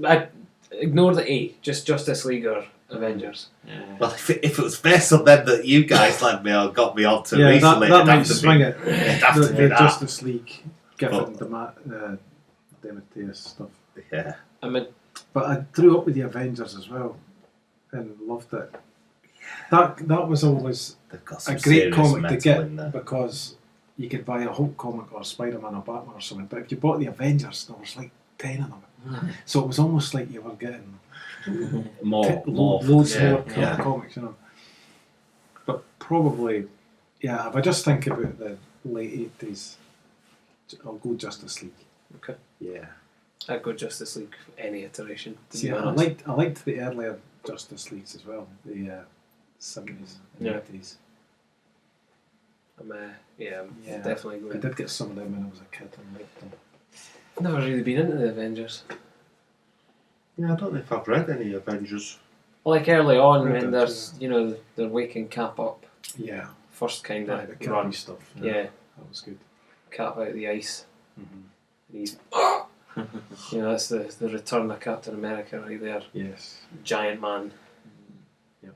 Speaker 3: Ignore the A. Just Justice League or Avengers.
Speaker 5: Yeah.
Speaker 4: Well, if it was based on them that you guys let me or got me onto
Speaker 2: Yeah,
Speaker 4: recently,
Speaker 2: that
Speaker 4: it'd
Speaker 2: might
Speaker 4: have to
Speaker 2: swing
Speaker 4: be,
Speaker 2: it.
Speaker 4: it'd have to be
Speaker 2: The
Speaker 4: that.
Speaker 2: Justice League, Giffen,
Speaker 4: But-
Speaker 2: Demetrius stuff.
Speaker 4: Yeah.
Speaker 3: I mean,
Speaker 2: But I grew up with the Avengers as well, and loved it. That was always
Speaker 4: They've got some
Speaker 2: a great
Speaker 4: serious
Speaker 2: comic to
Speaker 4: metal
Speaker 2: get
Speaker 4: in there.
Speaker 2: because you could buy a Hulk comic or Spider-Man or Batman or something. But if you bought the Avengers, there was like 10 of them. So it was almost like you were getting
Speaker 4: More.
Speaker 2: loads
Speaker 4: yeah,
Speaker 2: more
Speaker 4: yeah.
Speaker 2: comics, you know. But probably, yeah. If I just think about the late 80s, I'll go Justice League.
Speaker 3: Okay.
Speaker 2: Yeah.
Speaker 3: I'd go Justice League any iteration. To
Speaker 2: See,
Speaker 3: be
Speaker 2: I
Speaker 3: honest.
Speaker 2: liked the earlier Justice Leagues as well, the 70s and
Speaker 3: Yeah.
Speaker 2: 80s.
Speaker 3: I'm
Speaker 2: Yeah.
Speaker 3: definitely
Speaker 2: I
Speaker 3: going.
Speaker 2: did get some of them when I was a kid and liked them.
Speaker 3: I've never really been into the Avengers.
Speaker 4: Yeah, I don't know if I've read any Avengers.
Speaker 3: Like early on,
Speaker 2: Read
Speaker 3: when
Speaker 2: them,
Speaker 3: there's they're waking Cap up,
Speaker 2: Yeah.
Speaker 3: first kind
Speaker 2: Right, the
Speaker 3: of
Speaker 2: Kirby
Speaker 3: run.
Speaker 2: stuff.
Speaker 3: Yeah,
Speaker 2: That was good.
Speaker 3: Cap out of the ice.
Speaker 2: Mhm.
Speaker 3: And he's, that's the return of Captain America right there.
Speaker 2: Yes.
Speaker 3: Giant man.
Speaker 2: Yep.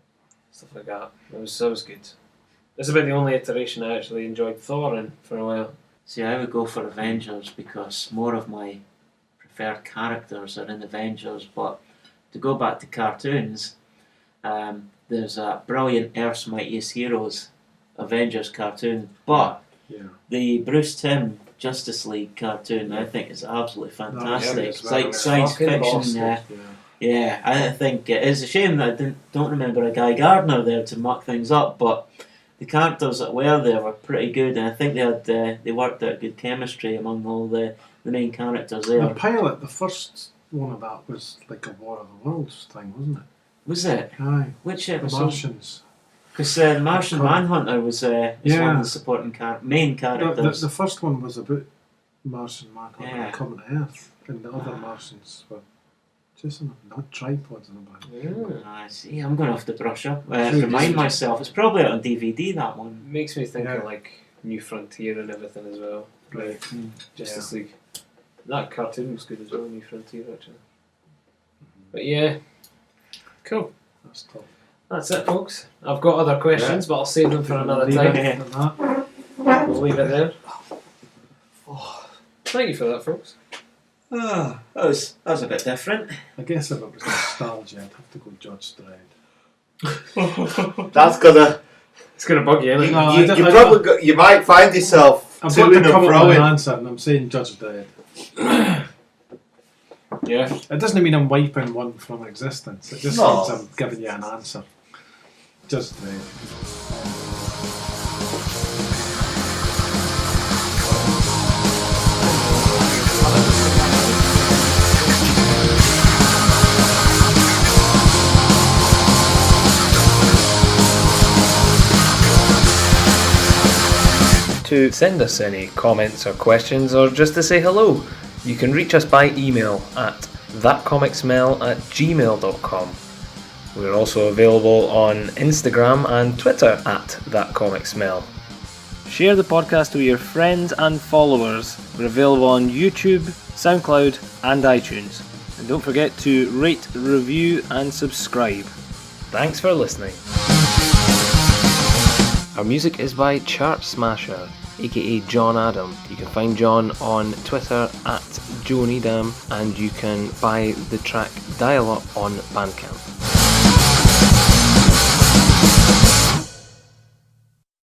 Speaker 3: Stuff like that. That was good. That's about the only iteration I actually enjoyed Thor in for a while.
Speaker 5: See, I would go for Avengers because more of my preferred characters are in Avengers. But to go back to cartoons, there's a brilliant Earth's Mightiest Heroes Avengers cartoon, but
Speaker 2: Yeah.
Speaker 5: the Bruce Timm Justice League cartoon I think is absolutely fantastic.
Speaker 2: yeah,
Speaker 5: It's
Speaker 2: it's
Speaker 5: like
Speaker 2: very
Speaker 5: science
Speaker 3: fucking
Speaker 5: fiction.
Speaker 3: bastard.
Speaker 5: Yeah, I think it is a shame that I don't remember a Guy Gardner there to muck things up, but the characters that were there were pretty good, and I think they worked out good chemistry among all the main characters
Speaker 2: The
Speaker 5: there.
Speaker 2: pilot, the first one of that was like a War of the Worlds thing, wasn't it?
Speaker 5: Was it?
Speaker 2: Aye.
Speaker 5: Which
Speaker 2: The
Speaker 5: episode?
Speaker 2: Martians.
Speaker 5: Because Martian Manhunter was one of the supporting main characters.
Speaker 2: The first one was about Martian Manhunter coming to Earth, and the other Martians were just not tripods and about.
Speaker 5: I see. I'm going to have to brush up. Remind myself. It's probably out on DVD, that one.
Speaker 3: Makes me think of like New Frontier and everything as well.
Speaker 2: Right.
Speaker 3: Justice League. That cartoon was good as well, New Frontier actually. But yeah, cool.
Speaker 2: That's tough.
Speaker 3: That's it, folks. I've got other questions, but I'll save them for another time. We'll leave it there. Thank you for that, folks.
Speaker 5: That was a bit different.
Speaker 2: I guess if it was nostalgia, I'd have to go Judge Dredd.
Speaker 4: That's gonna.
Speaker 3: It's gonna bug you, isn't it?
Speaker 4: You might find yourself
Speaker 2: I'm
Speaker 4: to
Speaker 2: going
Speaker 4: and
Speaker 2: to come up
Speaker 4: fro
Speaker 2: with
Speaker 4: in.
Speaker 2: an answer, and I'm saying Judge Dredd.
Speaker 3: Yeah.
Speaker 2: It doesn't mean I'm wiping one from existence. It just means I'm giving you an answer. Judge Dredd.
Speaker 1: To send us any comments or questions, or just to say hello, you can reach us by email at thatcomicsmell@gmail.com. We're also available on Instagram and Twitter at thatcomicsmell. Share the podcast with your friends and followers. We're available on YouTube, SoundCloud and iTunes. And don't forget to rate, review and subscribe. Thanks for listening. Our music is by Chart Smasher, aka John Adam. You can find John on Twitter at JohnEdam, and you can buy the track Dial Up on Bandcamp.